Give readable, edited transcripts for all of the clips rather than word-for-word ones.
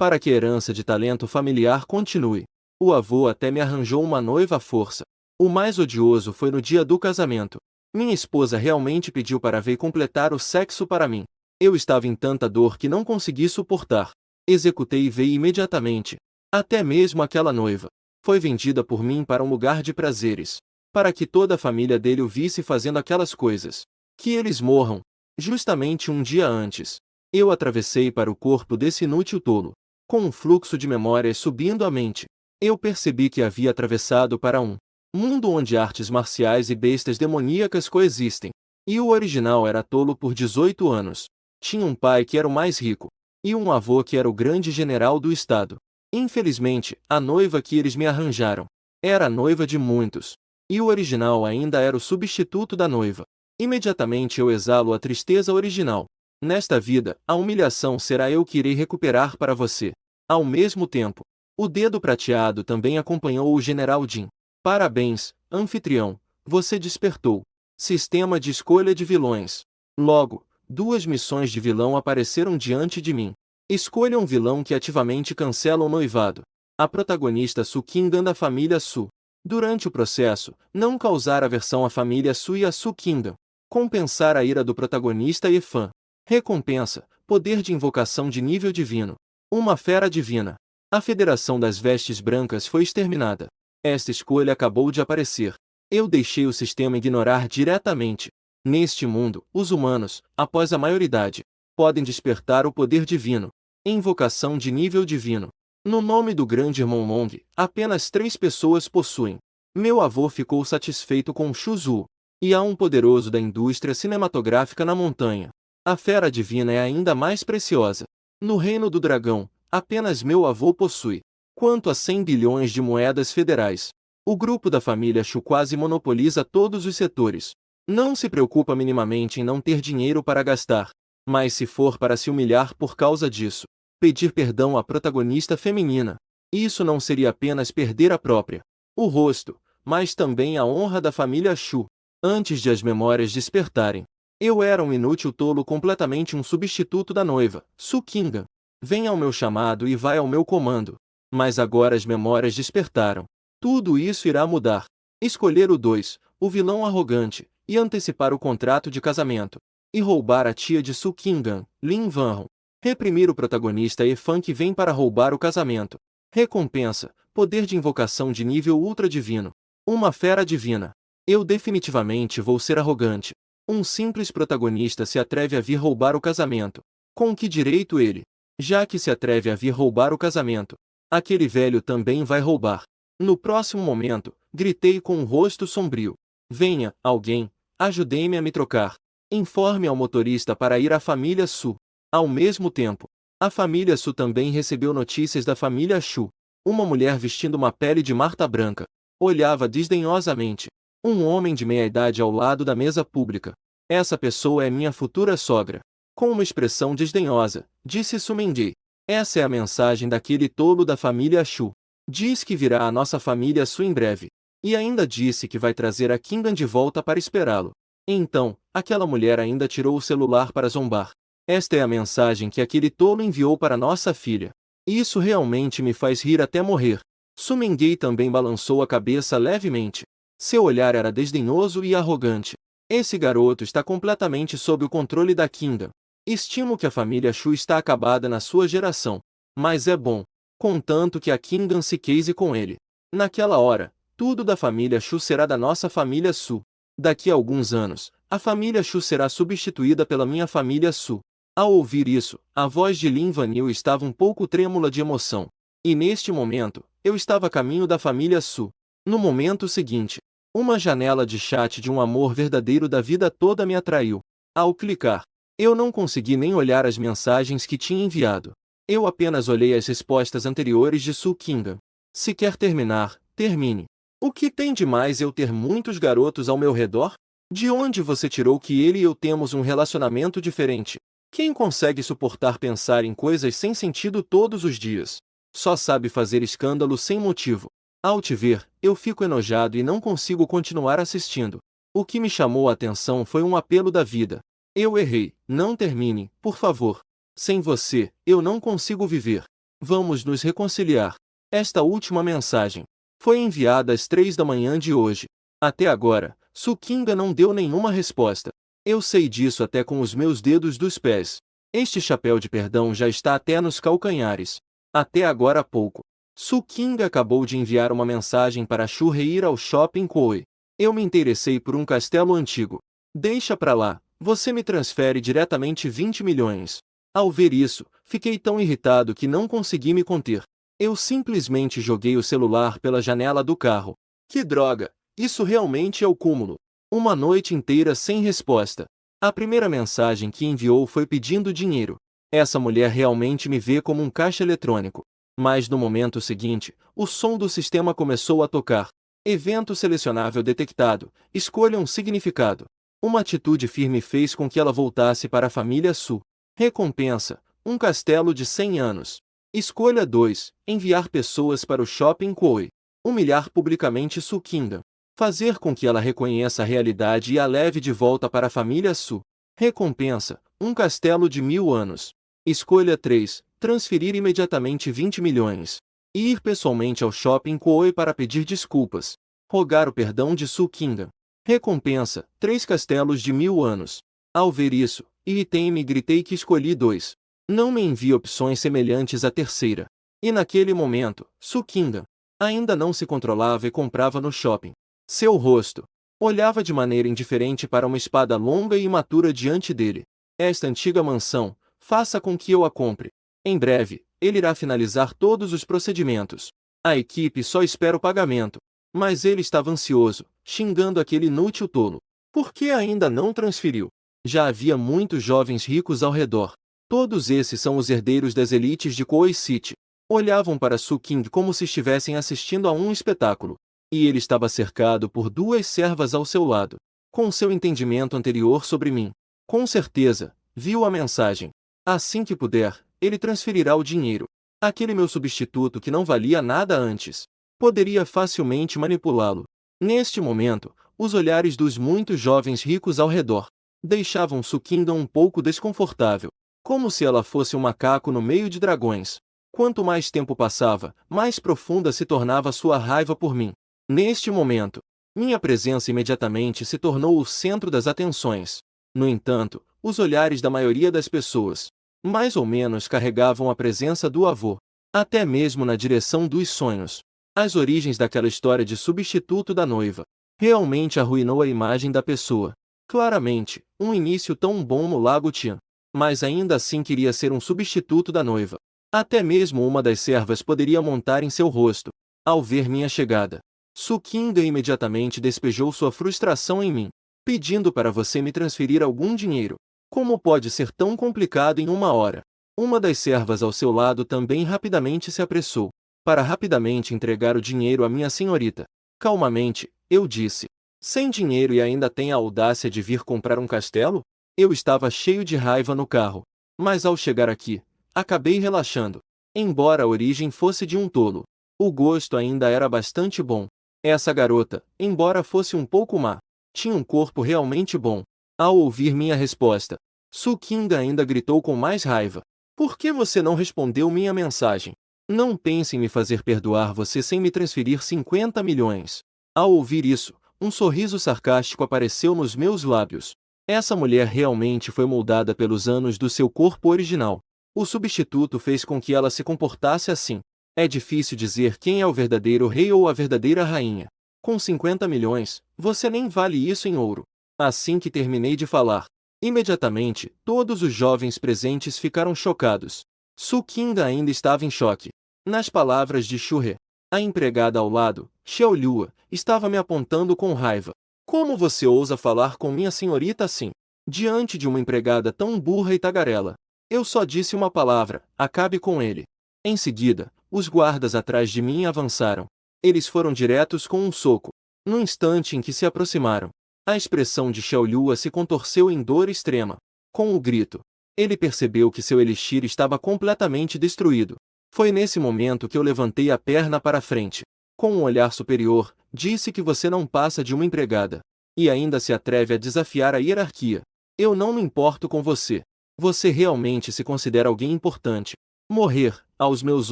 para que a herança de talento familiar continue. O avô até me arranjou uma noiva à força. O mais odioso foi no dia do casamento. Minha esposa realmente pediu para ver completar o sexo para mim. Eu estava em tanta dor que não consegui suportar. Executei e veio imediatamente. Até mesmo aquela noiva foi vendida por mim para um lugar de prazeres, para que toda a família dele o visse fazendo aquelas coisas. Que eles morram. Justamente um dia antes, eu atravessei para o corpo desse inútil tolo. Com um fluxo de memórias subindo à mente, eu percebi que havia atravessado para um mundo onde artes marciais e bestas demoníacas coexistem. E o original era tolo por 18 anos. Tinha um pai que era o mais rico, e um avô que era o grande general do estado. Infelizmente, a noiva que eles me arranjaram era a noiva de muitos, e o original ainda era o substituto da noiva. Imediatamente eu exalo a tristeza original. Nesta vida, a humilhação será eu que irei recuperar para você. Ao mesmo tempo, o dedo prateado também acompanhou o general Jin. Parabéns, anfitrião, você despertou. Sistema de escolha de vilões. Logo, duas missões de vilão apareceram diante de mim. Escolha um vilão que ativamente cancela o noivado. A protagonista Su Kingdom da família Su. Durante o processo, não causar aversão à família Su e a Su Kingdom. Compensar a ira do protagonista e fã. Recompensa, poder de invocação de nível divino. Uma fera divina. A Federação das Vestes Brancas foi exterminada. Esta escolha acabou de aparecer. Eu deixei o sistema ignorar diretamente. Neste mundo, os humanos, após a maioridade, podem despertar o poder divino. Invocação de nível divino. No nome do grande irmão Long, apenas 3 pessoas possuem. Meu avô ficou satisfeito com Shuzu. E há um poderoso da indústria cinematográfica na montanha. A fera divina é ainda mais preciosa. No reino do dragão, apenas meu avô possui. Quanto a 100 bilhões de moedas federais, o grupo da família Shu quase monopoliza todos os setores. Não se preocupa minimamente em não ter dinheiro para gastar, mas se for para se humilhar por causa disso, pedir perdão à protagonista feminina, isso não seria apenas perder a própria o rosto, mas também a honra da família Shu. Antes de as memórias despertarem, eu era um inútil tolo, completamente um substituto da noiva, Su Kingdom. Venha ao meu chamado e vai ao meu comando. Mas agora as memórias despertaram. Tudo isso irá mudar. Escolher o 2, o vilão arrogante, e antecipar o contrato de casamento. E roubar a tia de Su Kingdom, Lin Vanhong. Reprimir o protagonista e fã que vem para roubar o casamento. Recompensa, poder de invocação de nível ultra divino. Uma fera divina. Eu definitivamente vou ser arrogante. Um simples protagonista se atreve a vir roubar o casamento. Com que direito ele? Já que se atreve a vir roubar o casamento, aquele velho também vai roubar. No próximo momento, gritei com um rosto sombrio. Venha, alguém, ajudem-me a me trocar. Informe ao motorista para ir à família Su. Ao mesmo tempo, a família Su também recebeu notícias da família Shu. Uma mulher vestindo uma pele de marta branca olhava desdenhosamente um homem de meia-idade ao lado da mesa pública. Essa pessoa é minha futura sogra. Com uma expressão desdenhosa, disse Sumendi. Essa é a mensagem daquele tolo da família Shu. Diz que virá à nossa família Su em breve. E ainda disse que vai trazer a Kingdom de volta para esperá-lo. Então, aquela mulher ainda tirou o celular para zombar. Esta é a mensagem que aquele tolo enviou para nossa filha. Isso realmente me faz rir até morrer. Sumengei também balançou a cabeça levemente. Seu olhar era desdenhoso e arrogante. Esse garoto está completamente sob o controle da Kingdom. Estimo que a família Shu está acabada na sua geração. Mas é bom, contanto que a Kingdom se case com ele. Naquela hora, tudo da família Shu será da nossa família Su. Daqui a alguns anos, a família Shu será substituída pela minha família Su. Ao ouvir isso, a voz de Lin Vanil estava um pouco trêmula de emoção. E neste momento, eu estava a caminho da família Su. No momento seguinte, uma janela de chat de um amor verdadeiro da vida toda me atraiu. Ao clicar, eu não consegui nem olhar as mensagens que tinha enviado. Eu apenas olhei as respostas anteriores de Su Kingdom. Se quer terminar, termine. O que tem de mais eu ter muitos garotos ao meu redor? De onde você tirou que ele e eu temos um relacionamento diferente? Quem consegue suportar pensar em coisas sem sentido todos os dias? Só sabe fazer escândalo sem motivo. Ao te ver, eu fico enojado e não consigo continuar assistindo. O que me chamou a atenção foi um apelo da vida. Eu errei, não termine, por favor. Sem você, eu não consigo viver. Vamos nos reconciliar. Esta última mensagem foi enviada às 3 da manhã de hoje. Até agora, Sukinga não deu nenhuma resposta. Eu sei disso até com os meus dedos dos pés. Este chapéu de perdão já está até nos calcanhares. Até agora há pouco, Sukinga acabou de enviar uma mensagem para Shurei ir ao shopping Koei. Eu me interessei por um castelo antigo. Deixa pra lá, você me transfere diretamente 20 milhões. Ao ver isso, fiquei tão irritado que não consegui me conter. Eu simplesmente joguei o celular pela janela do carro. Que droga! Isso realmente é o cúmulo. Uma noite inteira sem resposta. A primeira mensagem que enviou foi pedindo dinheiro. Essa mulher realmente me vê como um caixa eletrônico. Mas no momento seguinte, o som do sistema começou a tocar. Evento selecionável detectado. Escolha um significado. Uma atitude firme fez com que ela voltasse para a família Su. Recompensa: um castelo de 100 anos. Escolha 2. Enviar pessoas para o shopping Koei. Humilhar publicamente Sukinga. Fazer com que ela reconheça a realidade e a leve de volta para a família Su. Recompensa: um castelo de 1000 anos. Escolha 3. Transferir imediatamente 20 milhões. Ir pessoalmente ao shopping Koei para pedir desculpas. Rogar o perdão de Sukinga. Recompensa: 3 castelos de 1000 anos. Ao ver isso, irritei-me e gritei que escolhi 2. Não me envie opções semelhantes à terceira. E naquele momento, Sukinga ainda não se controlava e comprava no shopping. Seu rosto olhava de maneira indiferente para uma espada longa e imatura diante dele. Esta antiga mansão, faça com que eu a compre. Em breve, ele irá finalizar todos os procedimentos. A equipe só espera o pagamento. Mas ele estava ansioso, xingando aquele inútil tolo. Por que ainda não transferiu? Já havia muitos jovens ricos ao redor. Todos esses são os herdeiros das elites de Koei City. Olhavam para Suking como se estivessem assistindo a um espetáculo. E ele estava cercado por 2 servas ao seu lado. Com seu entendimento anterior sobre mim, com certeza, viu a mensagem. Assim que puder, ele transferirá o dinheiro. Aquele meu substituto que não valia nada antes. Poderia facilmente manipulá-lo. Neste momento, os olhares dos muitos jovens ricos ao redor deixavam Sukinga um pouco desconfortável, como se ela fosse um macaco no meio de dragões. Quanto mais tempo passava, mais profunda se tornava sua raiva por mim. Neste momento, minha presença imediatamente se tornou o centro das atenções. No entanto, os olhares da maioria das pessoas, mais ou menos, carregavam a presença do avô, até mesmo na direção dos sonhos. As origens daquela história de substituto da noiva realmente arruinou a imagem da pessoa. Claramente, um início tão bom no Lago Tian. Mas ainda assim queria ser um substituto da noiva. Até mesmo uma das servas poderia montar em seu rosto. Ao ver minha chegada, Sukinga imediatamente despejou sua frustração em mim, pedindo para você me transferir algum dinheiro. Como pode ser tão complicado em uma hora? Uma das servas ao seu lado também rapidamente se apressou, para rapidamente entregar o dinheiro à minha senhorita. Calmamente, eu disse. Sem dinheiro e ainda tem a audácia de vir comprar um castelo? Eu estava cheio de raiva no carro. Mas ao chegar aqui, acabei relaxando. Embora a origem fosse de um tolo, o gosto ainda era bastante bom. Essa garota, embora fosse um pouco má, tinha um corpo realmente bom. Ao ouvir minha resposta, Sukinga ainda gritou com mais raiva. Por que você não respondeu minha mensagem? Não pense em me fazer perdoar você sem me transferir 50 milhões. Ao ouvir isso, um sorriso sarcástico apareceu nos meus lábios. Essa mulher realmente foi moldada pelos anos do seu corpo original. O substituto fez com que ela se comportasse assim. É difícil dizer quem é o verdadeiro rei ou a verdadeira rainha. Com 50 milhões, você nem vale isso em ouro. Assim que terminei de falar, imediatamente, todos os jovens presentes ficaram chocados. Sukinga ainda estava em choque. Nas palavras de Shurei, a empregada ao lado, Xiaolua, estava me apontando com raiva. Como você ousa falar com minha senhorita assim? Diante de uma empregada tão burra e tagarela. Eu só disse uma palavra: acabe com ele. Em seguida, os guardas atrás de mim avançaram. Eles foram diretos com um soco. No instante em que se aproximaram, a expressão de Xiaolua se contorceu em dor extrema. Com o grito, ele percebeu que seu elixir estava completamente destruído. Foi nesse momento que eu levantei a perna para frente. Com um olhar superior, disse que você não passa de uma empregada. E ainda se atreve a desafiar a hierarquia. Eu não me importo com você. Você realmente se considera alguém importante. Morrer, Aos meus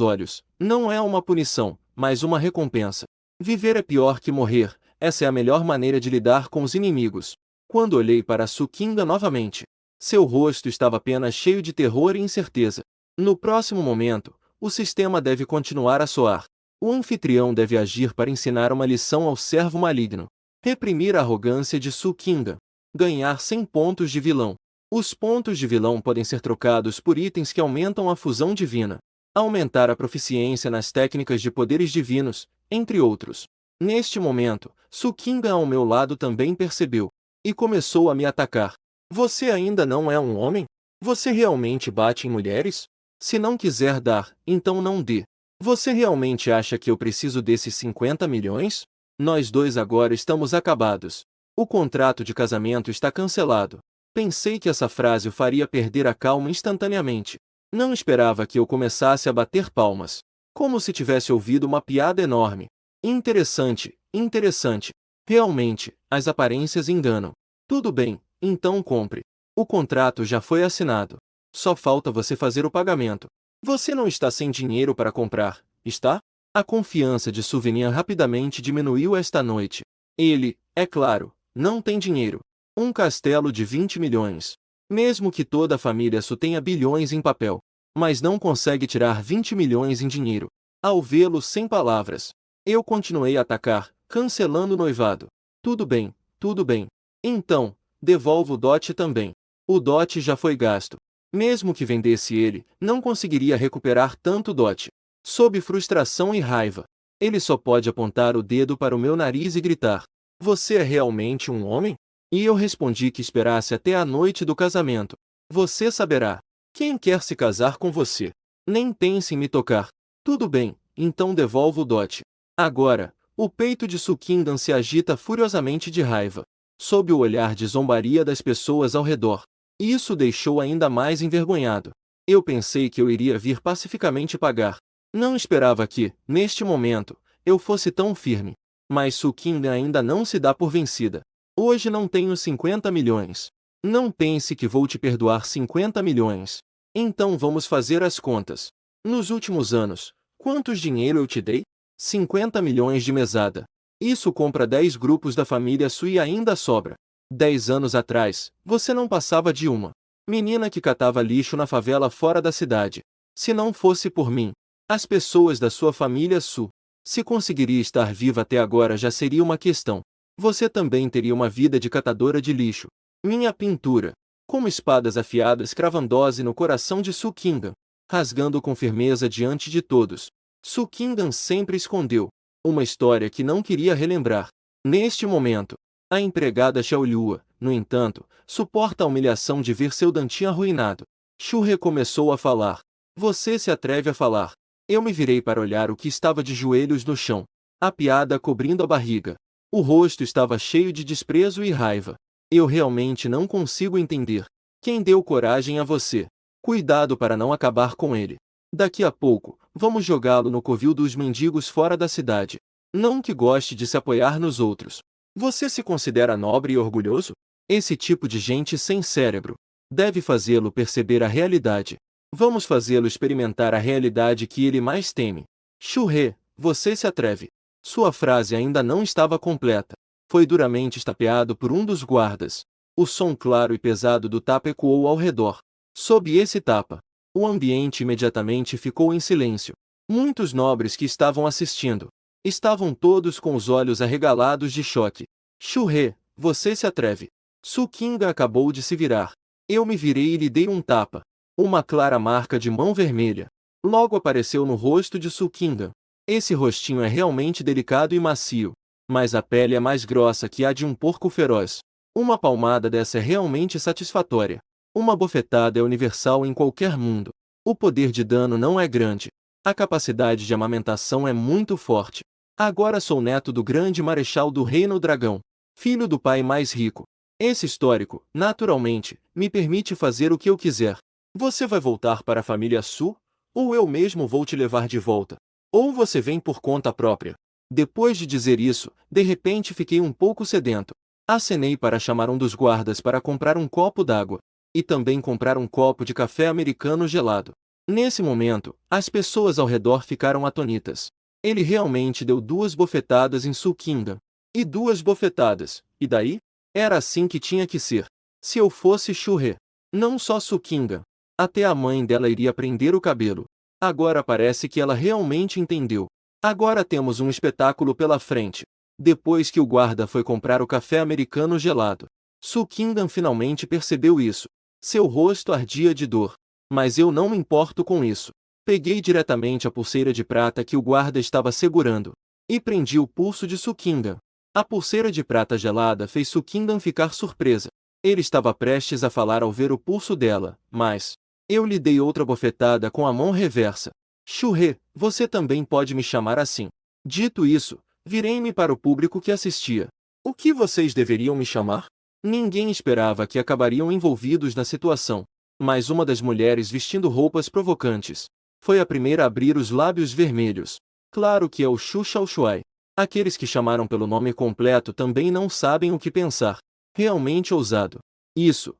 olhos, não é uma punição, mas uma recompensa. Viver é pior que morrer, essa é a melhor maneira de lidar com os inimigos. Quando olhei para Sukinga novamente, seu rosto estava apenas cheio de terror e incerteza. No próximo momento, o sistema deve continuar a soar. O anfitrião deve agir para ensinar uma lição ao servo maligno. Reprimir a arrogância de Sukinga. Ganhar 100 pontos de vilão. Os pontos de vilão podem ser trocados por itens que aumentam a fusão divina. Aumentar a proficiência nas técnicas de poderes divinos, entre outros. Neste momento, Sukinga ao meu lado também percebeu. E começou a me atacar. Você ainda não é um homem? Você realmente bate em mulheres? Se não quiser dar, então não dê. Você realmente acha que eu preciso desses 50 milhões? Nós dois agora estamos acabados. O contrato de casamento está cancelado. Pensei que essa frase o faria perder a calma instantaneamente. Não esperava que eu começasse a bater palmas. Como se tivesse ouvido uma piada enorme. Interessante, interessante. Realmente, as aparências enganam. Tudo bem, então compre. O contrato já foi assinado. Só falta você fazer o pagamento. Você não está sem dinheiro para comprar, está? A confiança de Souvenir rapidamente diminuiu esta noite. Ele, é claro, não tem dinheiro. Um castelo de 20 milhões. Mesmo que toda a família Su tenha bilhões em papel. Mas não consegue tirar 20 milhões em dinheiro. Ao vê-lo sem palavras, eu continuei a atacar, cancelando o noivado. Tudo bem, tudo bem. Então, devolvo o dote também. O dote já foi gasto. Mesmo que vendesse ele, não conseguiria recuperar tanto dote. Sob frustração e raiva, ele só pode apontar o dedo para o meu nariz e gritar: Você é realmente um homem? E eu respondi que esperasse até a noite do casamento. Você saberá. Quem quer se casar com você? Nem pense em me tocar. Tudo bem, então devolvo o dote. Agora, o peito de Sukindan se agita furiosamente de raiva. Sob o olhar de zombaria das pessoas ao redor. Isso o deixou ainda mais envergonhado. Eu pensei que eu iria vir pacificamente pagar. Não esperava que, neste momento, eu fosse tão firme. Mas Sukindan ainda não se dá por vencida. Hoje não tenho 50 milhões. Não pense que vou te perdoar 50 milhões. Então vamos fazer as contas. Nos últimos anos, quantos dinheiro eu te dei? 50 milhões de mesada. Isso compra 10 grupos da família Su e ainda sobra. 10 anos atrás, você não passava de uma menina que catava lixo na favela fora da cidade. Se não fosse por mim, as pessoas da sua família Su, se conseguiria estar viva até agora já seria uma questão. Você também teria uma vida de catadora de lixo. Minha pintura, como espadas afiadas cravando-se no coração de Sukindan, rasgando com firmeza diante de todos. Sukindan sempre escondeu uma história que não queria relembrar. Neste momento, a empregada Xiaolua, no entanto, suporta a humilhação de ver seu Dantin arruinado. Shu começou a falar. Você se atreve a falar. Eu me virei para olhar o que estava de joelhos no chão. A piada cobrindo a barriga. O rosto estava cheio de desprezo e raiva. Eu realmente não consigo entender. Quem deu coragem a você? Cuidado para não acabar com ele. Daqui a pouco, vamos jogá-lo no covil dos mendigos fora da cidade. Não que goste de se apoiar nos outros. Você se considera nobre e orgulhoso? Esse tipo de gente sem cérebro deve fazê-lo perceber a realidade. Vamos fazê-lo experimentar a realidade que ele mais teme. Shu-he, você se atreve. Sua frase ainda não estava completa. Foi duramente estapeado por um dos guardas. O som claro e pesado do tapa ecoou ao redor. Sob esse tapa, o ambiente imediatamente ficou em silêncio. Muitos nobres que estavam assistindo estavam todos com os olhos arregalados de choque. Shu-he, você se atreve. Sukinga acabou de se virar. Eu me virei e lhe dei um tapa. Uma clara marca de mão vermelha logo apareceu no rosto de Sukinga. Esse rostinho é realmente delicado e macio, mas a pele é mais grossa que a de um porco feroz. Uma palmada dessa é realmente satisfatória. Uma bofetada é universal em qualquer mundo. O poder de dano não é grande. A capacidade de amamentação é muito forte. Agora sou neto do grande marechal do Reino Dragão, filho do pai mais rico. Esse histórico, naturalmente, me permite fazer o que eu quiser. Você vai voltar para a família Su? Ou eu mesmo vou te levar de volta? Ou você vem por conta própria? Depois de dizer isso, de repente fiquei um pouco sedento. Acenei para chamar um dos guardas para comprar um copo d'água. E também comprar um copo de café americano gelado. Nesse momento, as pessoas ao redor ficaram atônitas. Ele realmente deu 2 bofetadas em Su Kingdom. E 2 bofetadas, e daí? Era assim que tinha que ser. Se eu fosse Shu-He, não só Su Kingdom, até a mãe dela iria prender o cabelo. Agora parece que ela realmente entendeu. Agora temos um espetáculo pela frente. Depois que o guarda foi comprar o café americano gelado, Su Kingdom finalmente percebeu isso. Seu rosto ardia de dor. Mas eu não me importo com isso. Peguei diretamente a pulseira de prata que o guarda estava segurando e prendi o pulso de Su Kingdom. A pulseira de prata gelada fez Su Kingdom ficar surpresa. Ele estava prestes a falar ao ver o pulso dela, mas eu lhe dei outra bofetada com a mão reversa. Shu-He, você também pode me chamar assim. Dito isso, virei-me para o público que assistia. O que vocês deveriam me chamar? Ninguém esperava que acabariam envolvidos na situação. Mas uma das mulheres vestindo roupas provocantes foi a primeira a abrir os lábios vermelhos. Claro que é o Shu Shaoshuai. Aqueles que chamaram pelo nome completo também não sabem o que pensar. Realmente ousado. Isso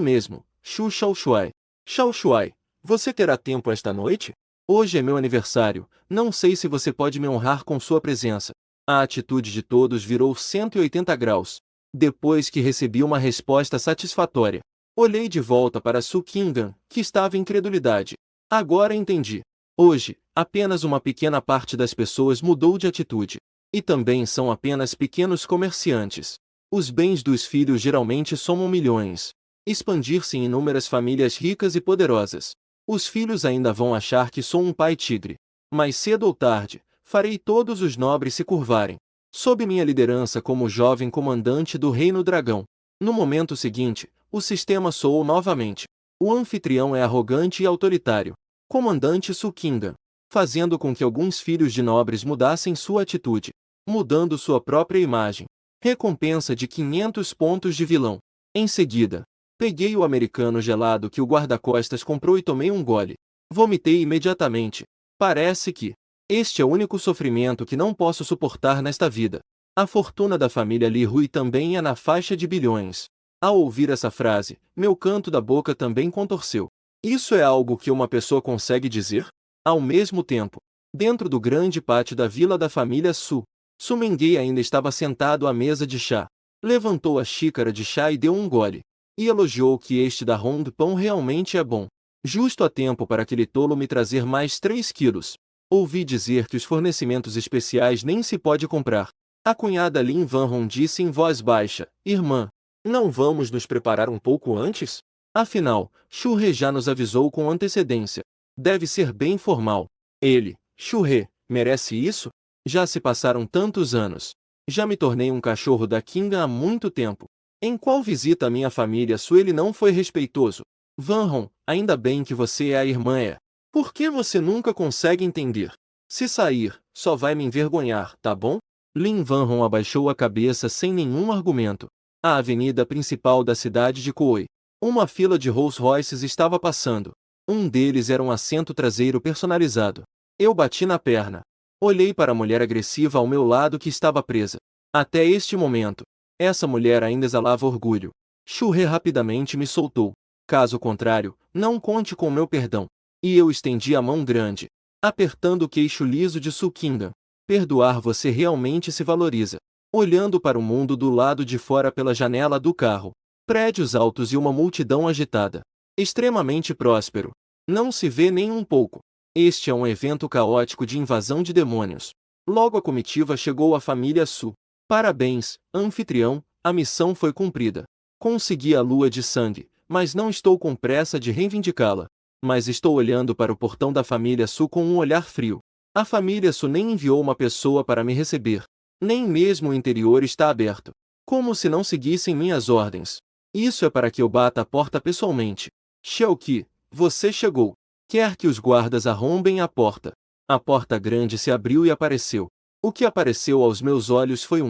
mesmo, Shu Shaoshuai. Shaoshuai, você terá tempo esta noite? Hoje é meu aniversário, não sei se você pode me honrar com sua presença. A atitude de todos virou 180 graus. Depois que recebi uma resposta satisfatória, olhei de volta para Su Kingdom, que estava em incredulidade. Agora entendi. Hoje, apenas uma pequena parte das pessoas mudou de atitude. E também são apenas pequenos comerciantes. Os bens dos filhos geralmente somam milhões. Expandir-se em inúmeras famílias ricas e poderosas. Os filhos ainda vão achar que sou um pai tigre. Mas cedo ou tarde, farei todos os nobres se curvarem. Sob minha liderança como jovem comandante do Reino Dragão. No momento seguinte, o sistema soou novamente. O anfitrião é arrogante e autoritário. Comandante Su Kingdom, fazendo com que alguns filhos de nobres mudassem sua atitude, mudando sua própria imagem. Recompensa de 500 pontos de vilão. Em seguida, peguei o americano gelado que o guarda-costas comprou e tomei um gole. Vomitei imediatamente. Parece que este é o único sofrimento que não posso suportar nesta vida. A fortuna da família Li Hui também é na faixa de bilhões. Ao ouvir essa frase, meu canto da boca também contorceu. Isso é algo que uma pessoa consegue dizer? Ao mesmo tempo, dentro do grande pátio da vila da família Su, Su Mengei ainda estava sentado à mesa de chá. Levantou a xícara de chá e deu um gole. E elogiou que este da Hong Pão realmente é bom. Justo a tempo para aquele tolo me trazer mais 3 quilos. Ouvi dizer que os fornecimentos especiais nem se pode comprar. A cunhada Lin Vanhong disse em voz baixa, irmã, não vamos nos preparar um pouco antes? Afinal, Shu-He já nos avisou com antecedência. Deve ser bem formal. Ele, Shu-He, merece isso? Já se passaram tantos anos. Já me tornei um cachorro da Kinga há muito tempo. Em qual visita à minha família Su ele não foi respeitoso? Vanhong, ainda bem que você é a irmã é. Por que você nunca consegue entender? Se sair, só vai me envergonhar, tá bom? Lin Vanhong abaixou a cabeça sem nenhum argumento. A avenida principal da cidade de Kuoi. Uma fila de Rolls Royces estava passando. Um deles era um assento traseiro personalizado. Eu bati na perna. Olhei para a mulher agressiva ao meu lado que estava presa. Até este momento, essa mulher ainda exalava orgulho. Shu-He rapidamente me soltou. Caso contrário, não conte com meu perdão. E eu estendi a mão grande, apertando o queixo liso de Su Kingdom. Perdoar você realmente se valoriza. Olhando para o mundo do lado de fora pela janela do carro. Prédios altos e uma multidão agitada. Extremamente próspero. Não se vê nem um pouco. Este é um evento caótico de invasão de demônios. Logo a comitiva chegou à família Su. Parabéns, anfitrião, a missão foi cumprida. Consegui a lua de sangue, mas não estou com pressa de reivindicá-la. Mas estou olhando para o portão da família Su com um olhar frio. A família Su nem enviou uma pessoa para me receber. Nem mesmo o interior está aberto. Como se não seguissem minhas ordens. Isso é para que eu bata a porta pessoalmente. Xiaoqi, você chegou. Quer que os guardas arrombem a porta. A porta grande se abriu e apareceu. O que apareceu aos meus olhos foi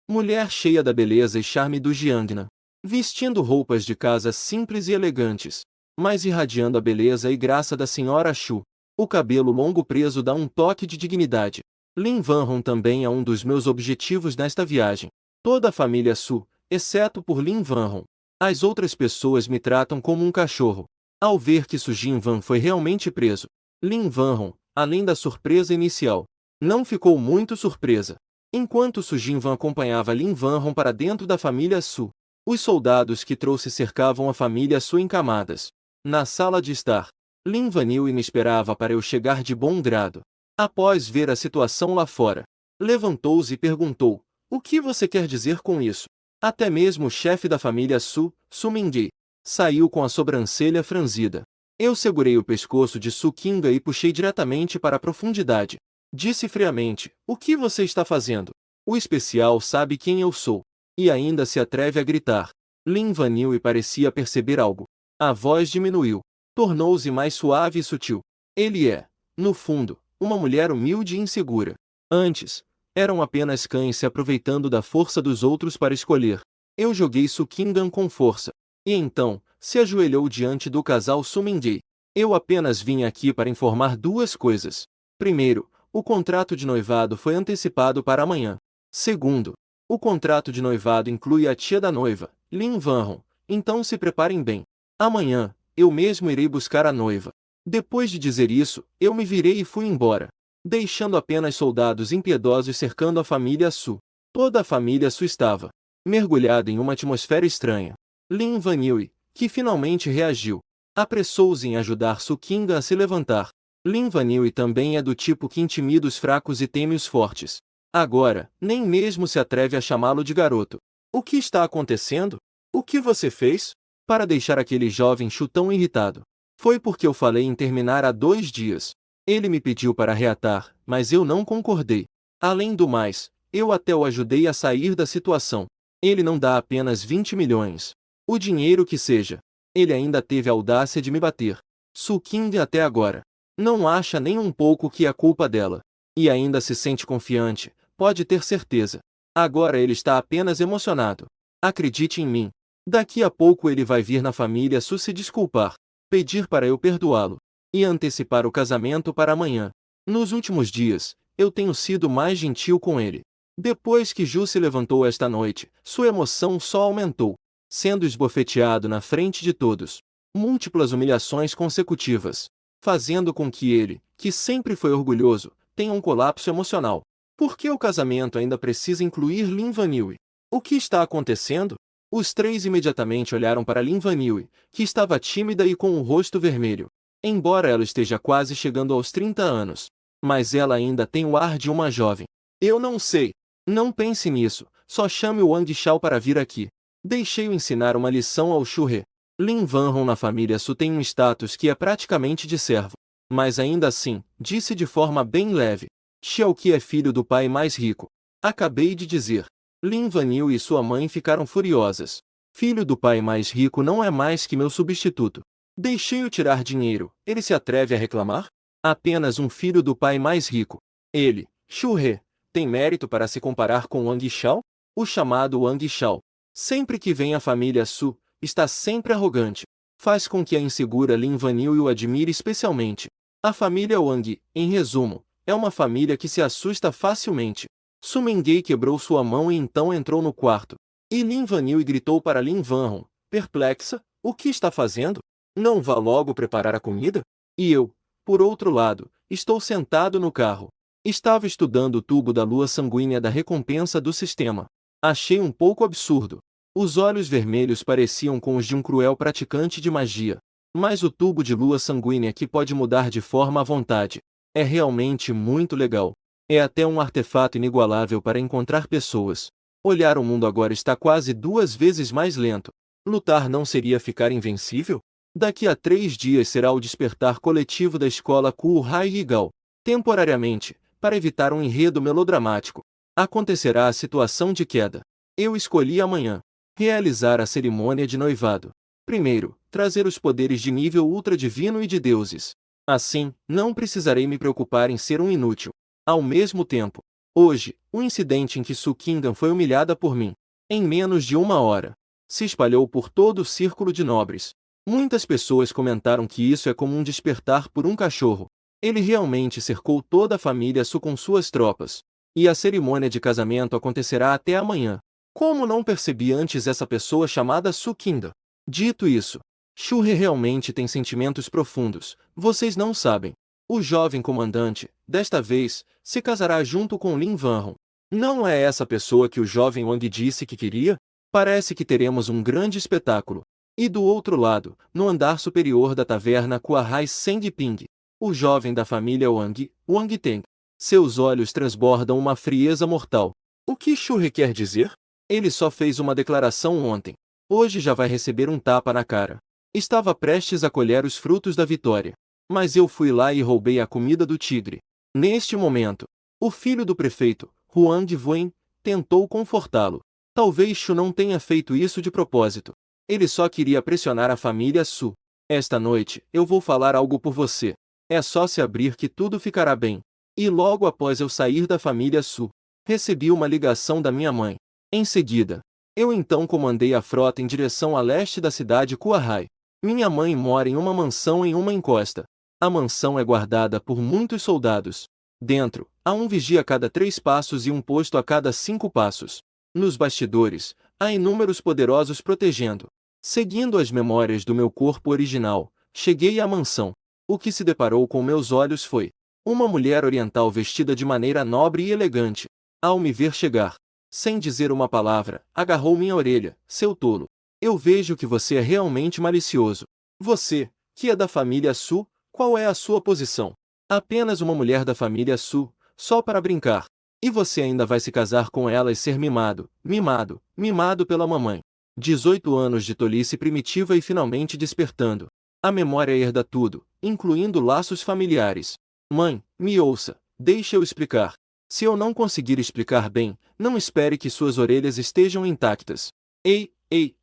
mulher cheia da beleza e charme do Jiangnan. Vestindo roupas de casa simples e elegantes, mas irradiando a beleza e graça da senhora Shu. O cabelo longo preso dá um toque de dignidade. Lin Vanhong também é um dos meus objetivos nesta viagem. Toda a família Su, exceto por Lin Vanhong. As outras pessoas me tratam como um cachorro. Ao ver que Su Jinwan foi realmente preso, Lin Wanhong, além da surpresa inicial, não ficou muito surpresa. Enquanto Su Jinwan acompanhava Lin Wanhong para dentro da família Su, os soldados que trouxe cercavam a família Su em camadas. Na sala de estar, Lin Vanille me esperava para eu chegar de bom grado. Após ver a situação lá fora, levantou-se e perguntou: "O que você quer dizer com isso?" Até mesmo o chefe da família Su, Su Mingyi, saiu com a sobrancelha franzida. Eu segurei o pescoço de Su Qingga e puxei diretamente para a profundidade. Disse friamente: "O que você está fazendo? O especial sabe quem eu sou. E ainda se atreve a gritar." Lin Vanille parecia perceber algo. A voz diminuiu. Tornou-se mais suave e sutil. Ele é, no fundo, uma mulher humilde e insegura. Antes, eram apenas cães se aproveitando da força dos outros para escolher. Eu joguei Su Qinggan com força. E então, se ajoelhou diante do casal Su Mingyi. Eu apenas vim aqui para informar duas coisas. Primeiro, o contrato de noivado foi antecipado para amanhã. Segundo, o contrato de noivado inclui a tia da noiva, Lin Wanhong, então se preparem bem. Amanhã, eu mesmo irei buscar a noiva. Depois de dizer isso, eu me virei e fui embora, deixando apenas soldados impiedosos cercando a família Su. Toda a família Su estava mergulhada em uma atmosfera estranha. Lin Vanille, que finalmente reagiu, apressou-se em ajudar Su Qingga a se levantar. Lin Vanille também é do tipo que intimida os fracos e teme os fortes. Agora, nem mesmo se atreve a chamá-lo de garoto. O que está acontecendo? O que você fez? Para deixar aquele jovem Chu tão irritado. Foi porque eu falei em terminar há 2 dias. Ele me pediu para reatar, mas eu não concordei. Além do mais, eu até o ajudei a sair da situação. Ele não dá apenas 20 milhões. O dinheiro que seja. Ele ainda teve a audácia de me bater. Su Qingga até agora não acha nem um pouco que é culpa dela. E ainda se sente confiante, pode ter certeza. Agora ele está apenas emocionado. Acredite em mim. Daqui a pouco ele vai vir na família Su se desculpar, pedir para eu perdoá-lo e antecipar o casamento para amanhã. Nos últimos dias, eu tenho sido mais gentil com ele. Depois que Ju se levantou esta noite, sua emoção só aumentou, sendo esbofeteado na frente de todos. Múltiplas humilhações consecutivas, fazendo com que ele, que sempre foi orgulhoso, tenha um colapso emocional. Por que o casamento ainda precisa incluir Lin Vanille? O que está acontecendo? Os 3 imediatamente olharam para Lin Vanille, que estava tímida e com o rosto vermelho. Embora ela esteja quase chegando aos 30 anos, mas ela ainda tem o ar de uma jovem. Eu não sei. Não pense nisso, só chame o Wang Xiao para vir aqui. Deixei-o ensinar uma lição ao Xu He. Lin Wanhong na família Su tem um status que é praticamente de servo. Mas ainda assim, disse de forma bem leve. Xiaoqi é filho do pai mais rico. Acabei de dizer. Lin Vanille e sua mãe ficaram furiosas. Filho do pai mais rico não é mais que meu substituto. Deixei-o tirar dinheiro, ele se atreve a reclamar? Apenas um filho do pai mais rico. Ele, Xu He, tem mérito para se comparar com Wang Xiao? O chamado Wang Xiao, sempre que vem a família Su, está sempre arrogante. Faz com que a insegura Lin Vanille o admire especialmente. A família Wang, em resumo, é uma família que se assusta facilmente. Su Mingyi quebrou sua mão e então entrou no quarto. E Lin Vanille gritou para Lin Wanhong, perplexa: "O que está fazendo? Não vá logo preparar a comida?" E eu, por outro lado, estou sentado no carro. Estava estudando o tubo da lua sanguínea da recompensa do sistema. Achei um pouco absurdo. Os olhos vermelhos pareciam com os de um cruel praticante de magia. Mas o tubo de lua sanguínea que pode mudar de forma à vontade. É realmente muito legal. É até um artefato inigualável para encontrar pessoas. Olhar o mundo agora está quase 2 vezes mais lento. Lutar não seria ficar invencível? Daqui a 3 dias será o despertar coletivo da escola Kuhai Rigal. Temporariamente, para evitar um enredo melodramático, acontecerá a situação de queda. Eu escolhi amanhã realizar a cerimônia de noivado. Primeiro, trazer os poderes de nível ultra divino e de deuses. Assim, não precisarei me preocupar em ser um inútil. Ao mesmo tempo, hoje, o incidente em que Su Qinggan foi humilhada por mim, em menos de 1 hora, se espalhou por todo o círculo de nobres. Muitas pessoas comentaram que isso é como um despertar por um cachorro. Ele realmente cercou toda a família Su com suas tropas. E a cerimônia de casamento acontecerá até amanhã. Como não percebi antes essa pessoa chamada Su Qinggan? Dito isso, Shurre realmente tem sentimentos profundos, vocês não sabem. O jovem comandante, desta vez, se casará junto com Lin Vanhong. Não é essa pessoa que o jovem Wang disse que queria? Parece que teremos um grande espetáculo. E do outro lado, no andar superior da taverna Kuahai Sengping, o jovem da família Wang, Wang Teng. Seus olhos transbordam uma frieza mortal. O que Shurre quer dizer? Ele só fez uma declaração ontem. Hoje já vai receber um tapa na cara. Estava prestes a colher os frutos da vitória. Mas eu fui lá e roubei a comida do tigre. Neste momento, o filho do prefeito, Huang Wen, tentou confortá-lo. Talvez Shu não tenha feito isso de propósito. Ele só queria pressionar a família Su. Esta noite, eu vou falar algo por você. É só se abrir que tudo ficará bem. E logo após eu sair da família Su, recebi uma ligação da minha mãe. Em seguida, eu então comandei a frota em direção a leste da cidade Kuahai. Minha mãe mora em uma mansão em uma encosta. A mansão é guardada por muitos soldados. Dentro, há um vigia a cada 3 passos e um posto a cada 5 passos. Nos bastidores, há inúmeros poderosos protegendo. Seguindo as memórias do meu corpo original, cheguei à mansão. O que se deparou com meus olhos foi uma mulher oriental vestida de maneira nobre e elegante. Ao me ver chegar, sem dizer uma palavra, agarrou minha orelha. Seu tolo. Eu vejo que você é realmente malicioso. Você, que é da família Su, qual é a sua posição? Apenas uma mulher da família Su, só para brincar. E você ainda vai se casar com ela e ser mimado, mimado pela mamãe. 18 anos de tolice primitiva e finalmente despertando. A memória herda tudo, incluindo laços familiares. Mãe, me ouça, deixe eu explicar. Se eu não conseguir explicar bem, não espere que suas orelhas estejam intactas. Ei,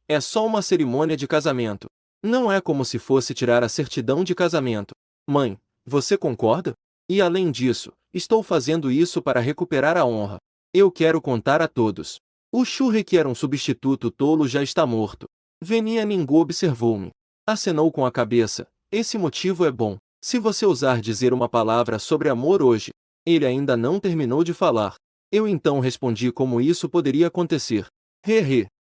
é só uma cerimônia de casamento. Não é como se fosse tirar a certidão de casamento. Mãe, você concorda? E além disso, estou fazendo isso para recuperar a honra. Eu quero contar a todos. O Shurre, que era um substituto tolo, já está morto. Venia Ninggu observou-me. Acenou com a cabeça. Esse motivo é bom. Se você ousar dizer uma palavra sobre amor hoje. Ele ainda não terminou de falar. Eu então respondi como isso poderia acontecer.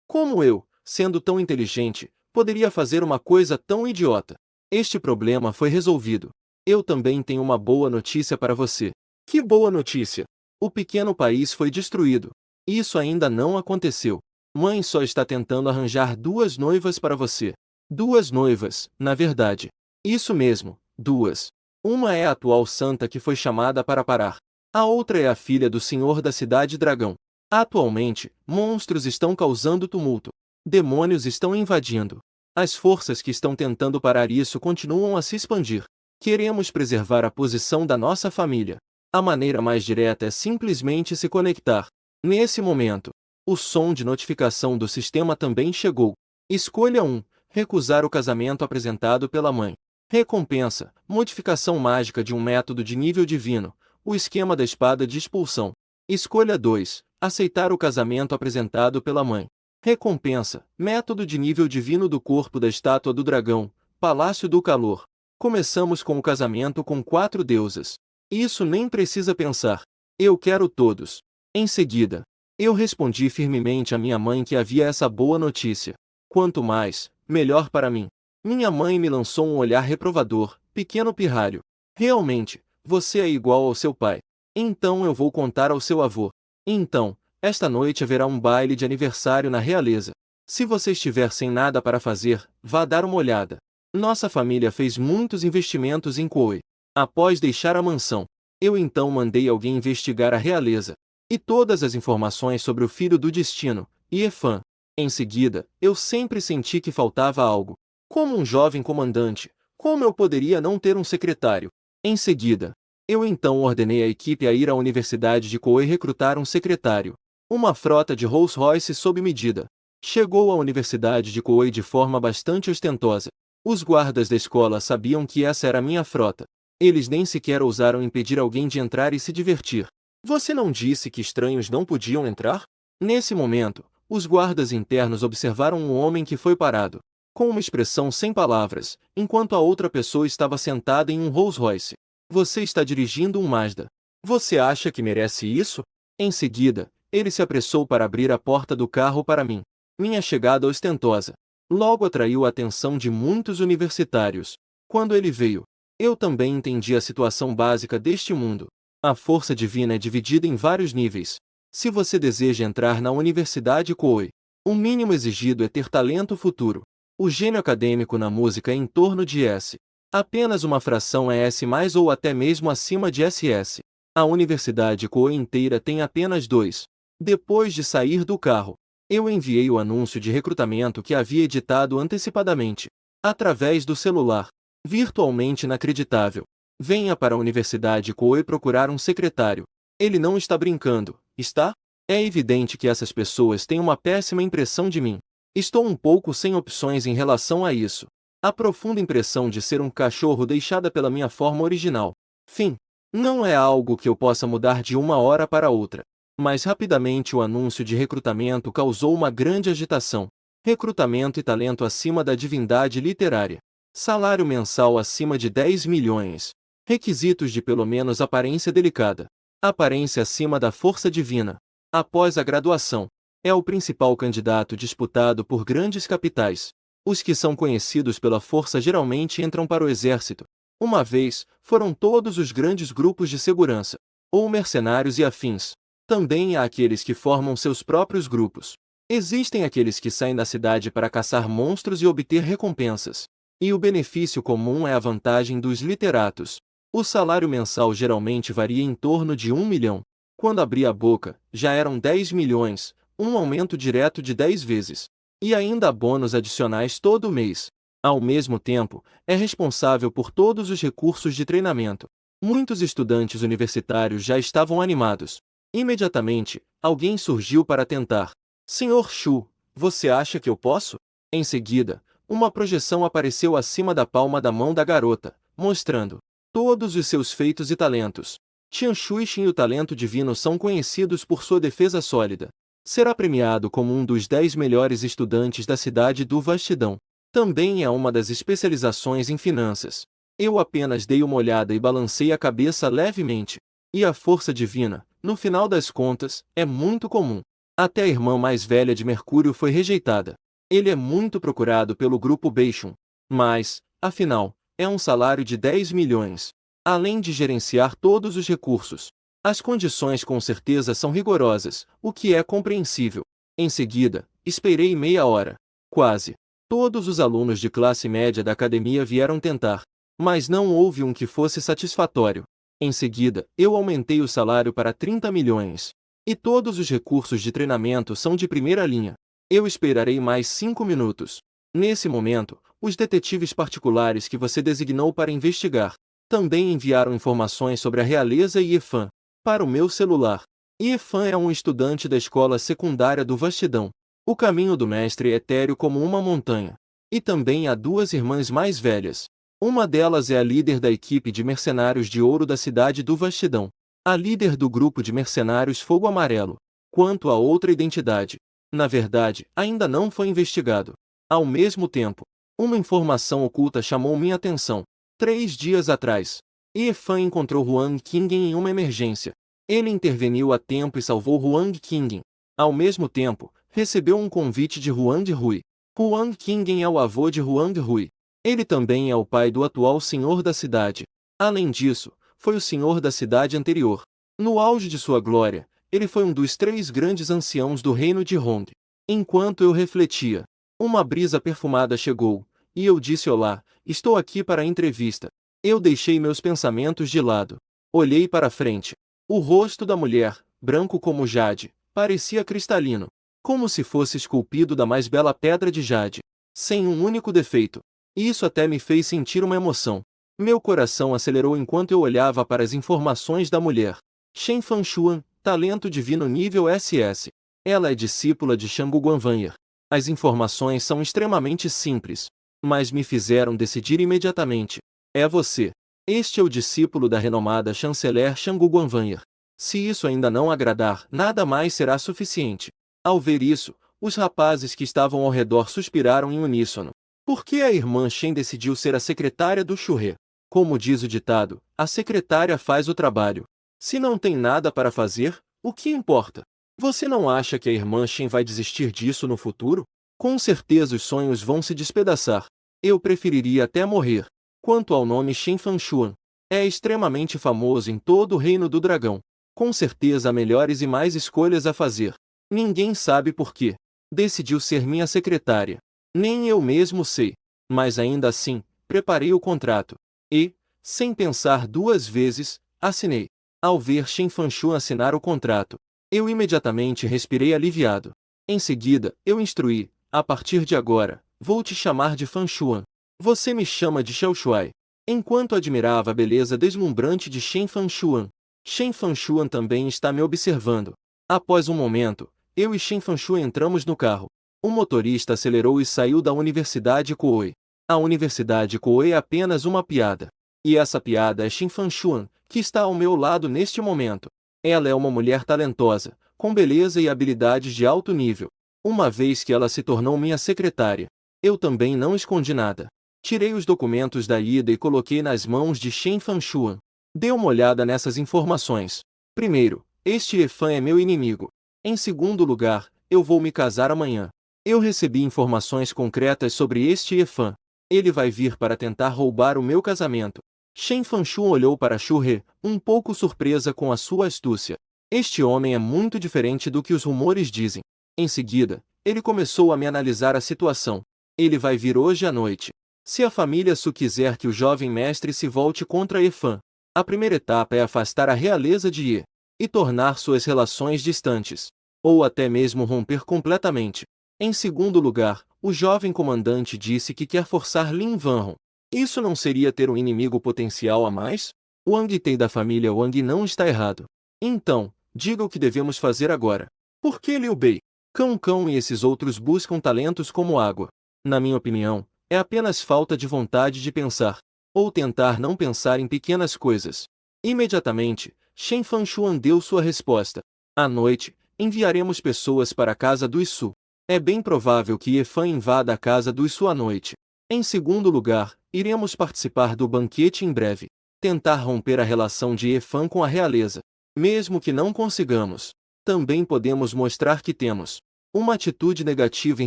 Como eu, sendo tão inteligente, poderia fazer uma coisa tão idiota? Este problema foi resolvido. Eu também tenho uma boa notícia para você. Que boa notícia! O pequeno país foi destruído. Isso ainda não aconteceu. Mãe só está tentando arranjar 2 noivas para você. 2 noivas, na verdade. Isso mesmo, 2. Uma é a atual santa que foi chamada para parar. A outra é a filha do senhor da cidade dragão. Atualmente, monstros estão causando tumulto. Demônios estão invadindo. As forças que estão tentando parar isso continuam a se expandir. Queremos preservar a posição da nossa família. A maneira mais direta é simplesmente se conectar. Nesse momento, o som de notificação do sistema também chegou. Escolha 1. Recusar o casamento apresentado pela mãe. Recompensa: modificação mágica de um método de nível divino, o esquema da espada de expulsão. Escolha 2. Aceitar o casamento apresentado pela mãe. Recompensa: método de nível divino do corpo da estátua do dragão, Palácio do Calor. Começamos com o casamento com 4 deusas. Isso nem precisa pensar. Eu quero todos. Em seguida, eu respondi firmemente à minha mãe que havia essa boa notícia. Quanto mais, melhor para mim. Minha mãe me lançou um olhar reprovador. Pequeno pirralho. Realmente, você é igual ao seu pai. Então eu vou contar ao seu avô. Então, esta noite haverá um baile de aniversário na realeza. Se você estiver sem nada para fazer, vá dar uma olhada. Nossa família fez muitos investimentos em Koei. Após deixar a mansão, eu então mandei alguém investigar a realeza. E todas as informações sobre o filho do destino, Iefan. Em seguida, eu sempre senti que faltava algo. Como um jovem comandante, como eu poderia não ter um secretário? Em seguida, eu então ordenei à equipe a ir à Universidade de Koei recrutar um secretário. Uma frota de Rolls-Royce sob medida. Chegou à Universidade de Koei de forma bastante ostentosa. Os guardas da escola sabiam que essa era minha frota. Eles nem sequer ousaram impedir alguém de entrar e se divertir. Você não disse que estranhos não podiam entrar? Nesse momento, os guardas internos observaram um homem que foi parado, com uma expressão sem palavras, enquanto a outra pessoa estava sentada em um Rolls-Royce. Você está dirigindo um Mazda. Você acha que merece isso? Em seguida, ele se apressou para abrir a porta do carro para mim. Minha chegada ostentosa. Logo atraiu a atenção de muitos universitários. Quando ele veio, eu também entendi a situação básica deste mundo. A força divina é dividida em vários níveis. Se você deseja entrar na Universidade Koei, o mínimo exigido é ter talento futuro. O gênio acadêmico na música é em torno de S. Apenas uma fração é S+, ou até mesmo acima de SS. A Universidade Koei inteira tem apenas 2. Depois de sair do carro, eu enviei o anúncio de recrutamento que havia editado antecipadamente, através do celular. Virtualmente inacreditável. Venha para a Universidade Koei procurar um secretário. Ele não está brincando, está? É evidente que essas pessoas têm uma péssima impressão de mim. Estou um pouco sem opções em relação a isso. A profunda impressão de ser um cachorro deixada pela minha forma original. Fim. Não é algo que eu possa mudar de uma hora para outra. Mas rapidamente o anúncio de recrutamento causou uma grande agitação. Recrutamento e talento acima da divindade literária. Salário mensal acima de 10 milhões. Requisitos de pelo menos aparência delicada. Aparência acima da força divina. Após a graduação, é o principal candidato disputado por grandes capitais. Os que são conhecidos pela força geralmente entram para o exército. Uma vez, foram todos os grandes grupos de segurança, ou mercenários e afins. Também há aqueles que formam seus próprios grupos. Existem aqueles que saem da cidade para caçar monstros e obter recompensas. E o benefício comum é a vantagem dos literatos. O salário mensal geralmente varia em torno de 1 milhão. Quando abri a boca, já eram 10 milhões, um aumento direto de 10 vezes. E ainda há bônus adicionais todo mês. Ao mesmo tempo, é responsável por todos os recursos de treinamento. Muitos estudantes universitários já estavam animados. Imediatamente, alguém surgiu para tentar. Senhor Shu, você acha que eu posso? Em seguida, uma projeção apareceu acima da palma da mão da garota, mostrando todos os seus feitos e talentos. Tian Shuixin e o talento divino são conhecidos por sua defesa sólida. Será premiado como um dos 10 melhores estudantes da cidade do Vastidão. Também é uma das especializações em finanças. Eu apenas dei uma olhada e balancei a cabeça levemente. E a força divina, no final das contas, é muito comum. Até a irmã mais velha de Mercúrio foi rejeitada. Ele é muito procurado pelo grupo Beishun. Mas, afinal, é um salário de 10 milhões. Além de gerenciar todos os recursos. As condições com certeza são rigorosas, o que é compreensível. Em seguida, esperei meia hora. Quase. Todos os alunos de classe média da academia vieram tentar. Mas não houve um que fosse satisfatório. Em seguida, eu aumentei o salário para 30 milhões. E todos os recursos de treinamento são de primeira linha. Eu esperarei mais 5 minutos. Nesse momento, os detetives particulares que você designou para investigar também enviaram informações sobre a realeza e Efan para o meu celular. Efan é um estudante da escola secundária do Vastidão. O caminho do mestre é etéreo como uma montanha. E também há 2 irmãs mais velhas. Uma delas é a líder da equipe de mercenários de ouro da cidade do Vastidão. A líder do grupo de mercenários Fogo Amarelo. Quanto a outra identidade, na verdade, ainda não foi investigado. Ao mesmo tempo, uma informação oculta chamou minha atenção. 3 dias atrás, Efan encontrou Huang Qinggen em uma emergência. Ele interveniu a tempo e salvou Huang Qinggen. Ao mesmo tempo, recebeu um convite de Huang Rui. Huang Qinggen é o avô de Huang Rui. Ele também é o pai do atual senhor da cidade. Além disso, foi o senhor da cidade anterior. No auge de sua glória, ele foi um dos 3 grandes anciãos do reino de Hong. Enquanto eu refletia, uma brisa perfumada chegou, e eu disse olá, estou aqui para a entrevista. Eu deixei meus pensamentos de lado. Olhei para frente. O rosto da mulher, branco como jade, parecia cristalino, como se fosse esculpido da mais bela pedra de jade, sem um único defeito. Isso até me fez sentir uma emoção. Meu coração acelerou enquanto eu olhava para as informações da mulher. Shen Fanshuan, talento divino nível SS. Ela é discípula de Shangu Guanvanyer. As informações são extremamente simples, mas me fizeram decidir imediatamente. É você. Este é o discípulo da renomada chanceler Shangu Guanvanyer. Se isso ainda não agradar, nada mais será suficiente. Ao ver isso, os rapazes que estavam ao redor suspiraram em uníssono. Por que a irmã Shen decidiu ser a secretária do Churré? Como diz o ditado, a secretária faz o trabalho. Se não tem nada para fazer, o que importa? Você não acha que a irmã Shen vai desistir disso no futuro? Com certeza os sonhos vão se despedaçar. Eu preferiria até morrer. Quanto ao nome Shen Fanshuan, é extremamente famoso em todo o Reino do Dragão. Com certeza há melhores e mais escolhas a fazer. Ninguém sabe por quê. Decidiu ser minha secretária. Nem eu mesmo sei. Mas ainda assim, preparei o contrato. E, sem pensar duas vezes, assinei. Ao ver Shen Fanshuan assinar o contrato, eu imediatamente respirei aliviado. Em seguida, eu instruí: a partir de agora, vou te chamar de Fanshuan. Você me chama de Xiaoshuai. Enquanto admirava a beleza deslumbrante de Shen Fanshuan, Shen Fanshuan também está me observando. Após um momento, eu e Shen Fanshuan entramos no carro. O motorista acelerou e saiu da Universidade Koei. A Universidade Koei é apenas uma piada. E essa piada é Shen Fanshuan, que está ao meu lado neste momento. Ela é uma mulher talentosa, com beleza e habilidades de alto nível. Uma vez que ela se tornou minha secretária, eu também não escondi nada. Tirei os documentos da ida e coloquei nas mãos de Shen Fanshuan. Dê uma olhada nessas informações. Primeiro, este Efan é meu inimigo. Em segundo lugar, eu vou me casar amanhã. Eu recebi informações concretas sobre este Efan. Ele vai vir para tentar roubar o meu casamento. Shen Fanshuan olhou para Xu He, um pouco surpresa com a sua astúcia. Este homem é muito diferente do que os rumores dizem. Em seguida, ele começou a me analisar a situação. Ele vai vir hoje à noite. Se a família Su quiser que o jovem mestre se volte contra Efan, a primeira etapa é afastar a realeza de Ye e tornar suas relações distantes, ou até mesmo romper completamente. Em segundo lugar, o jovem comandante disse que quer forçar Lin Vanhong. Isso não seria ter um inimigo potencial a mais? Wang Tei da família Wang não está errado. Então, diga o que devemos fazer agora. Por que Liu Bei, Cão Cão e esses outros buscam talentos como água? Na minha opinião, é apenas falta de vontade de pensar, ou tentar não pensar em pequenas coisas. Imediatamente, Shen Fanshuan deu sua resposta. À noite, enviaremos pessoas para a casa do Isu. É bem provável que Efan invada a casa do Isu à noite. Em segundo lugar, iremos participar do banquete em breve. Tentar romper a relação de Efan com a realeza. Mesmo que não consigamos, também podemos mostrar que temos uma atitude negativa em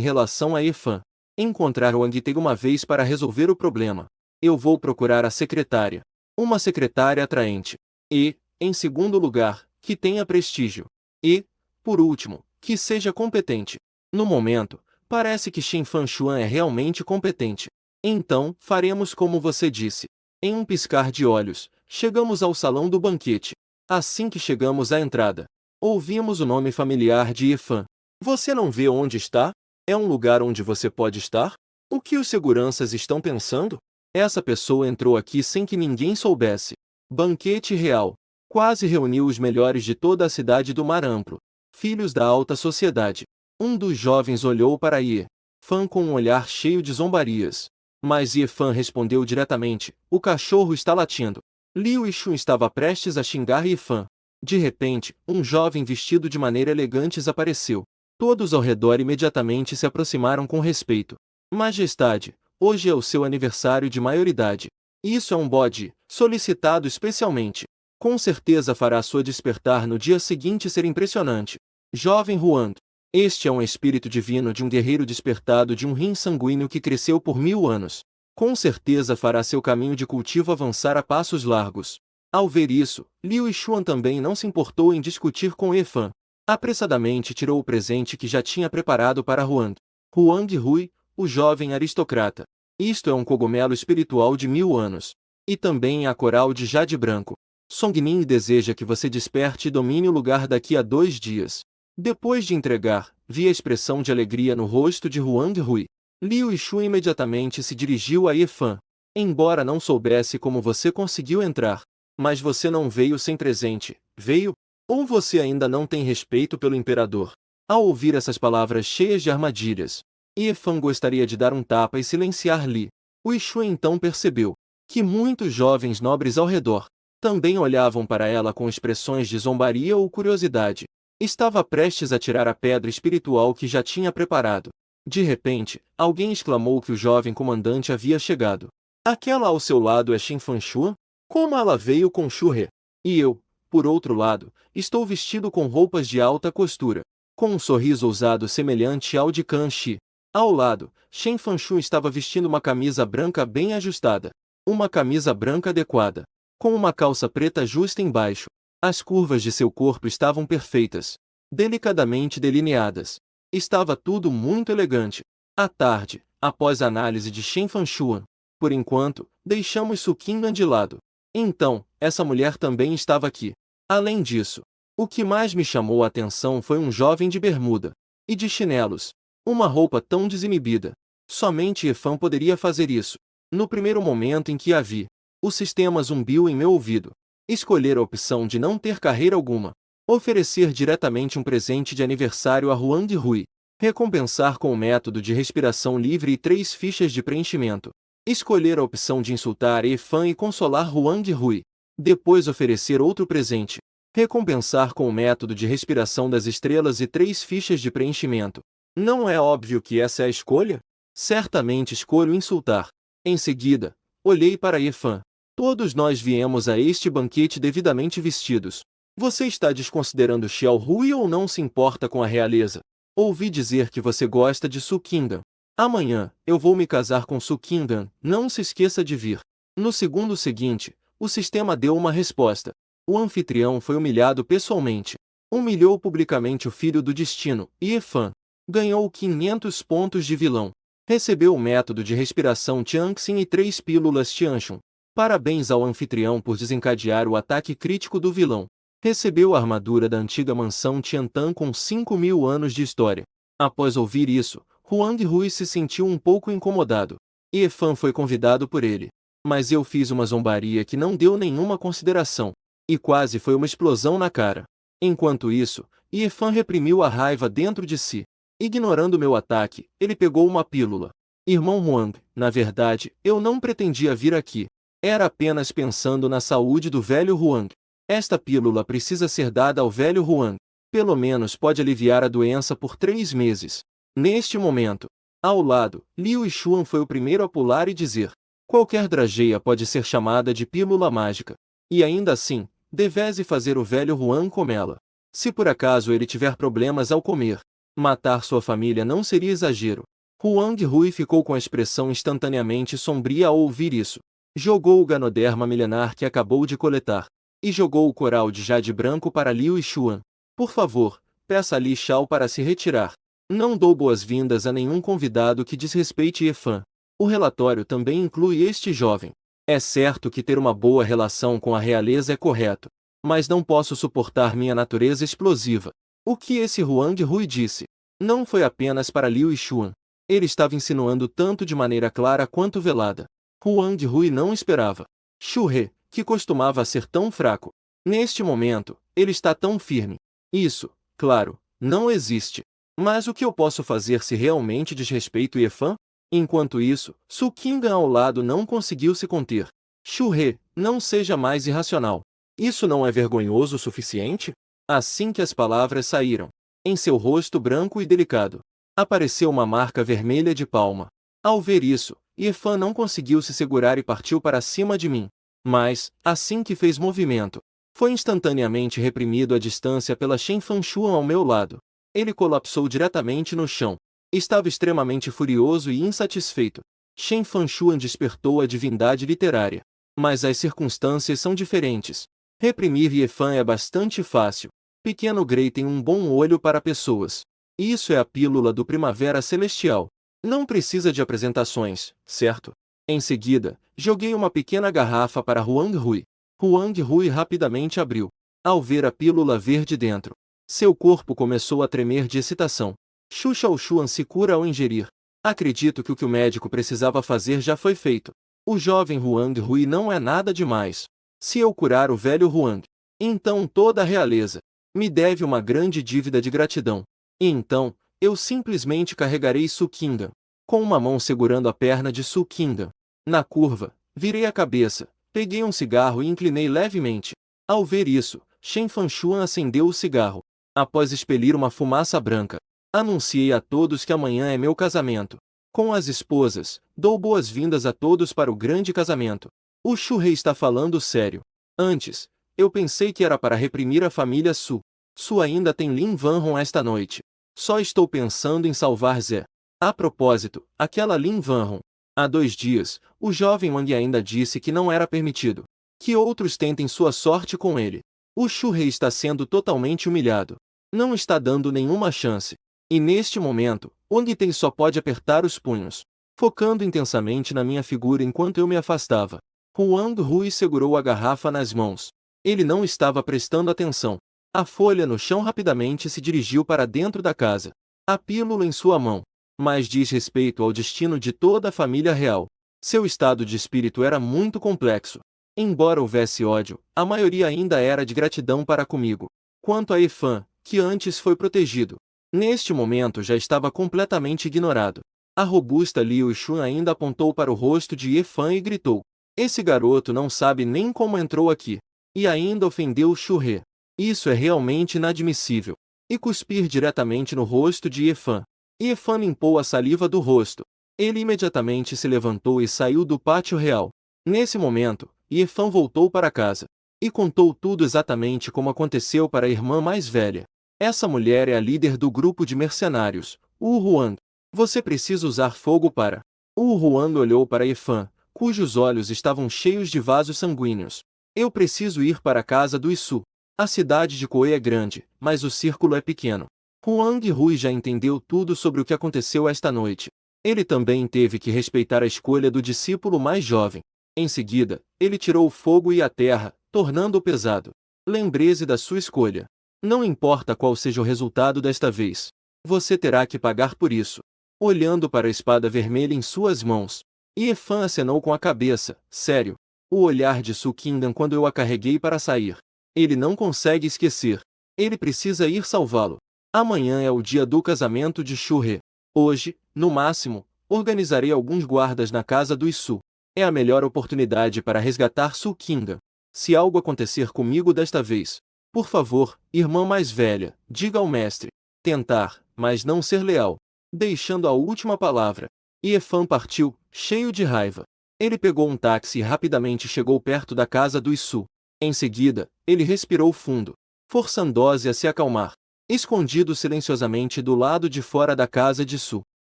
relação a Efan. Encontrar Wang Tei uma vez para resolver o problema. Eu vou procurar a secretária. Uma secretária atraente. E, em segundo lugar, que tenha prestígio. E, por último, que seja competente. No momento, parece que Shen Fanshuan é realmente competente. Então, faremos como você disse. Em um piscar de olhos, chegamos ao salão do banquete. Assim que chegamos à entrada, ouvimos o nome familiar de Efan. Você não vê onde está? É um lugar onde você pode estar? O que os seguranças estão pensando? Essa pessoa entrou aqui sem que ninguém soubesse. Banquete real. Quase reuniu os melhores de toda a cidade do Mar Amplo. Filhos da alta sociedade. Um dos jovens olhou para Ye Fan com um olhar cheio de zombarias. Mas Ye Fan respondeu diretamente: o cachorro está latindo. Liu Yixun estava prestes a xingar Ye Fan. De repente, um jovem vestido de maneira elegante apareceu. Todos ao redor imediatamente se aproximaram com respeito. Majestade, hoje é o seu aniversário de maioridade. Isso é um bode, solicitado especialmente. Com certeza fará sua despertar no dia seguinte ser impressionante. Jovem Huang. Este é um espírito divino de um guerreiro despertado de um rim sanguíneo que cresceu por 1000 anos. Com certeza fará seu caminho de cultivo avançar a passos largos. Ao ver isso, Liu Yixuan também não se importou em discutir com Efan. Apressadamente tirou o presente que já tinha preparado para Huang. Huang Hui, o jovem aristocrata. Isto é um cogumelo espiritual de 1000 anos. E também a coral de jade branco. Songning deseja que você desperte e domine o lugar daqui a 2 dias. Depois de entregar, vi a expressão de alegria no rosto de Huang Hui. Liu Yixuan imediatamente se dirigiu a Efan. Embora não soubesse como você conseguiu entrar. Mas você não veio sem presente, veio? Ou você ainda não tem respeito pelo imperador? Ao ouvir essas palavras cheias de armadilhas, Efan gostaria de dar um tapa e silenciar Li. O Yixuan então percebeu que muitos jovens nobres ao redor também olhavam para ela com expressões de zombaria ou curiosidade. Estava prestes a tirar a pedra espiritual que já tinha preparado. De repente, alguém exclamou que o jovem comandante havia chegado. Aquela ao seu lado é Shen Fanshuan? Como ela veio com Xu He? E eu, por outro lado, estou vestido com roupas de alta costura, com um sorriso ousado semelhante ao de Kan Shi. Ao lado, Shen Fanshu estava vestindo uma camisa branca bem ajustada. Uma camisa branca adequada, com uma calça preta justa embaixo. As curvas de seu corpo estavam perfeitas, delicadamente delineadas. Estava tudo muito elegante. À tarde, após a análise de Shen Fanshuan, por enquanto, deixamos Su Qingdan de lado. Então, essa mulher também estava aqui. Além disso, o que mais me chamou a atenção foi um jovem de bermuda e de chinelos. Uma roupa tão desinibida. Somente Efan poderia fazer isso. No primeiro momento em que a vi, o sistema zumbiu em meu ouvido. Escolher a opção de não ter carreira alguma. Oferecer diretamente um presente de aniversário a Huang Rui. Recompensar com o método de respiração livre e 3 fichas de preenchimento. Escolher a opção de insultar Efan e consolar Huang Rui. Depois oferecer outro presente. Recompensar com o método de respiração das estrelas e 3 fichas de preenchimento. Não é óbvio que essa é a escolha? Certamente escolho insultar. Em seguida, olhei para Efan. Todos nós viemos a este banquete devidamente vestidos. Você está desconsiderando Xiao Rui ou não se importa com a realeza? Ouvi dizer que você gosta de Su Qingdan. Amanhã, eu vou me casar com Su Qingdan, não se esqueça de vir. No segundo seguinte, o sistema deu uma resposta. O anfitrião foi humilhado pessoalmente. Humilhou publicamente o filho do destino, e Efan ganhou 500 pontos de vilão. Recebeu o método de respiração Tianxin e 3 pílulas Tianxun. Parabéns ao anfitrião por desencadear o ataque crítico do vilão. Recebeu a armadura da antiga mansão Tiantan com 5.000 anos de história. Após ouvir isso, Huang Rui se sentiu um pouco incomodado. Efan foi convidado por ele. Mas eu fiz uma zombaria que não deu nenhuma consideração. E quase foi uma explosão na cara. Enquanto isso, Efan reprimiu a raiva dentro de si. Ignorando meu ataque, ele pegou uma pílula. Irmão Huang, na verdade, eu não pretendia vir aqui. Era apenas pensando na saúde do velho Huang. Esta pílula precisa ser dada ao velho Huang. Pelo menos pode aliviar a doença por 3 meses. Neste momento, ao lado, Liu Yixuan foi o primeiro a pular e dizer: qualquer drageia pode ser chamada de pílula mágica. E ainda assim, devese fazer o velho Huang comê-la. Se por acaso ele tiver problemas ao comer, matar sua família não seria exagero. Huang Rui ficou com a expressão instantaneamente sombria ao ouvir isso. Jogou o Ganoderma milenar que acabou de coletar. E jogou o coral de jade branco para Liu Yixuan. Por favor, peça a Li Shao para se retirar. Não dou boas-vindas a nenhum convidado que desrespeite Efan. O relatório também inclui este jovem. É certo que ter uma boa relação com a realeza é correto. Mas não posso suportar minha natureza explosiva. O que esse Huang Rui disse não foi apenas para Liu Yixuan. Ele estava insinuando tanto de maneira clara quanto velada. Huang Rui não esperava. Xu He, que costumava ser tão fraco. Neste momento, ele está tão firme. Isso, claro, não existe. Mas o que eu posso fazer se realmente desrespeito Efan? Enquanto isso, Su Qingdan ao lado não conseguiu se conter. Xu He, não seja mais irracional. Isso não é vergonhoso o suficiente? Assim que as palavras saíram, em seu rosto branco e delicado, apareceu uma marca vermelha de palma. Ao ver isso, Efan não conseguiu se segurar e partiu para cima de mim. Mas, assim que fez movimento, foi instantaneamente reprimido à distância pela Shen Fanshuan ao meu lado. Ele colapsou diretamente no chão. Estava extremamente furioso e insatisfeito. Shen Fanshuan despertou a divindade literária. Mas as circunstâncias são diferentes. Reprimir Efan é bastante fácil. Pequeno Grey tem um bom olho para pessoas. Isso é a pílula do Primavera Celestial. Não precisa de apresentações, certo? Em seguida, joguei uma pequena garrafa para Huang Rui. Huang Rui rapidamente abriu. Ao ver a pílula verde dentro, seu corpo começou a tremer de excitação. Xu Shaoshuan se cura ao ingerir. Acredito que o médico precisava fazer já foi feito. O jovem Huang Rui não é nada demais. Se eu curar o velho Huang, então toda a realeza me deve uma grande dívida de gratidão. E então, eu simplesmente carregarei Su Qingdan, com uma mão segurando a perna de Su Qingdan. Na curva, virei a cabeça, peguei um cigarro e inclinei levemente. Ao ver isso, Shen Fanshuan acendeu o cigarro. Após expelir uma fumaça branca, anunciei a todos que amanhã é meu casamento. Com as esposas, dou boas-vindas a todos para o grande casamento. O Xu Rei está falando sério. Antes, eu pensei que era para reprimir a família Su. Su ainda tem Lin Vanhong esta noite. Só estou pensando em salvar Zé. A propósito, aquela Lin Vanhong. Há 2 dias, o jovem Wang ainda disse que não era permitido que outros tentem sua sorte com ele. O Shu Rei está sendo totalmente humilhado. Não está dando nenhuma chance. E neste momento, Wang Ten só pode apertar os punhos, focando intensamente na minha figura enquanto eu me afastava. Huang Hui segurou a garrafa nas mãos. Ele não estava prestando atenção. A folha no chão rapidamente se dirigiu para dentro da casa. A pílula em sua mão. Mas diz respeito ao destino de toda a família real. Seu estado de espírito era muito complexo. Embora houvesse ódio, a maioria ainda era de gratidão para comigo. Quanto a Efan, que antes foi protegido, neste momento já estava completamente ignorado. A robusta Liu Xun ainda apontou para o rosto de Efan e gritou: "Esse garoto não sabe nem como entrou aqui." E ainda ofendeu Shu He. Isso é realmente inadmissível. E cuspir diretamente no rosto de Efan. Efan limpou a saliva do rosto. Ele imediatamente se levantou e saiu do pátio real. Nesse momento, Efan voltou para casa e contou tudo exatamente como aconteceu para a irmã mais velha. Essa mulher é a líder do grupo de mercenários, Wu Huang. Você precisa usar fogo para... Wu Huang olhou para Efan, cujos olhos estavam cheios de vasos sanguíneos. Eu preciso ir para a casa do Isu. A cidade de Koe é grande, mas o círculo é pequeno. Huang Hui já entendeu tudo sobre o que aconteceu esta noite. Ele também teve que respeitar a escolha do discípulo mais jovem. Em seguida, ele tirou o fogo e a terra, tornando-o pesado. Lembre-se da sua escolha. Não importa qual seja o resultado desta vez. Você terá que pagar por isso. Olhando para a espada vermelha em suas mãos, Efan acenou com a cabeça. Sério. O olhar de Su Qingdan quando eu a carreguei para sair. Ele não consegue esquecer. Ele precisa ir salvá-lo. Amanhã é o dia do casamento de Shu He. Hoje, no máximo, organizarei alguns guardas na casa do Isu. É a melhor oportunidade para resgatar Su Qingdan. Se algo acontecer comigo desta vez, por favor, irmã mais velha, diga ao mestre. Tentar, mas não ser leal. Deixando a última palavra. Efan partiu, cheio de raiva. Ele pegou um táxi e rapidamente chegou perto da casa do Isu. Em seguida, ele respirou fundo, forçando-se a se acalmar. Escondido silenciosamente do lado de fora da casa de Su,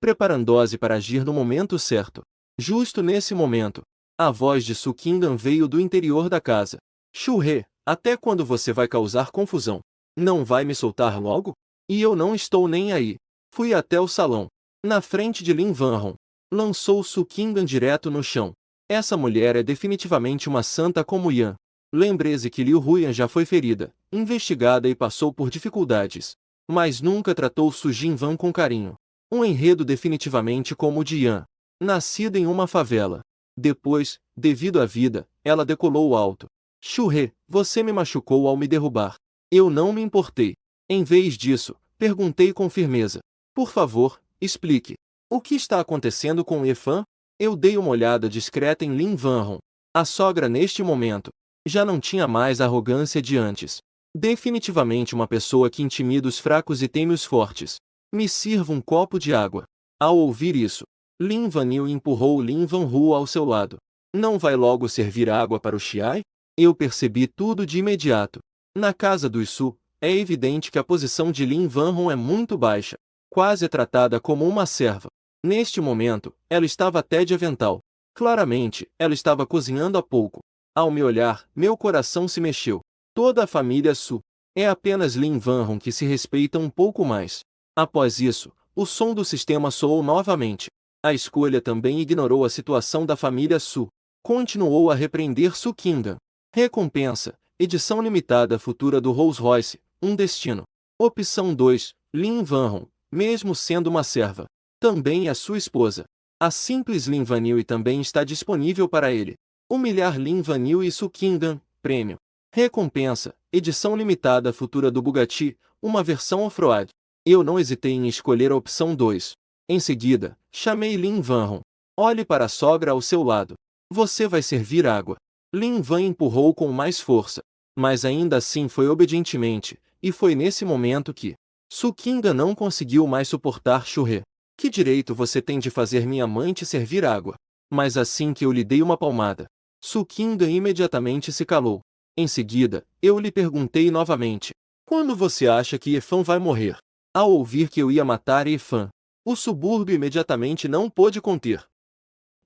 preparando-se para agir no momento certo. Justo nesse momento, a voz de Su Qingdan veio do interior da casa. Shu He, até quando você vai causar confusão? Não vai me soltar logo? E eu não estou nem aí. Fui até o salão. Na frente de Lin Vanhong. Lançou Su Qingdan direto no chão. Essa mulher é definitivamente uma santa como Yan. Lembre-se que Liu Huyan já foi ferida, investigada e passou por dificuldades. Mas nunca tratou Su Jinvan com carinho. Um enredo definitivamente como o de Yan. Nascida em uma favela. Depois, devido à vida, ela decolou alto. Shu He, você me machucou ao me derrubar. Eu não me importei. Em vez disso, perguntei com firmeza. Por favor, explique. O que está acontecendo com Efan? Eu dei uma olhada discreta em Lin Vanhong. A sogra neste momento já não tinha mais a arrogância de antes. Definitivamente uma pessoa que intimida os fracos e teme os fortes. Me sirva um copo de água. Ao ouvir isso, Lin Vanil empurrou Lin Vanhu ao seu lado. Não vai logo servir água para o Xiai? Eu percebi tudo de imediato. Na casa do Isu, é evidente que a posição de Lin Vanhong é muito baixa. Quase é tratada como uma serva. Neste momento, ela estava até de avental. Claramente, ela estava cozinhando há pouco. Ao me olhar, meu coração se mexeu. Toda a família Su. É apenas Lin Vanhong que se respeita um pouco mais. Após isso, o som do sistema soou novamente. A escolha também ignorou a situação da família Su. Continuou a repreender Su Qingdan. Recompensa, edição limitada futura do Rolls-Royce, um destino. Opção 2, Lin Vanhong, mesmo sendo uma serva. Também é sua esposa. A simples Lin Vanil também está disponível para ele. Humilhar Lin Vanil e Su Qingdan, prêmio. Recompensa, edição limitada futura do Bugatti, uma versão off-road. Eu não hesitei em escolher a opção 2. Em seguida, chamei Lin Vanhong. Olhe para a sogra ao seu lado. Você vai servir água. Lin Van empurrou com mais força. Mas ainda assim foi obedientemente, e foi nesse momento que Su Qingdan não conseguiu mais suportar Shu He. Que direito você tem de fazer minha amante servir água? Mas assim que eu lhe dei uma palmada, Su Qingdan imediatamente se calou. Em seguida, eu lhe perguntei novamente. Quando você acha que Efan vai morrer? Ao ouvir que eu ia matar Efan, O subúrbio imediatamente não pôde conter.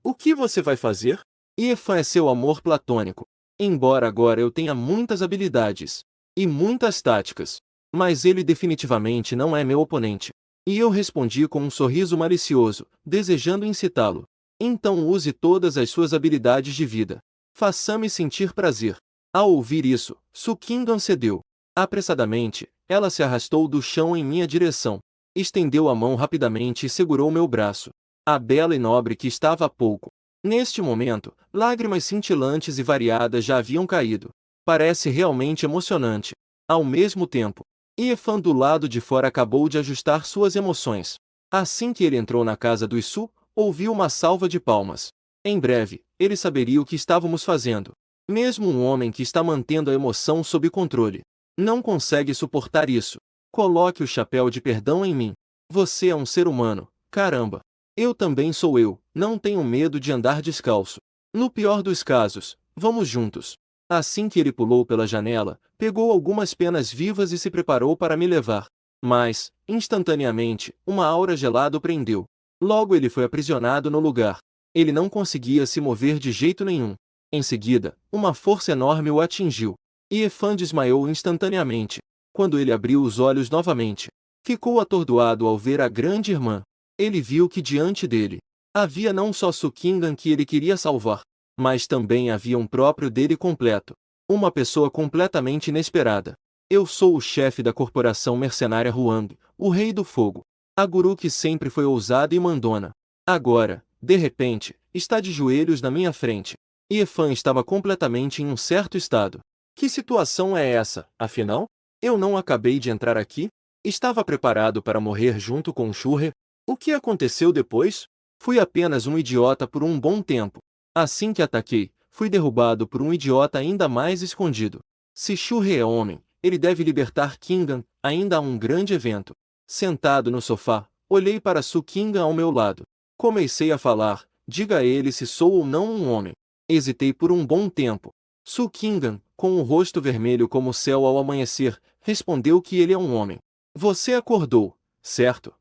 O que você vai fazer? Efan é seu amor platônico. Embora agora eu tenha muitas habilidades e muitas táticas, mas ele definitivamente não é meu oponente. E eu respondi com um sorriso malicioso, desejando incitá-lo. Então use todas as suas habilidades de vida. Faça-me sentir prazer. Ao ouvir isso, Sukingan cedeu. Apressadamente, ela se arrastou do chão em minha direção. Estendeu a mão rapidamente e segurou meu braço. A bela e nobre que estava há pouco. Neste momento, lágrimas cintilantes e variadas já haviam caído. Parece realmente emocionante. Ao mesmo tempo, Efan do lado de fora acabou de ajustar suas emoções. Assim que ele entrou na casa do Isu, ouviu uma salva de palmas. Em breve, ele saberia o que estávamos fazendo. Mesmo um homem que está mantendo a emoção sob controle não consegue suportar isso. Coloque o chapéu de perdão em mim. Você é um ser humano, caramba. Eu também sou eu, não tenho medo de andar descalço. No pior dos casos, vamos juntos. Assim que ele pulou pela janela, pegou algumas penas vivas e se preparou para me levar. Mas, instantaneamente, uma aura gelada o prendeu. Logo ele foi aprisionado no lugar. Ele não conseguia se mover de jeito nenhum. Em seguida, uma força enorme o atingiu. E Efan desmaiou instantaneamente. Quando ele abriu os olhos novamente, ficou atordoado ao ver a grande irmã. Ele viu que diante dele havia não só Sukingan que ele queria salvar, mas também havia um próprio dele completo. Uma pessoa completamente inesperada. Eu sou o chefe da corporação mercenária Huang, o Rei do Fogo. A guru que sempre foi ousada e mandona. Agora, de repente, está de joelhos na minha frente. E Efan estava completamente em um certo estado. Que situação é essa, afinal? Eu não acabei de entrar aqui? Estava preparado para morrer junto com Shurre? O que aconteceu depois? Fui apenas um idiota por um bom tempo. Assim que ataquei, fui derrubado por um idiota ainda mais escondido. Se Shurre é homem, ele deve libertar Kingan, ainda há um grande evento. Sentado no sofá, olhei para Sukingan ao meu lado. Comecei a falar, diga a ele se sou ou não um homem. Hesitei por um bom tempo. Sukingan, com o rosto vermelho como o céu ao amanhecer, respondeu que ele é um homem. Você acordou, certo?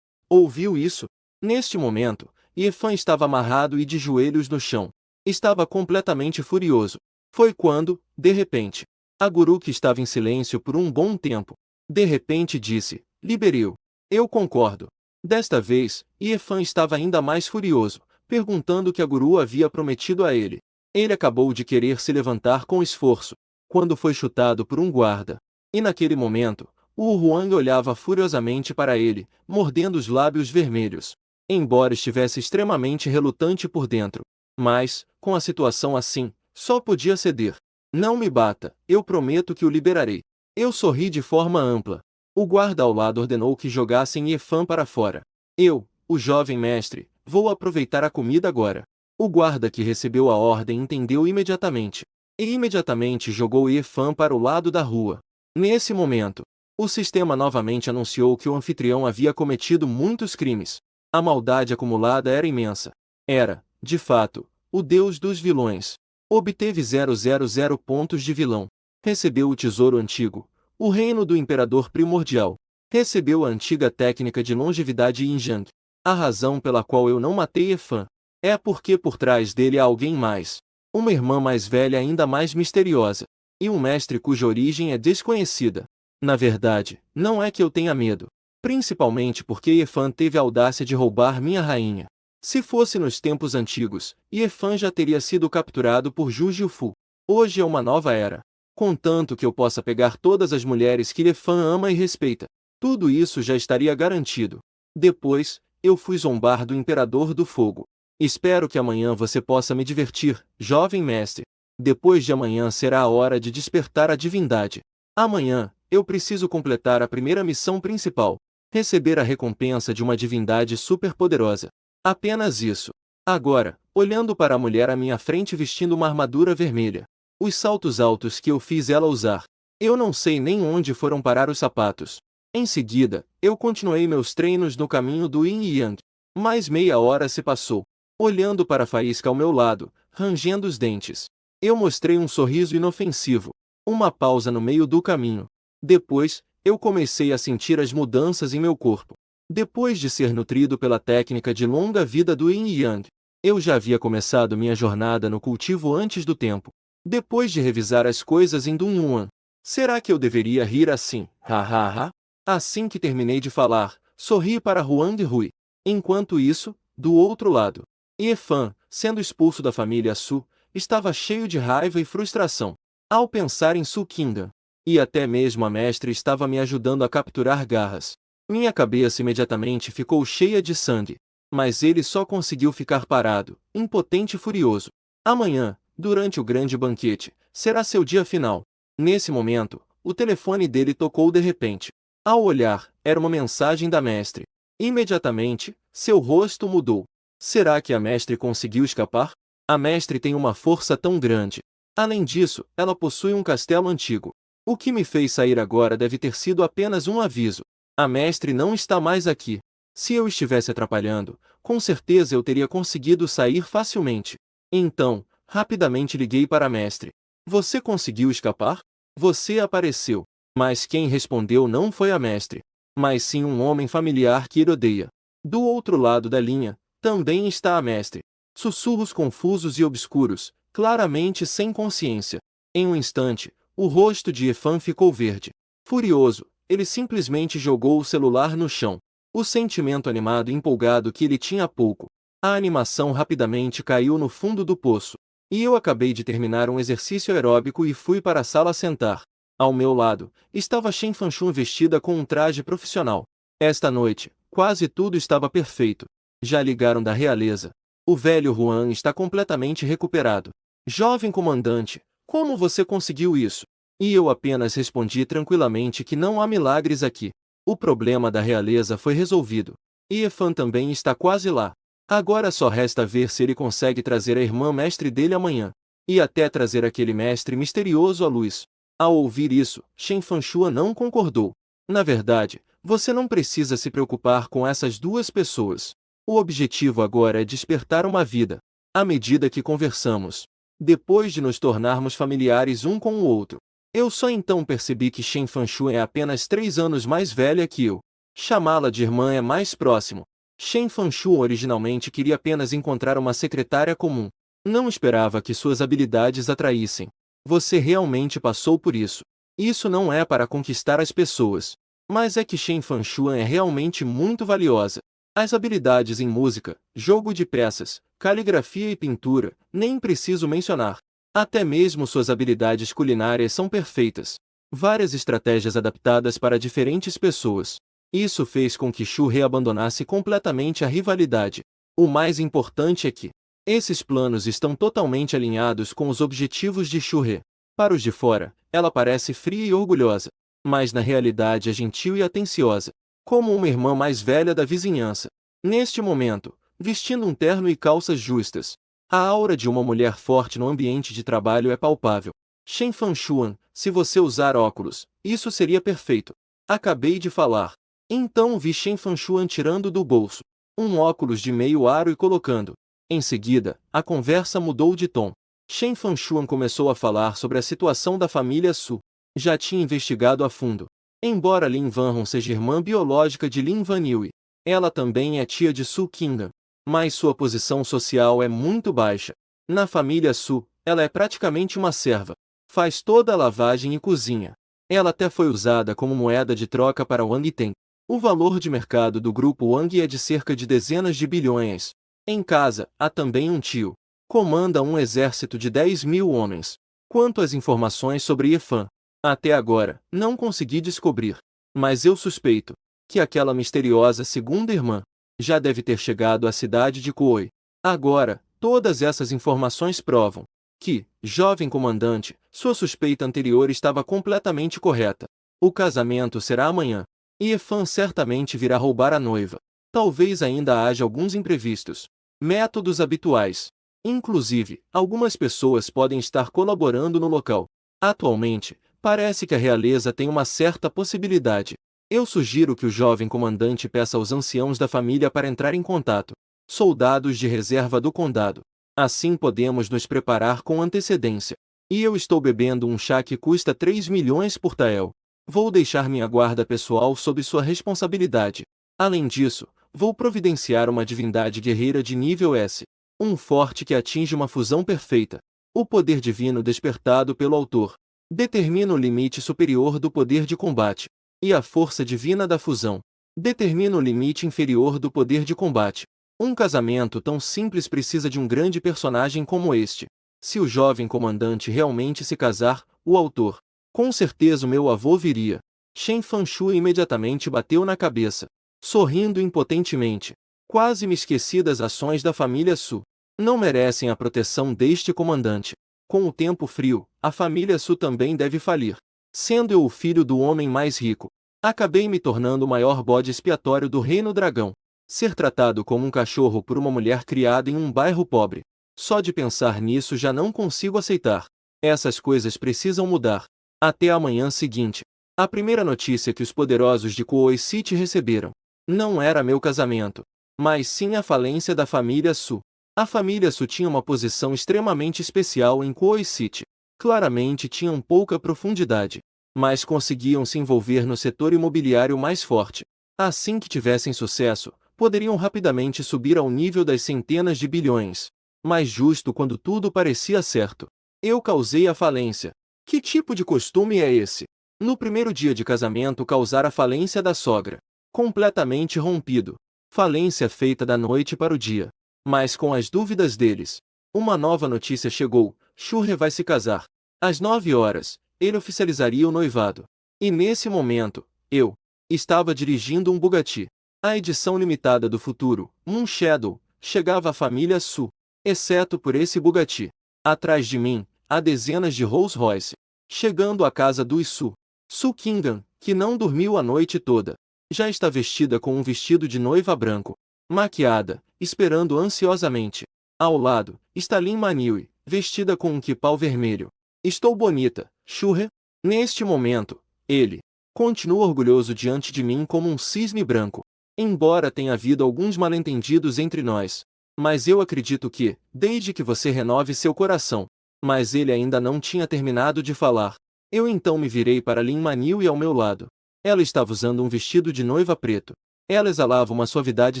Ouviu isso? Neste momento, Efan estava amarrado e de joelhos no chão. Estava completamente furioso. Foi quando, de repente, a guru que estava em silêncio por um bom tempo, de repente disse, libereu. Eu concordo. Desta vez, Efan estava ainda mais furioso, perguntando o que a guru havia prometido a ele. Ele acabou de querer se levantar com esforço, quando foi chutado por um guarda. E naquele momento, o Huang olhava furiosamente para ele, mordendo os lábios vermelhos. Embora estivesse extremamente relutante por dentro. Mas, com a situação assim, só podia ceder. Não me bata, eu prometo que o liberarei. Eu sorri de forma ampla. O guarda ao lado ordenou que jogassem Efan para fora. Eu, o jovem mestre, vou aproveitar a comida agora. O guarda que recebeu a ordem entendeu imediatamente. E imediatamente jogou Efan para o lado da rua. Nesse momento, o sistema novamente anunciou que o anfitrião havia cometido muitos crimes. A maldade acumulada era imensa. Era, de fato, o deus dos vilões. Obteve 000 pontos de vilão. Recebeu o tesouro antigo, o reino do imperador primordial. Recebeu a antiga técnica de longevidade Yinjang. A razão pela qual eu não matei Efan é porque por trás dele há alguém mais. Uma irmã mais velha ainda mais misteriosa. E um mestre cuja origem é desconhecida. Na verdade, não é que eu tenha medo. Principalmente porque Efan teve a audácia de roubar minha rainha. Se fosse nos tempos antigos, Efan já teria sido capturado por Zhu Jiufu. Hoje é uma nova era. Contanto que eu possa pegar todas as mulheres que Efan ama e respeita. Tudo isso já estaria garantido. Depois, eu fui zombar do Imperador do Fogo. Espero que amanhã você possa me divertir, jovem mestre. Depois de amanhã será a hora de despertar a divindade. Amanhã, eu preciso completar a primeira missão principal. Receber a recompensa de uma divindade superpoderosa. Apenas isso. Agora, olhando para a mulher à minha frente vestindo uma armadura vermelha. Os saltos altos que eu fiz ela usar. Eu não sei nem onde foram parar os sapatos. Em seguida, eu continuei meus treinos no caminho do Yin e Yang. Mais meia hora se passou. Olhando para a faísca ao meu lado, rangendo os dentes. Eu mostrei um sorriso inofensivo. Uma pausa no meio do caminho. Depois, eu comecei a sentir as mudanças em meu corpo. Depois de ser nutrido pela técnica de longa vida do Yin Yang, eu já havia começado minha jornada no cultivo antes do tempo. Depois de revisar as coisas em Dunhuan, será que eu deveria rir assim? Ha. Assim que terminei de falar, sorri para Huang Hui. Enquanto isso, do outro lado, Yefan, sendo expulso da família Su, estava cheio de raiva e frustração. Ao pensar em Su Qingdan, e até mesmo a mestre estava me ajudando a capturar garras. Minha cabeça imediatamente ficou cheia de sangue. Mas ele só conseguiu ficar parado, impotente e furioso. Amanhã, durante o grande banquete, será seu dia final. Nesse momento, o telefone dele tocou de repente. Ao olhar, era uma mensagem da mestre. Imediatamente, seu rosto mudou. Será que a mestre conseguiu escapar? A mestre tem uma força tão grande. Além disso, ela possui um castelo antigo. O que me fez sair agora deve ter sido apenas um aviso. A mestre não está mais aqui. Se eu estivesse atrapalhando, com certeza eu teria conseguido sair facilmente. Então, rapidamente liguei para a mestre. Você conseguiu escapar? Você apareceu. Mas quem respondeu não foi a mestre, mas sim um homem familiar que ele odeia. Do outro lado da linha, também está a mestre. Sussurros confusos e obscuros, claramente sem consciência. Em um instante, o rosto de Efan ficou verde. Furioso, ele simplesmente jogou o celular no chão. O sentimento animado e empolgado que ele tinha há pouco. A animação rapidamente caiu no fundo do poço. E eu acabei de terminar um exercício aeróbico e fui para a sala sentar. Ao meu lado, estava Shen Fanchun vestida com um traje profissional. Esta noite, quase tudo estava perfeito. Já ligaram da realeza. O velho Huan está completamente recuperado. Jovem comandante, como você conseguiu isso? E eu apenas respondi tranquilamente que não há milagres aqui. O problema da realeza foi resolvido. Yefan também está quase lá. Agora só resta ver se ele consegue trazer a irmã mestre dele amanhã. E até trazer aquele mestre misterioso à luz. Ao ouvir isso, Shen Fanchua não concordou. Na verdade, você não precisa se preocupar com essas duas pessoas. O objetivo agora é despertar uma vida. À medida que conversamos, depois de nos tornarmos familiares um com o outro, eu só então percebi que Shen Fanchua é apenas 3 anos mais velha que eu. Chamá-la de irmã é mais próximo. Shen Fanchua originalmente queria apenas encontrar uma secretária comum. Não esperava que suas habilidades atraíssem. Você realmente passou por isso. Isso não é para conquistar as pessoas. Mas é que Shen Fanchua é realmente muito valiosa. As habilidades em música, jogo de peças, caligrafia e pintura, nem preciso mencionar. Até mesmo suas habilidades culinárias são perfeitas. Várias estratégias adaptadas para diferentes pessoas. Isso fez com que Shu He abandonasse completamente a rivalidade. O mais importante é que esses planos estão totalmente alinhados com os objetivos de Shu He. Para os de fora, ela parece fria e orgulhosa, mas na realidade é gentil e atenciosa, como uma irmã mais velha da vizinhança. Neste momento, vestindo um terno e calças justas, a aura de uma mulher forte no ambiente de trabalho é palpável. Shen Fanchuan, se você usar óculos, isso seria perfeito. Acabei de falar. Então vi Shen Fanchuan tirando do bolso um óculos de meio aro e colocando. Em seguida, a conversa mudou de tom. Shen Fanchuan começou a falar sobre a situação da família Su. Já tinha investigado a fundo. Embora Lin Vanhong seja irmã biológica de Lin Vanyue, ela também é tia de Su Qingdan. Mas sua posição social é muito baixa. Na família Su, ela é praticamente uma serva. Faz toda a lavagem e cozinha. Ela até foi usada como moeda de troca para Wang Ten. O valor de mercado do grupo Wang é de cerca de dezenas de bilhões. Em casa, há também um tio. Comanda um exército de 10.000 homens. Quanto às informações sobre Yefan, até agora, não consegui descobrir. Mas eu suspeito que aquela misteriosa segunda irmã já deve ter chegado à cidade de Kuoi. Agora, todas essas informações provam que, jovem comandante, sua suspeita anterior estava completamente correta. O casamento será amanhã. Yefan certamente virá roubar a noiva. Talvez ainda haja alguns imprevistos. Métodos habituais. Inclusive, algumas pessoas podem estar colaborando no local. Atualmente, parece que a realeza tem uma certa possibilidade. Eu sugiro que o jovem comandante peça aos anciãos da família para entrar em contato. Soldados de reserva do condado. Assim podemos nos preparar com antecedência. E eu estou bebendo um chá que custa 3 milhões por tael. Vou deixar minha guarda pessoal sob sua responsabilidade. Além disso, vou providenciar uma divindade guerreira de nível S. Um forte que atinge uma fusão perfeita. O poder divino despertado pelo autor determina o limite superior do poder de combate, e a força divina da fusão determina o limite inferior do poder de combate. Um casamento tão simples precisa de um grande personagem como este. Se o jovem comandante realmente se casar, o autor, com certeza o meu avô viria. Shen Fanshu imediatamente bateu na cabeça, sorrindo impotentemente. Quase me esqueci das ações da família Su. Não merecem a proteção deste comandante. Com o tempo frio, a família Su também deve falir. Sendo eu o filho do homem mais rico, acabei me tornando o maior bode expiatório do Reino Dragão. Ser tratado como um cachorro por uma mulher criada em um bairro pobre. Só de pensar nisso já não consigo aceitar. Essas coisas precisam mudar. Até a manhã seguinte. A primeira notícia que os poderosos de Kuoi City receberam não era meu casamento, mas sim a falência da família Su. A família Su tinha uma posição extremamente especial em Kuoi City. Claramente tinham pouca profundidade, mas conseguiam se envolver no setor imobiliário mais forte. Assim que tivessem sucesso, poderiam rapidamente subir ao nível das centenas de bilhões. Mas justo quando tudo parecia certo, eu causei a falência. Que tipo de costume é esse? No primeiro dia de casamento causar a falência da sogra. Completamente rompido. Falência feita da noite para o dia. Mas com as dúvidas deles. Uma nova notícia chegou: Shurre vai se casar. Às 9 horas, ele oficializaria o noivado. E nesse momento, eu estava dirigindo um Bugatti. A edição limitada do futuro, Moonshadow, chegava à família Su. Exceto por esse Bugatti. Atrás de mim, há dezenas de Rolls Royce. Chegando à casa do Su. Su Qingdan, que não dormiu a noite toda, já está vestida com um vestido de noiva branco, maquiada, esperando ansiosamente. Ao lado, está Lin Maniui, vestida com um quipau vermelho. Estou bonita, Shurre? Neste momento, ele continua orgulhoso diante de mim como um cisne branco. Embora tenha havido alguns mal-entendidos entre nós, mas eu acredito que, desde que você renove seu coração. Mas ele ainda não tinha terminado de falar. Eu então me virei para Lin Maniui ao meu lado. Ela estava usando um vestido de noiva preto. Ela exalava uma suavidade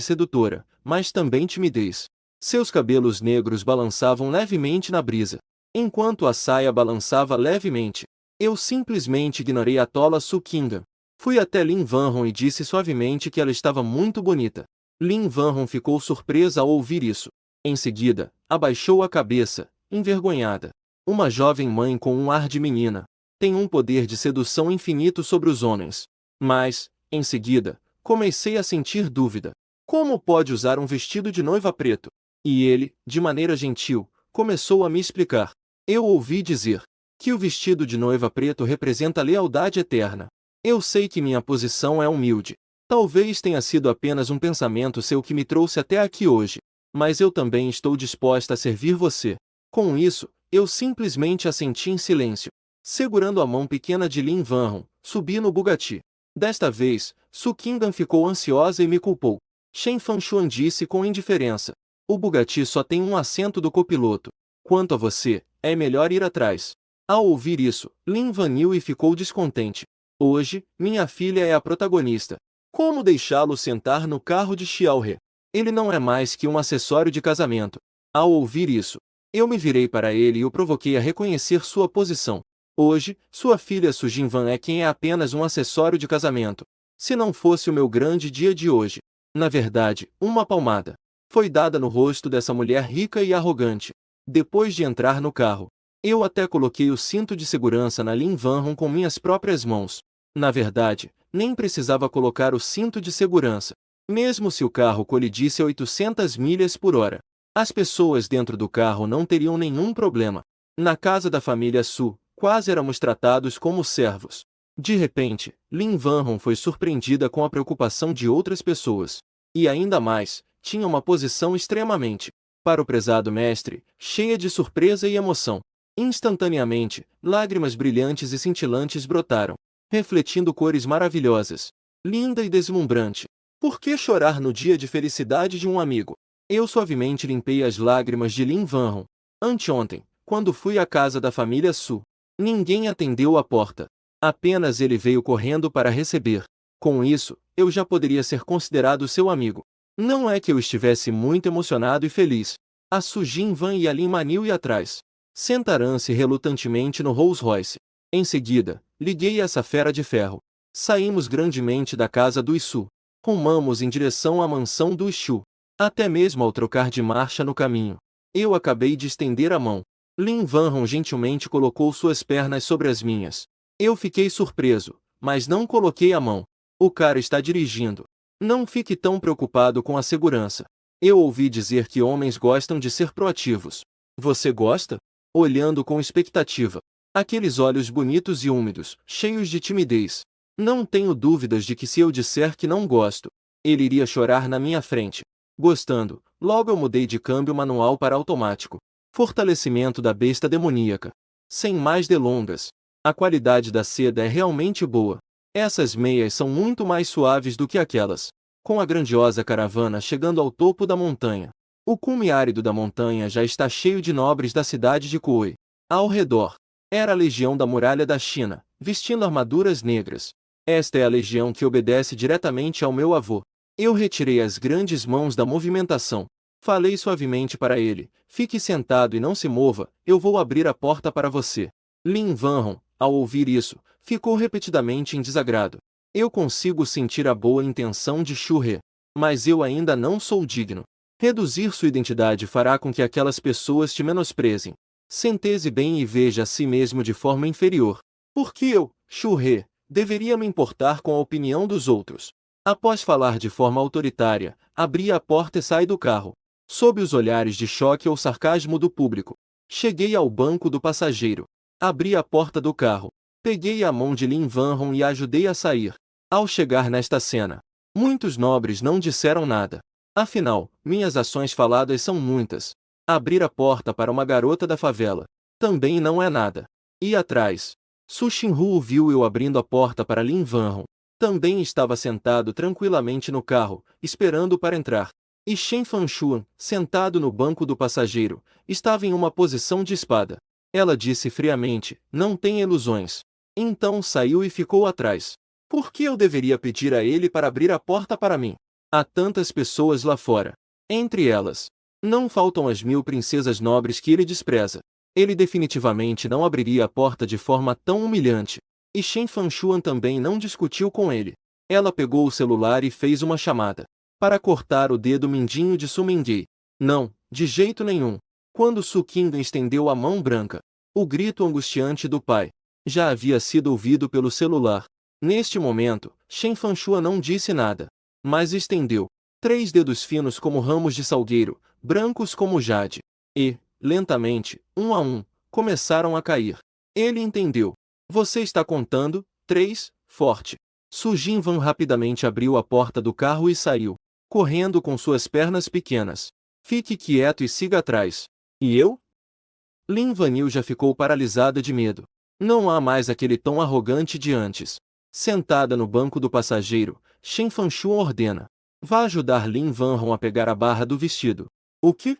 sedutora, mas também timidez. Seus cabelos negros balançavam levemente na brisa, enquanto a saia balançava levemente. Eu simplesmente ignorei a tola Su Qingdan. Fui até Lin Vanhong e disse suavemente que ela estava muito bonita. Lin Vanhong ficou surpresa ao ouvir isso. Em seguida, abaixou a cabeça, envergonhada. Uma jovem mãe com um ar de menina tem um poder de sedução infinito sobre os homens. Mas, em seguida, comecei a sentir dúvida. Como pode usar um vestido de noiva preto? E ele, de maneira gentil, começou a me explicar. Eu ouvi dizer que o vestido de noiva preto representa lealdade eterna. Eu sei que minha posição é humilde. Talvez tenha sido apenas um pensamento seu que me trouxe até aqui hoje. Mas eu também estou disposta a servir você. Com isso, eu simplesmente assenti em silêncio. Segurando a mão pequena de Lin Vanhong, subi no Bugatti. Desta vez, Su Qingdan ficou ansiosa e me culpou. Shen Fanshuan disse com indiferença. O Bugatti só tem um assento do copiloto. Quanto a você, é melhor ir atrás. Ao ouvir isso, Lin Vanhui ficou descontente. Hoje, minha filha é a protagonista. Como deixá-lo sentar no carro de Xiaohe? Ele não é mais que um acessório de casamento. Ao ouvir isso, eu me virei para ele e o provoquei a reconhecer sua posição. Hoje, sua filha Su Jinvan é quem é apenas um acessório de casamento. Se não fosse o meu grande dia de hoje. Na verdade, uma palmada foi dada no rosto dessa mulher rica e arrogante. Depois de entrar no carro, eu até coloquei o cinto de segurança na Lin Vanhong com minhas próprias mãos. Na verdade, nem precisava colocar o cinto de segurança. Mesmo se o carro colidisse a 800 milhas por hora, as pessoas dentro do carro não teriam nenhum problema. Na casa da família Su, quase éramos tratados como servos. De repente, Lin Vanhong foi surpreendida com a preocupação de outras pessoas. E ainda mais, tinha uma posição extremamente, para o prezado mestre, cheia de surpresa e emoção. Instantaneamente, lágrimas brilhantes e cintilantes brotaram, refletindo cores maravilhosas. Linda e deslumbrante. Por que chorar no dia de felicidade de um amigo? Eu suavemente limpei as lágrimas de Lin Vanhong. Anteontem, quando fui à casa da família Su, ninguém atendeu à porta. Apenas ele veio correndo para receber Com isso, eu já poderia ser considerado seu amigo. Não é que eu estivesse muito emocionado e feliz. A Su Jinvan e a Lin Manil ia atrás. Sentaram-se relutantemente no Rolls Royce. Em seguida, liguei essa fera de ferro. Saímos grandemente da casa do Isu. Rumamos em direção à mansão do Ishu. Até mesmo ao trocar de marcha no caminho, eu acabei de estender a mão. Lin Vanhong gentilmente colocou suas pernas sobre as minhas. Eu fiquei surpreso, mas não coloquei a mão. O cara está dirigindo. Não fique tão preocupado com a segurança. Eu ouvi dizer que homens gostam de ser proativos. Você gosta? Olhando com expectativa. Aqueles olhos bonitos e úmidos, cheios de timidez. Não tenho dúvidas de que se eu disser que não gosto, ele iria chorar na minha frente. Gostando, logo eu mudei de câmbio manual para automático. Fortalecimento da besta demoníaca. Sem mais delongas. A qualidade da seda é realmente boa. Essas meias são muito mais suaves do que aquelas. Com a grandiosa caravana chegando ao topo da montanha. O cume árido da montanha já está cheio de nobres da cidade de Kuei. Ao redor, era a legião da muralha da China, vestindo armaduras negras. Esta é a legião que obedece diretamente ao meu avô. Eu retirei as grandes mãos da movimentação. Falei suavemente para ele: fique sentado e não se mova, eu vou abrir a porta para você. Lin Vanhong, ao ouvir isso, ficou repetidamente em desagrado. Eu consigo sentir a boa intenção de Xu He, mas eu ainda não sou digno. Reduzir sua identidade fará com que aquelas pessoas te menosprezem. Sente-se bem e veja a si mesmo de forma inferior. Porque eu, Xu He, deveria me importar com a opinião dos outros. Após falar de forma autoritária, abri a porta e saí do carro. Sob os olhares de choque ou sarcasmo do público, cheguei ao banco do passageiro. Abri a porta do carro. Peguei a mão de Lin Vanhong e a ajudei a sair. Ao chegar nesta cena, muitos nobres não disseram nada. Afinal, minhas ações faladas são muitas. Abrir a porta para uma garota da favela também não é nada. E atrás, Su Xinhu viu eu abrindo a porta para Lin Vanhong. Também estava sentado tranquilamente no carro, esperando para entrar. E Shen Fanshuan, sentado no banco do passageiro, estava em uma posição de espada. Ela disse friamente: não tem ilusões. Então saiu e ficou atrás. Por que eu deveria pedir a ele para abrir a porta para mim? Há tantas pessoas lá fora. Entre elas, não faltam as 1000 princesas nobres que ele despreza. Ele definitivamente não abriria a porta de forma tão humilhante. E Shen Fanshuan também não discutiu com ele. Ela pegou o celular e fez uma chamada. Para cortar o dedo mindinho de Su Mingyi. Não, de jeito nenhum. Quando Su Qingdan estendeu a mão branca, o grito angustiante do pai já havia sido ouvido pelo celular. Neste momento, Shen Fanshuan não disse nada, mas estendeu 3 dedos finos como ramos de salgueiro, brancos como jade. E, lentamente, um a um, começaram a cair. Ele entendeu. Você está contando? 3, forte. Su Jinvan rapidamente abriu a porta do carro e saiu, correndo com suas pernas pequenas. Fique quieto e siga atrás. E eu? Lin Vanil já ficou paralisada de medo. Não há mais aquele tom arrogante de antes. Sentada no banco do passageiro, Shen Fanshuan ordena: vá ajudar Lin Vanhong a pegar a barra do vestido. O quê?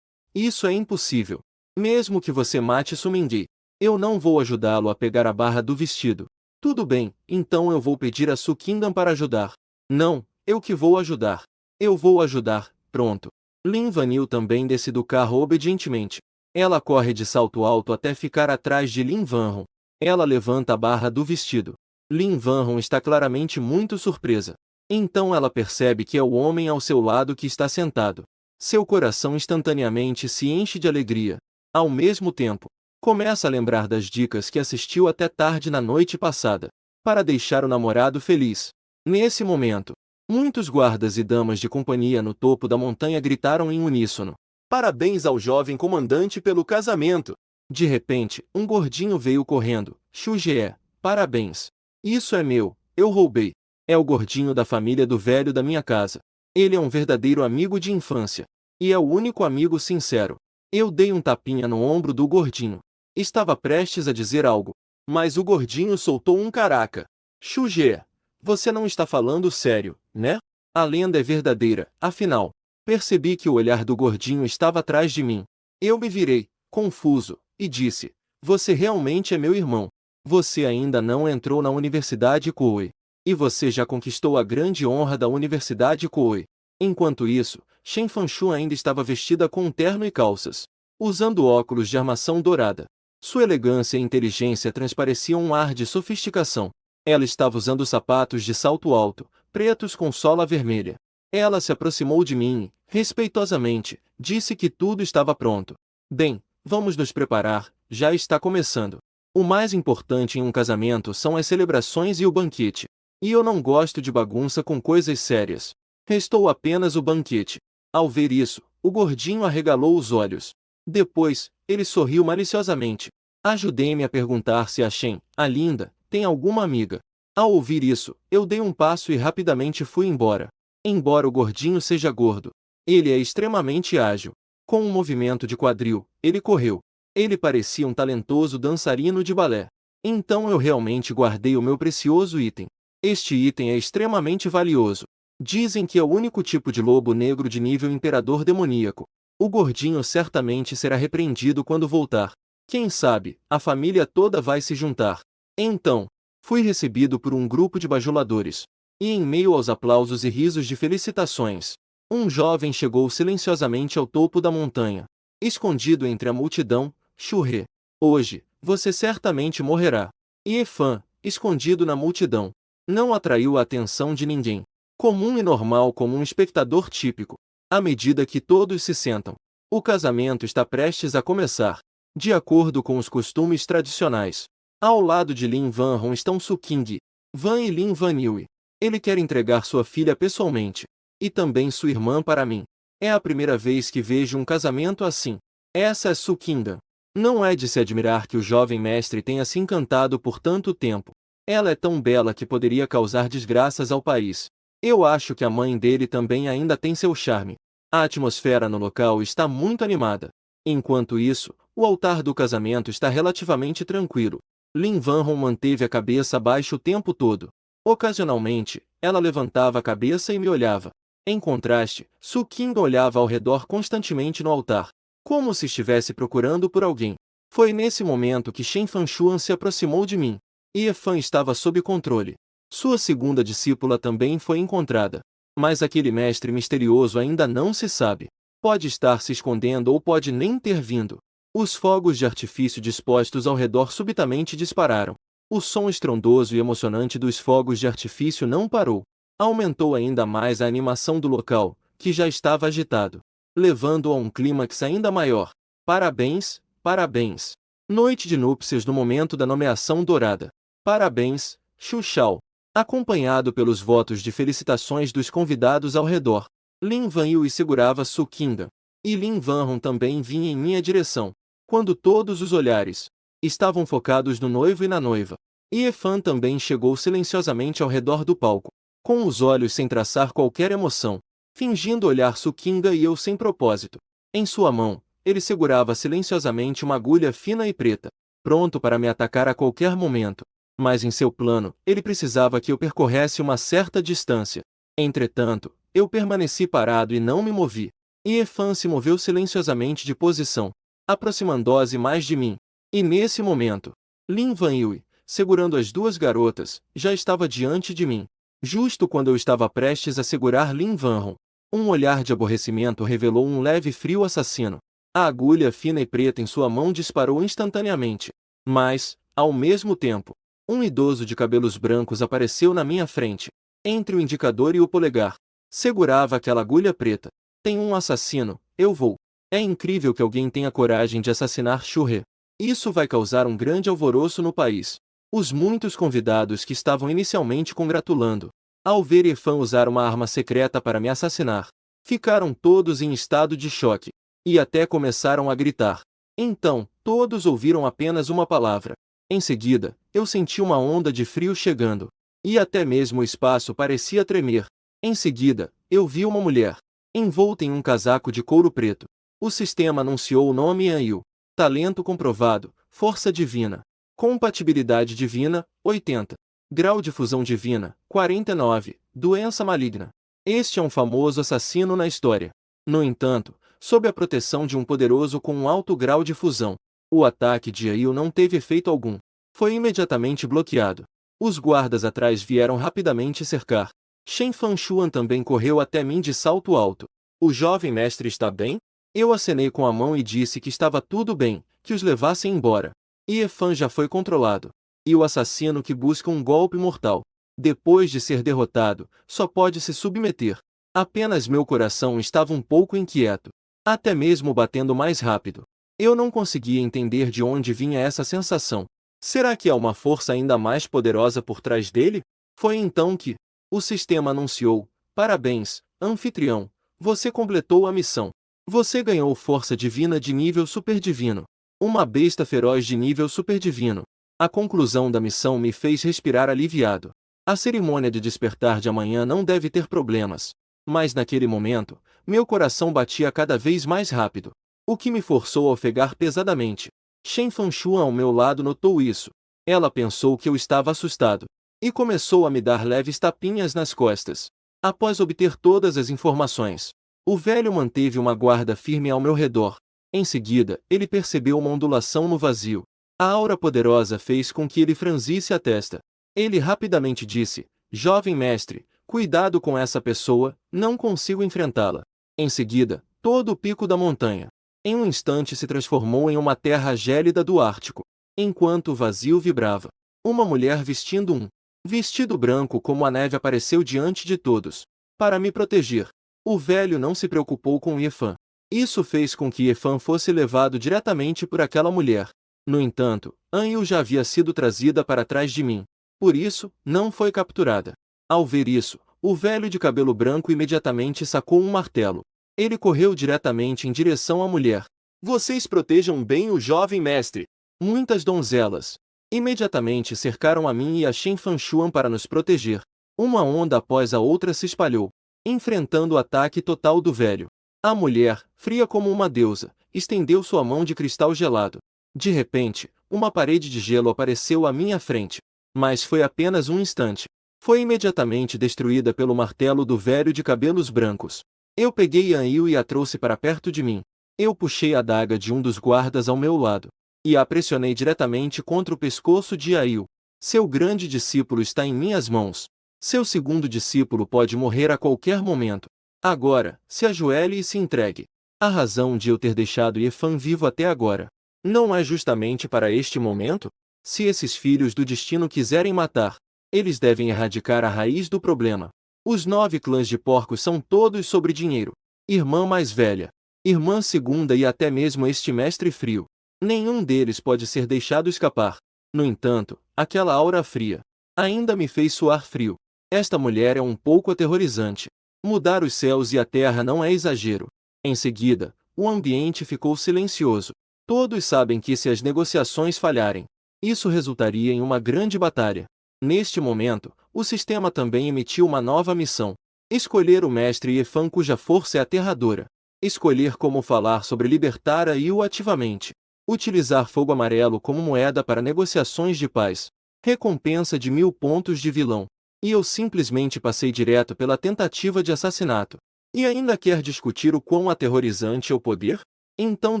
Isso é impossível. Mesmo que você mate Su Mingyi, eu não vou ajudá-lo a pegar a barra do vestido. Tudo bem, então eu vou pedir a Su Qingdan para ajudar. Não, eu que vou ajudar. Eu vou ajudar, pronto. Lin Vanil também desce do carro obedientemente. Ela corre de salto alto até ficar atrás de Lin Vanhong. Ela levanta a barra do vestido. Lin Vanhong está claramente muito surpresa. Então ela percebe que é o homem ao seu lado que está sentado. Seu coração instantaneamente se enche de alegria. Ao mesmo tempo, começa a lembrar das dicas que assistiu até tarde na noite passada, para deixar o namorado feliz. Nesse momento, muitos guardas e damas de companhia no topo da montanha gritaram em uníssono: parabéns ao jovem comandante pelo casamento! De repente, um gordinho veio correndo: Xu Jie, parabéns! Isso é meu, eu roubei. É o gordinho da família do velho da minha casa. Ele é um verdadeiro amigo de infância. E é o único amigo sincero. Eu dei um tapinha no ombro do gordinho. Estava prestes a dizer algo, mas o gordinho soltou um caraca. Xu Jie, você não está falando sério, né? A lenda é verdadeira, afinal. Percebi que o olhar do gordinho estava atrás de mim. Eu me virei, confuso, e disse: você realmente é meu irmão. Você ainda não entrou na Universidade Kuei. E você já conquistou a grande honra da Universidade Koei. Enquanto isso, Shen Fanshu ainda estava vestida com um terno e calças, usando óculos de armação dourada. Sua elegância e inteligência transpareciam um ar de sofisticação. Ela estava usando sapatos de salto alto, pretos com sola vermelha. Ela se aproximou de mim e, respeitosamente, disse que tudo estava pronto. Bem, vamos nos preparar, já está começando. O mais importante em um casamento são as celebrações e o banquete. E eu não gosto de bagunça com coisas sérias. Restou apenas o banquete. Ao ver isso, o gordinho arregalou os olhos. Depois, ele sorriu maliciosamente. Ajudei-me a perguntar se a Shen, a linda, tem alguma amiga. Ao ouvir isso, eu dei um passo e rapidamente fui embora. Embora o gordinho seja gordo, ele é extremamente ágil. Com um movimento de quadril, ele correu. Ele parecia um talentoso dançarino de balé. Então eu realmente guardei o meu precioso item. Este item é extremamente valioso. Dizem que é o único tipo de lobo negro de nível imperador demoníaco. O gordinho certamente será repreendido quando voltar. Quem sabe, a família toda vai se juntar. Então, fui recebido por um grupo de bajuladores. E em meio aos aplausos e risos de felicitações, um jovem chegou silenciosamente ao topo da montanha. Escondido entre a multidão, Shurê. Hoje, você certamente morrerá. E Efan, escondido na multidão, não atraiu a atenção de ninguém. Comum e normal como um espectador típico. À medida que todos se sentam, o casamento está prestes a começar. De acordo com os costumes tradicionais, ao lado de Lin Vanhong estão Su King, Van e Lin Vanyue. Ele quer entregar sua filha pessoalmente. E também sua irmã para mim. É a primeira vez que vejo um casamento assim. Essa é Su Qingdan. Não é de se admirar que o jovem mestre tenha se encantado por tanto tempo. Ela é tão bela que poderia causar desgraças ao país. Eu acho que a mãe dele também ainda tem seu charme. A atmosfera no local está muito animada. Enquanto isso, o altar do casamento está relativamente tranquilo. Lin Vanhong manteve a cabeça baixa o tempo todo. Ocasionalmente, ela levantava a cabeça e me olhava. Em contraste, Su Qingdan olhava ao redor constantemente no altar, como se estivesse procurando por alguém. Foi nesse momento que Shen Fanshuan se aproximou de mim. E Efan estava sob controle. Sua segunda discípula também foi encontrada. Mas aquele mestre misterioso ainda não se sabe. Pode estar se escondendo ou pode nem ter vindo. Os fogos de artifício dispostos ao redor subitamente dispararam. O som estrondoso e emocionante dos fogos de artifício não parou. Aumentou ainda mais a animação do local, que já estava agitado, levando a um clímax ainda maior. Parabéns, parabéns. Noite de núpcias no momento da nomeação dourada. Parabéns, Xu Shao. Acompanhado pelos votos de felicitações dos convidados ao redor, Lin Vanyue segurava Su Qingdan. E Lin Vanhong também vinha em minha direção. Quando todos os olhares estavam focados no noivo e na noiva, e Efan também chegou silenciosamente ao redor do palco, com os olhos sem traçar qualquer emoção, fingindo olhar Su Qingdan e eu sem propósito. Em sua mão, ele segurava silenciosamente uma agulha fina e preta, pronto para me atacar a qualquer momento. Mas em seu plano, ele precisava que eu percorresse uma certa distância. Entretanto, eu permaneci parado e não me movi. E Efan se moveu silenciosamente de posição, aproximando-se mais de mim. E nesse momento, Lin Vanyue, segurando as duas garotas, já estava diante de mim. Justo quando eu estava prestes a segurar Lin Vanhong, um olhar de aborrecimento revelou um leve frio assassino. A agulha fina e preta em sua mão disparou instantaneamente. Mas, ao mesmo tempo, um idoso de cabelos brancos apareceu na minha frente, entre o indicador e o polegar. Segurava aquela agulha preta. Tem um assassino, eu vou. É incrível que alguém tenha coragem de assassinar Shurê. Isso vai causar um grande alvoroço no país. Os muitos convidados que estavam inicialmente congratulando, ao ver Efan usar uma arma secreta para me assassinar, ficaram todos em estado de choque, e até começaram a gritar. Então, todos ouviram apenas uma palavra. Em seguida, eu senti uma onda de frio chegando, e até mesmo o espaço parecia tremer. Em seguida, eu vi uma mulher, envolta em um casaco de couro preto. O sistema anunciou o nome Yanyu. Talento comprovado, força divina. Compatibilidade divina, 80. Grau de fusão divina, 49. Doença maligna. Este é um famoso assassino na história. No entanto, sob a proteção de um poderoso com um alto grau de fusão, o ataque de Yanyu não teve efeito algum. Foi imediatamente bloqueado. Os guardas atrás vieram rapidamente cercar. Shen Fanshuan também correu até mim de salto alto. O jovem mestre está bem? Eu acenei com a mão e disse que estava tudo bem, que os levassem embora. Ye-Fan já foi controlado. E o assassino que busca um golpe mortal, depois de ser derrotado, só pode se submeter. Apenas meu coração estava um pouco inquieto, até mesmo batendo mais rápido. Eu não conseguia entender de onde vinha essa sensação. Será que há uma força ainda mais poderosa por trás dele? Foi então que o sistema anunciou: parabéns, anfitrião, você completou a missão. Você ganhou força divina de nível superdivino. Uma besta feroz de nível superdivino. A conclusão da missão me fez respirar aliviado. A cerimônia de despertar de amanhã não deve ter problemas. Mas naquele momento, meu coração batia cada vez mais rápido, o que me forçou a ofegar pesadamente. Shen Fanshuan ao meu lado notou isso. Ela pensou que eu estava assustado e começou a me dar leves tapinhas nas costas. Após obter todas as informações, o velho manteve uma guarda firme ao meu redor. Em seguida, ele percebeu uma ondulação no vazio. A aura poderosa fez com que ele franzisse a testa. Ele rapidamente disse: jovem mestre, cuidado com essa pessoa, não consigo enfrentá-la. Em seguida, todo o pico da montanha, em um instante se transformou em uma terra gélida do Ártico. Enquanto o vazio vibrava, uma mulher vestindo um vestido branco como a neve apareceu diante de todos. Para me proteger, o velho não se preocupou com Ye-Fan. Isso fez com que Ye-Fan fosse levado diretamente por aquela mulher. No entanto, Anyu já havia sido trazida para trás de mim. Por isso, não foi capturada. Ao ver isso, o velho de cabelo branco imediatamente sacou um martelo. Ele correu diretamente em direção à mulher. Vocês protejam bem o jovem mestre. Muitas donzelas imediatamente cercaram a mim e a Shen Fanshuan para nos proteger. Uma onda após a outra se espalhou, enfrentando o ataque total do velho. A mulher, fria como uma deusa, estendeu sua mão de cristal gelado. De repente, uma parede de gelo apareceu à minha frente. Mas foi apenas um instante. Foi imediatamente destruída pelo martelo do velho de cabelos brancos. Eu peguei Anyu e a trouxe para perto de mim. Eu puxei a adaga de um dos guardas ao meu lado e a pressionei diretamente contra o pescoço de Anyu. Seu grande discípulo está em minhas mãos. Seu segundo discípulo pode morrer a qualquer momento. Agora, se ajoelhe e se entregue. A razão de eu ter deixado Ye-Fan vivo até agora não é justamente para este momento? Se esses filhos do destino quiserem matar, eles devem erradicar a raiz do problema. Os 9 clãs de porcos são todos sobre dinheiro. Irmã mais velha, irmã segunda e até mesmo este mestre frio. Nenhum deles pode ser deixado escapar. No entanto, aquela aura fria ainda me fez suar frio. Esta mulher é um pouco aterrorizante. Mudar os céus e a terra não é exagero. Em seguida, o ambiente ficou silencioso. Todos sabem que se as negociações falharem, isso resultaria em uma grande batalha. Neste momento, o sistema também emitiu uma nova missão. Escolher o mestre Ye-Fan cuja força é aterradora. Escolher como falar sobre libertar Anyu ativamente. Utilizar fogo amarelo como moeda para negociações de paz. Recompensa de 1000 pontos de vilão. E eu simplesmente passei direto pela tentativa de assassinato. E ainda quer discutir o quão aterrorizante é o poder? Então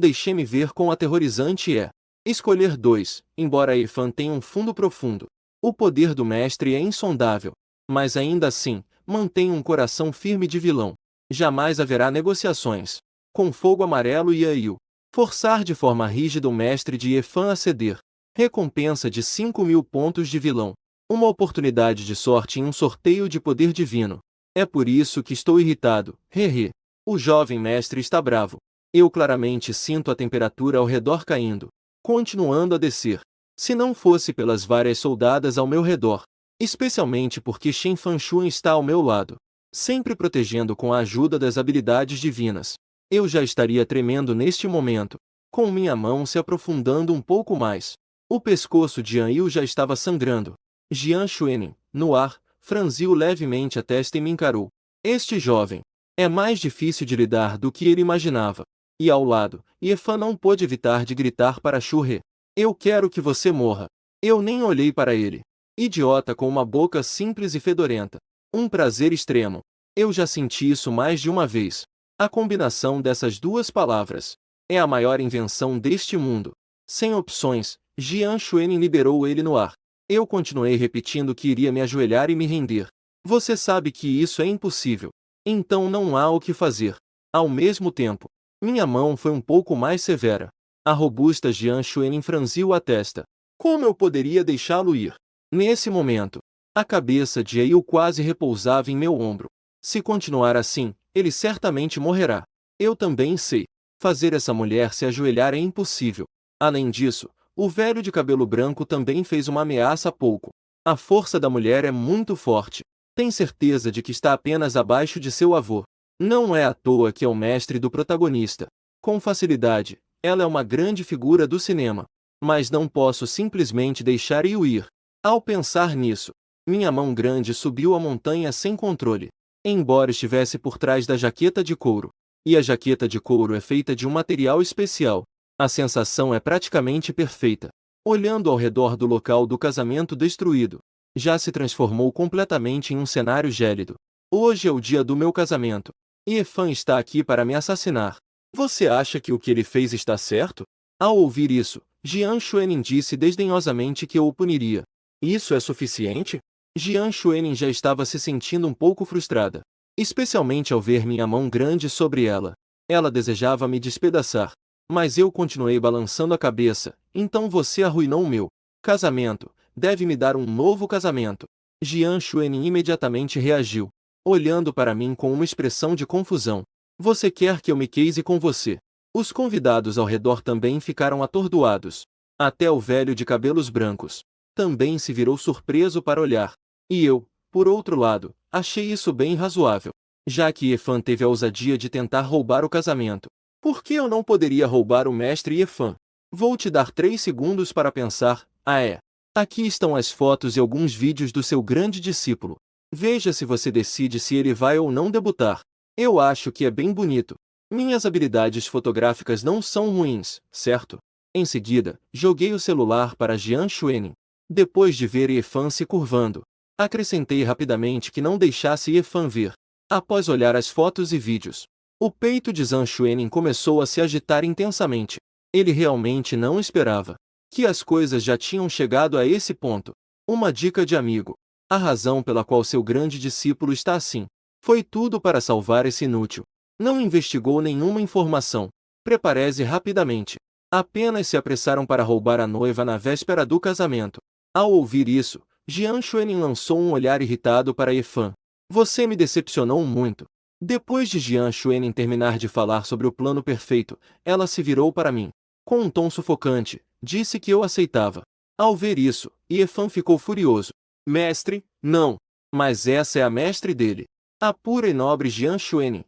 deixe-me ver quão aterrorizante é. Escolher 2, embora Ye-Fan tenha um fundo profundo. O poder do mestre é insondável. Mas ainda assim, mantém um coração firme de vilão. Jamais haverá negociações. Com fogo amarelo e Anyu. Forçar de forma rígida o mestre de Ye-Fan a ceder. Recompensa de 5000 pontos de vilão. Uma oportunidade de sorte em um sorteio de poder divino. É por isso que estou irritado. Hehe. O jovem mestre está bravo. Eu claramente sinto a temperatura ao redor caindo, continuando a descer. Se não fosse pelas várias soldadas ao meu redor, especialmente porque Shen Fanshuan está ao meu lado, sempre protegendo com a ajuda das habilidades divinas, eu já estaria tremendo neste momento, com minha mão se aprofundando um pouco mais. O pescoço de Anyu já estava sangrando. Jian Xuenin, no ar, franziu levemente a testa e me encarou. Este jovem é mais difícil de lidar do que ele imaginava. E ao lado, Ye-Fan não pôde evitar de gritar para Shu-He: eu quero que você morra. Eu nem olhei para ele. Idiota com uma boca simples e fedorenta. Um prazer extremo. Eu já senti isso mais de uma vez. A combinação dessas duas palavras é a maior invenção deste mundo. Sem opções, Jian Xuenin liberou ele no ar. Eu continuei repetindo que iria me ajoelhar e me render. Você sabe que isso é impossível. Então não há o que fazer. Ao mesmo tempo, minha mão foi um pouco mais severa. A robusta Jian Xuenin franziu a testa. Como eu poderia deixá-lo ir? Nesse momento, a cabeça de Eil quase repousava em meu ombro. Se continuar assim, ele certamente morrerá. Eu também sei. Fazer essa mulher se ajoelhar é impossível. Além disso, o velho de cabelo branco também fez uma ameaça há pouco. A força da mulher é muito forte. Tem certeza de que está apenas abaixo de seu avô. Não é à toa que é o mestre do protagonista. Com facilidade, ela é uma grande figura do cinema. Mas não posso simplesmente deixar Yu ir. Ao pensar nisso, minha mão grande subiu a montanha sem controle. Embora estivesse por trás da jaqueta de couro. E a jaqueta de couro é feita de um material especial. A sensação é praticamente perfeita. Olhando ao redor do local do casamento destruído, já se transformou completamente em um cenário gélido. Hoje é o dia do meu casamento. E Efan está aqui para me assassinar. Você acha que o que ele fez está certo? Ao ouvir isso, Jian Xuenin disse desdenhosamente que eu o puniria. Isso é suficiente? Jian Xuenin já estava se sentindo um pouco frustrada. Especialmente ao ver minha mão grande sobre ela. Ela desejava me despedaçar. Mas eu continuei balançando a cabeça. Então você arruinou o meu casamento. Deve me dar um novo casamento. Jian Xuenin imediatamente reagiu, olhando para mim com uma expressão de confusão. Você quer que eu me case com você? Os convidados ao redor também ficaram atordoados. Até o velho de cabelos brancos também se virou surpreso para olhar. E eu, por outro lado, achei isso bem razoável. Já que Efan teve a ousadia de tentar roubar o casamento, por que eu não poderia roubar o mestre Efan? Vou te dar 3 segundos para pensar. Aqui estão as fotos e alguns vídeos do seu grande discípulo. Veja se você decide se ele vai ou não debutar. Eu acho que é bem bonito. Minhas habilidades fotográficas não são ruins, certo? Em seguida, joguei o celular para Jian Xuenin. Depois de ver Efan se curvando, acrescentei rapidamente que não deixasse Efan ver. Após olhar as fotos e vídeos, o peito de Zhang Xuenin começou a se agitar intensamente. Ele realmente não esperava que as coisas já tinham chegado a esse ponto. Uma dica de amigo. A razão pela qual seu grande discípulo está assim. Foi tudo para salvar esse inútil. Não investigou nenhuma informação. Prepare-se rapidamente. Apenas se apressaram para roubar a noiva na véspera do casamento. Ao ouvir isso, Jian Xuenin lançou um olhar irritado para Efan. Você me decepcionou muito. Depois de Jian Xuenin terminar de falar sobre o plano perfeito, ela se virou para mim. Com um tom sufocante, disse que eu aceitava. Ao ver isso, Efan ficou furioso. Mestre, não. Mas essa é a mestre dele. A pura e nobre Jian Xuenin.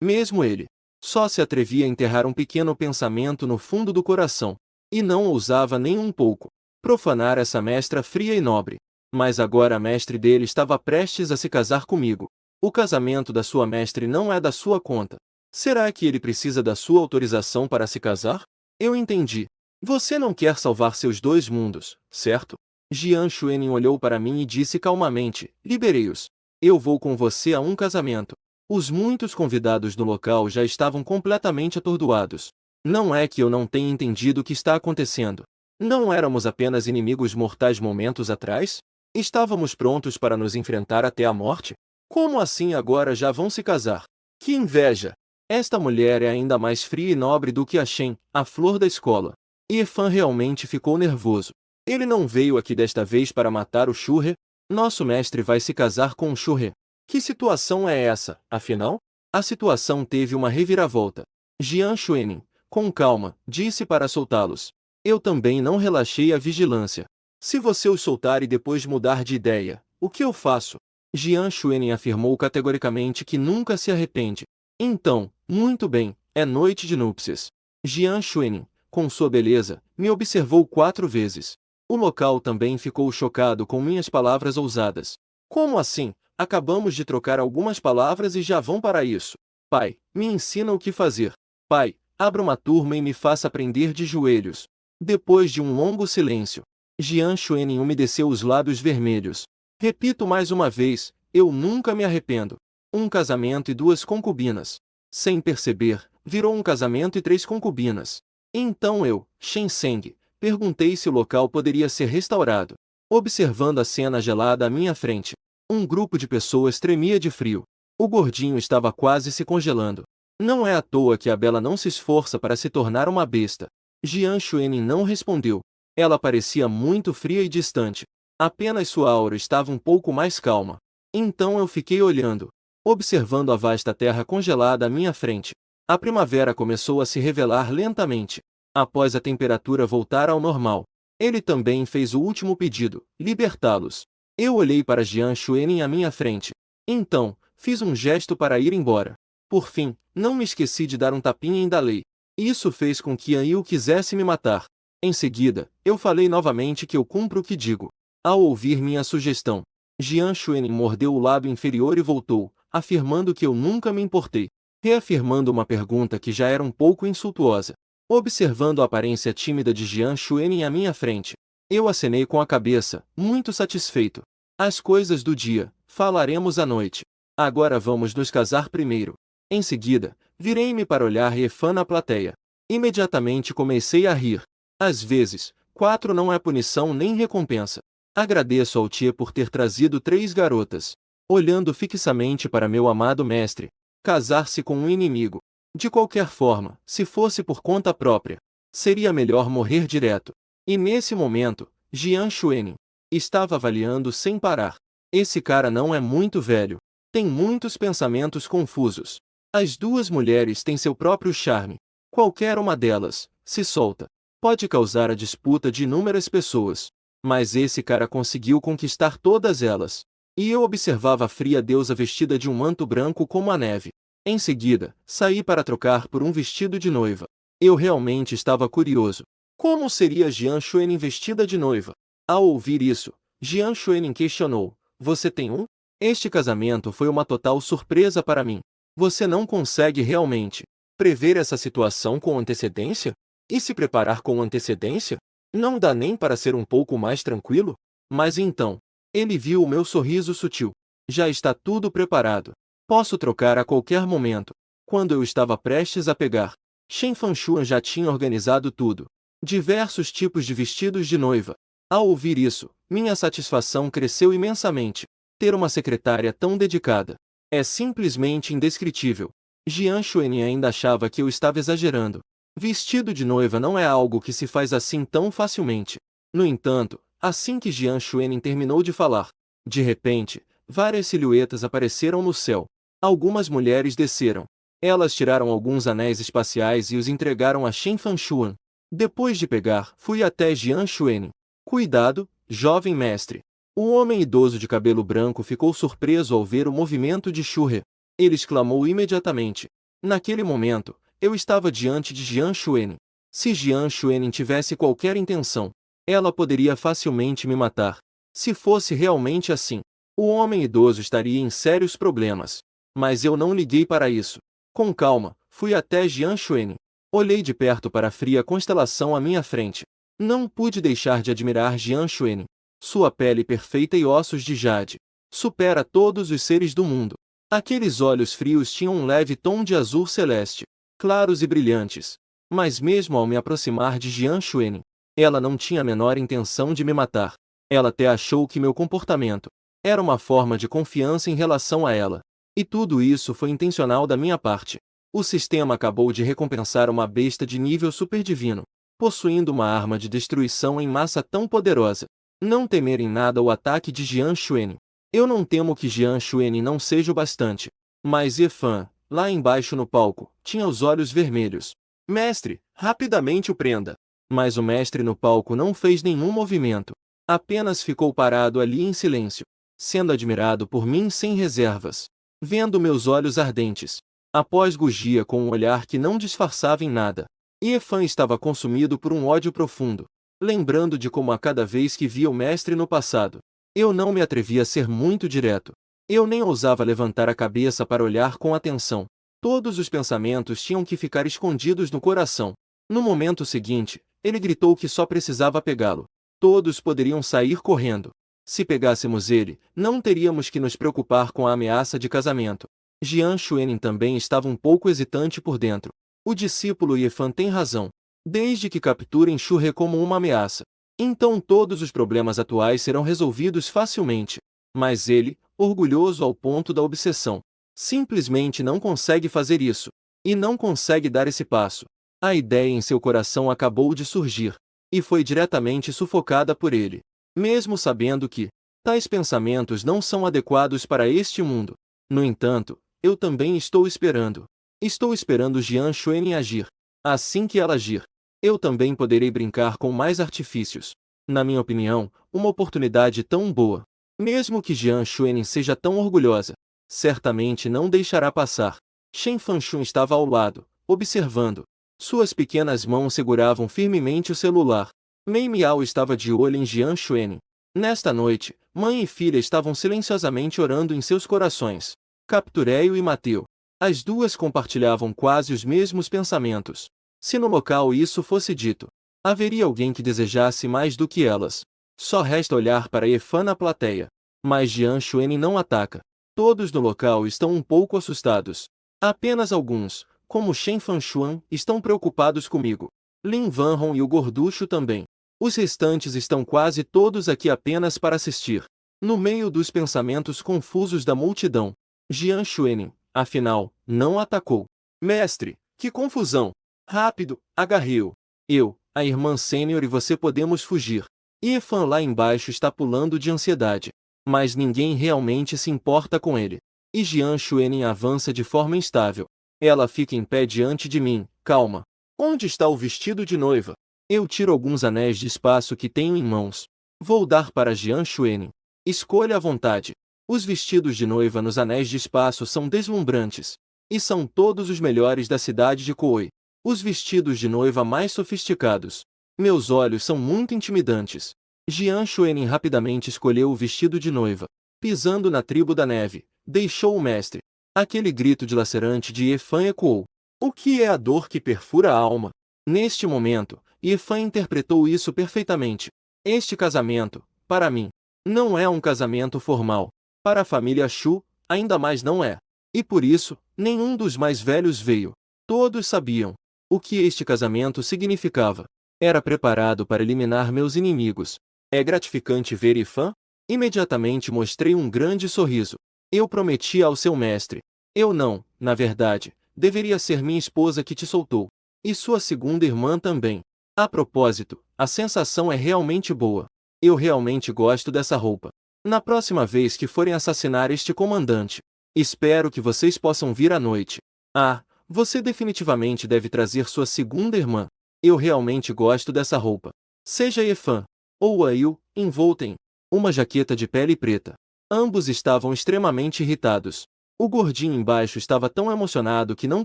Mesmo ele. Só se atrevia a enterrar um pequeno pensamento no fundo do coração. E não ousava nem um pouco profanar essa mestra fria e nobre. Mas agora a mestre dele estava prestes a se casar comigo. O casamento da sua mestre não é da sua conta. Será que ele precisa da sua autorização para se casar? Eu entendi. Você não quer salvar seus 2 mundos, certo? Jian Xuenin olhou para mim e disse calmamente, liberei-os. Eu vou com você a um casamento. Os muitos convidados do local já estavam completamente atordoados. Não é que eu não tenha entendido o que está acontecendo. Não éramos apenas inimigos mortais momentos atrás? Estávamos prontos para nos enfrentar até a morte? Como assim agora já vão se casar? Que inveja! Esta mulher é ainda mais fria e nobre do que a Shen, a flor da escola. Efan realmente ficou nervoso. Ele não veio aqui desta vez para matar o Shuhe? Nosso mestre vai se casar com o Shuhe. Que situação é essa, afinal? A situação teve uma reviravolta. Jian Xuenin, com calma, disse para soltá-los. Eu também não relaxei a vigilância. Se você os soltar e depois mudar de ideia, o que eu faço? Jian Xuenin afirmou categoricamente que nunca se arrepende. Então, muito bem, é noite de núpcias. Jian Xuenin, com sua beleza, me observou 4 vezes. O local também ficou chocado com minhas palavras ousadas. Como assim? Acabamos de trocar algumas palavras e já vão para isso. Pai, me ensina o que fazer. Pai, abra uma turma e me faça aprender de joelhos. Depois de um longo silêncio, Jian Xuenin umedeceu os lábios vermelhos. Repito mais uma vez, eu nunca me arrependo. Um casamento e 2 concubinas. Sem perceber, virou um casamento e 3 concubinas. Então eu, Shen Seng, perguntei se o local poderia ser restaurado. observando a cena gelada à minha frente. Um grupo de pessoas tremia de frio. O gordinho estava quase se congelando. Não é à toa que a Bela não se esforça para se tornar uma besta. Jian Xuenin não respondeu. Ela parecia muito fria e distante. Apenas sua aura estava um pouco mais calma. Então eu fiquei olhando, observando a vasta terra congelada à minha frente. A primavera começou a se revelar lentamente. Após a temperatura voltar ao normal, ele também fez o último pedido, libertá-los. Eu olhei para Jian Xuenin à minha frente. Então, fiz um gesto para ir embora. Por fim, não me esqueci de dar um tapinha em Dalei. Isso fez com que Yan Yu quisesse me matar. Em seguida, eu falei novamente que eu cumpro o que digo. Ao ouvir minha sugestão, Jian Xuenin mordeu o lábio inferior e voltou, afirmando que eu nunca me importei, reafirmando uma pergunta que já era um pouco insultuosa. Observando a aparência tímida de Jian Xuenin à minha frente, eu acenei com a cabeça, muito satisfeito. As coisas do dia, falaremos à noite. Agora vamos nos casar primeiro. Em seguida, virei-me para olhar Efan na plateia. Imediatamente comecei a rir. Às vezes, 4 não é punição nem recompensa. Agradeço ao Tia por ter trazido 3 garotas. Olhando fixamente para meu amado mestre. Casar-se com um inimigo. De qualquer forma, se fosse por conta própria, seria melhor morrer direto. E nesse momento, Jian Xuenin estava avaliando sem parar. Esse cara não é muito velho. Tem muitos pensamentos confusos. As 2 mulheres têm seu próprio charme. Qualquer uma delas, se solta, pode causar a disputa de inúmeras pessoas. Mas esse cara conseguiu conquistar todas elas. E eu observava a fria deusa vestida de um manto branco como a neve. Em seguida, saí para trocar por um vestido de noiva. Eu realmente estava curioso. Como seria Jian Xuenin vestida de noiva? Ao ouvir isso, Jian Xuenin questionou: Você tem um? Este casamento foi uma total surpresa para mim. Você não consegue realmente prever essa situação com antecedência? E se preparar com antecedência? Não dá nem para ser um pouco mais tranquilo? Mas então, ele viu o meu sorriso sutil. Já está tudo preparado. Posso trocar a qualquer momento. Quando eu estava prestes a pegar, Shen Fanshuan já tinha organizado tudo. Diversos tipos de vestidos de noiva. Ao ouvir isso, minha satisfação cresceu imensamente. Ter uma secretária tão dedicada é simplesmente indescritível. Jian Xuenin ainda achava que eu estava exagerando. Vestido de noiva não é algo que se faz assim tão facilmente. No entanto, assim que Jian Xuenin terminou de falar, de repente, várias silhuetas apareceram no céu. Algumas mulheres desceram. Elas tiraram alguns anéis espaciais e os entregaram a Shen Fanshuan. Depois de pegar, fui até Jian Xuenin. Cuidado, jovem mestre. O homem idoso de cabelo branco ficou surpreso ao ver o movimento de Shuhe. Ele exclamou imediatamente. Naquele momento, eu estava diante de Jian Xuenin. Se Jian Xuenin tivesse qualquer intenção, ela poderia facilmente me matar. Se fosse realmente assim, o homem idoso estaria em sérios problemas. Mas eu não liguei para isso. Com calma, fui até Jian Xuenin. Olhei de perto para a fria constelação à minha frente. Não pude deixar de admirar Jian Xuenin. Sua pele perfeita e ossos de jade supera todos os seres do mundo. Aqueles olhos frios tinham um leve tom de azul celeste, claros e brilhantes. Mas mesmo ao me aproximar de Jian Xuenin, ela não tinha a menor intenção de me matar. Ela até achou que meu comportamento era uma forma de confiança em relação a ela. E tudo isso foi intencional da minha parte. O sistema acabou de recompensar uma besta de nível superdivino, possuindo uma arma de destruição em massa tão poderosa. Não temer em nada o ataque de Jian Xuenin. Eu não temo que Jian Xuenin não seja o bastante. Mas Efan, lá embaixo no palco, tinha os olhos vermelhos. Mestre, rapidamente o prenda. Mas o mestre no palco não fez nenhum movimento. Apenas ficou parado ali em silêncio, sendo admirado por mim sem reservas. Vendo meus olhos ardentes. Após Gugia com um olhar que não disfarçava em nada. Efan estava consumido por um ódio profundo. Lembrando de como a cada vez que via o mestre no passado, eu não me atrevia a ser muito direto. Eu nem ousava levantar a cabeça para olhar com atenção. Todos os pensamentos tinham que ficar escondidos no coração. No momento seguinte, ele gritou que só precisava pegá-lo. Todos poderiam sair correndo. Se pegássemos ele, não teríamos que nos preocupar com a ameaça de casamento. Jian Xuenin também estava um pouco hesitante por dentro. O discípulo Yefan tem razão. Desde que capturem Shuhe como uma ameaça, Então todos os problemas atuais serão resolvidos facilmente. Mas ele, orgulhoso ao ponto da obsessão, simplesmente não consegue fazer isso. E não consegue dar esse passo. A ideia em seu coração acabou de surgir, e foi diretamente sufocada por ele. Mesmo sabendo que tais pensamentos não são adequados para este mundo. No entanto, eu também estou esperando. Estou esperando Jian Xuan agir. Assim que ela agir, eu também poderei brincar com mais artifícios. Na minha opinião, uma oportunidade tão boa. Mesmo que Jian Xuan seja tão orgulhosa, certamente não deixará passar. Shen Fanchun estava ao lado, observando. Suas pequenas mãos seguravam firmemente o celular. Mei Miao estava de olho em Jian Xuan. Nesta noite, mãe e filha estavam silenciosamente orando em seus corações. Capturei-o e matei-o. As duas compartilhavam quase os mesmos pensamentos. Se no local isso fosse dito, haveria alguém que desejasse mais do que elas. Só resta olhar para Efan na plateia. Mas Jian Xuan não ataca. Todos no local estão um pouco assustados. Apenas alguns, como Shen Fanchuan, estão preocupados comigo. Lin Vanhong e o gorducho também. Os restantes estão quase todos aqui apenas para assistir. No meio dos pensamentos confusos da multidão, Jian Xuan, afinal, não atacou. Mestre, que confusão! Rápido, agarrei-o. Eu, a irmã sênior e você podemos fugir. Efan lá embaixo está pulando de ansiedade. Mas ninguém realmente se importa com ele. E Jian Xuan avança de forma instável. Ela fica em pé diante de mim, calma. Onde está o vestido de noiva? Eu tiro alguns anéis de espaço que tenho em mãos. Vou dar para Jian Xuan. Escolha à vontade. Os vestidos de noiva nos anéis de espaço são deslumbrantes. E são todos os melhores da cidade de Kuoi. Os vestidos de noiva mais sofisticados. Meus olhos são muito intimidantes. Jian Xuan rapidamente escolheu o vestido de noiva. Pisando na tribo da neve, deixou o mestre. Aquele grito dilacerante de Efan ecoou. O que é a dor que perfura a alma? Neste momento, Efan interpretou isso perfeitamente. Este casamento, para mim, não é um casamento formal. Para a família Shu, ainda mais não é. E por isso, nenhum dos mais velhos veio. Todos sabiam o que este casamento significava. Era preparado para eliminar meus inimigos. É gratificante ver Efan? Imediatamente mostrei um grande sorriso. Eu prometi ao seu mestre. Eu não, na verdade, deveria ser minha esposa que te soltou. E sua segunda irmã também. A propósito, a sensação é realmente boa. Eu realmente gosto dessa roupa. Na próxima vez que forem assassinar este comandante, espero que vocês possam vir à noite. Ah, você definitivamente deve trazer sua segunda irmã. Eu realmente gosto dessa roupa. Seja Efan ou Ail, envolta em uma jaqueta de pele preta. Ambos estavam extremamente irritados. O gordinho embaixo estava tão emocionado que não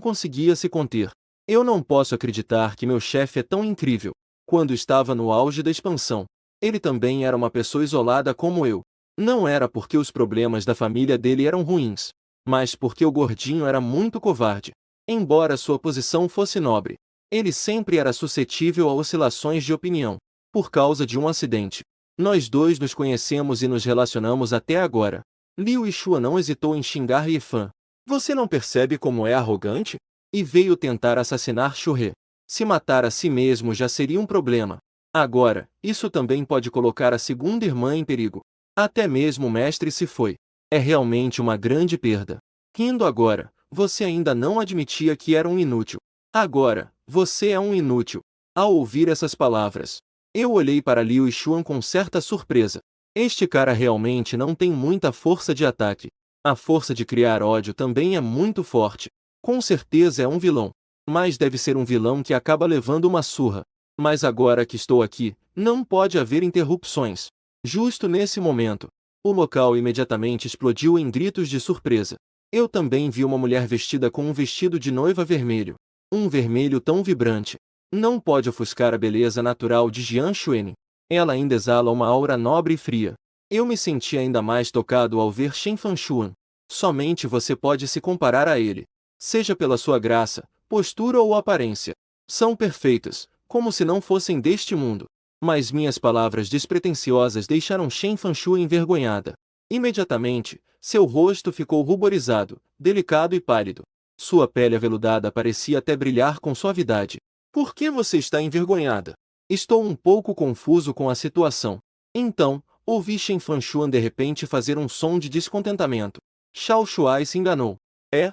conseguia se conter. Eu não posso acreditar que meu chefe é tão incrível. Quando estava no auge da expansão, ele também era uma pessoa isolada como eu. Não era porque os problemas da família dele eram ruins, mas porque o gordinho era muito covarde. Embora sua posição fosse nobre, ele sempre era suscetível a oscilações de opinião, por causa de um acidente. Nós dois nos conhecemos e nos relacionamos até agora. Liu Yixuan não hesitou em xingar Efan. Você não percebe como é arrogante? E veio tentar assassinar Shuhe. Se matar a si mesmo já seria um problema. Agora, isso também pode colocar a segunda irmã em perigo. Até mesmo o mestre se foi. É realmente uma grande perda. Rindo agora, você ainda não admitia que era um inútil. Agora, você é um inútil. Ao ouvir essas palavras, eu olhei para Liu Yixuan com certa surpresa. Este cara realmente não tem muita força de ataque. A força de criar ódio também é muito forte. Com certeza é um vilão. Mas deve ser um vilão que acaba levando uma surra. Mas agora que estou aqui, não pode haver interrupções. Justo nesse momento, o local imediatamente explodiu em gritos de surpresa. Eu também vi uma mulher vestida com um vestido de noiva vermelho. Um vermelho tão vibrante. Não pode ofuscar a beleza natural de Jian Xuan. Ela ainda exala uma aura nobre e fria. Eu me senti ainda mais tocado ao ver Shen Fanchuan. Somente você pode se comparar a ele. Seja pela sua graça, postura ou aparência. São perfeitas, como se não fossem deste mundo. Mas minhas palavras despretensiosas deixaram Shen Fanchuan envergonhada. Imediatamente, seu rosto ficou ruborizado, delicado e pálido. Sua pele aveludada parecia até brilhar com suavidade. Por que você está envergonhada? Estou um pouco confuso com a situação. Então, ouvi Shen Fanshuan de repente fazer um som de descontentamento. Xiao Shuai se enganou. É?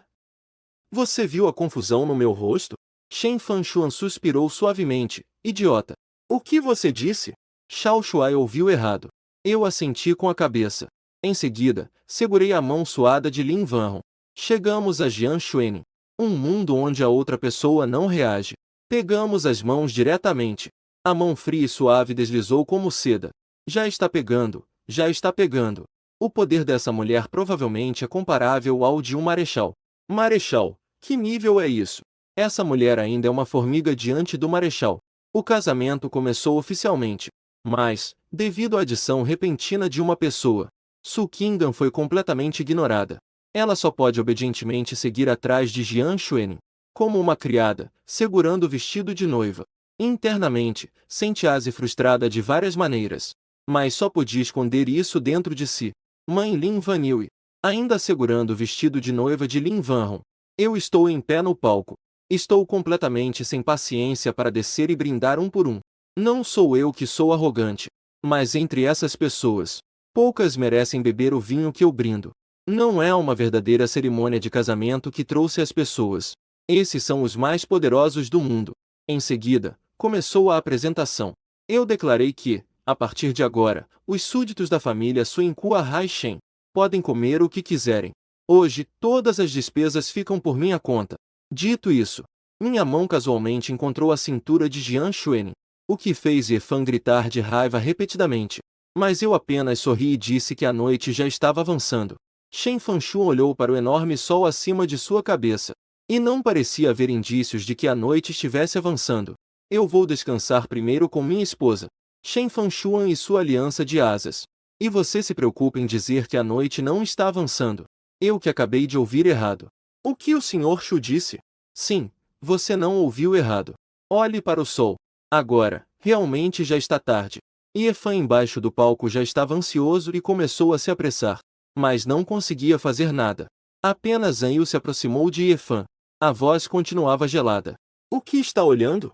Você viu a confusão no meu rosto? Shen Fanshuan suspirou suavemente. Idiota. O que você disse? Xiao Shuai ouviu errado. Eu assenti com a cabeça. Em seguida, segurei a mão suada de Lin Vanhong. Chegamos a Jian Xuenin. Um mundo onde a outra pessoa não reage. Pegamos as mãos diretamente. A mão fria e suave deslizou como seda. Já está pegando, já está pegando. O poder dessa mulher provavelmente é comparável ao de um marechal. Marechal, que nível é isso? Essa mulher ainda é uma formiga diante do marechal. O casamento começou oficialmente. Mas, devido à adição repentina de uma pessoa, Su Qingdan foi completamente ignorada. Ela só pode obedientemente seguir atrás de Jian Xuenin, como uma criada, segurando o vestido de noiva. Internamente, sente-se frustrada de várias maneiras, mas só podia esconder isso dentro de si. Mãe Lin Vanille, ainda segurando o vestido de noiva de Lin Vanhong. Eu estou em pé no palco. Estou completamente sem paciência para descer e brindar um por um. Não sou eu que sou arrogante, mas entre essas pessoas, poucas merecem beber o vinho que eu brindo. Não é uma verdadeira cerimônia de casamento que trouxe as pessoas. Esses são os mais poderosos do mundo. Em seguida, começou a apresentação. Eu declarei que, a partir de agora, os súditos da família Suinkua Haishen podem comer o que quiserem. Hoje, todas as despesas ficam por minha conta. Dito isso, minha mão casualmente encontrou a cintura de Jian Xuenin, o que fez Yefan gritar de raiva repetidamente. Mas eu apenas sorri e disse que a noite já estava avançando. Shen Fanshuan olhou para o enorme sol acima de sua cabeça, e não parecia haver indícios de que a noite estivesse avançando. Eu vou descansar primeiro com minha esposa, Shen Fanshuan e sua aliança de asas. E você se preocupa em dizer que a noite não está avançando. Eu que acabei de ouvir errado. O que o Sr. Shu disse? Sim, você não ouviu errado. Olhe para o sol. Agora, realmente já está tarde. Yefan embaixo do palco já estava ansioso e começou a se apressar. Mas não conseguia fazer nada. Apenas Zhang Yu se aproximou de Yefan. A voz continuava gelada. O que está olhando?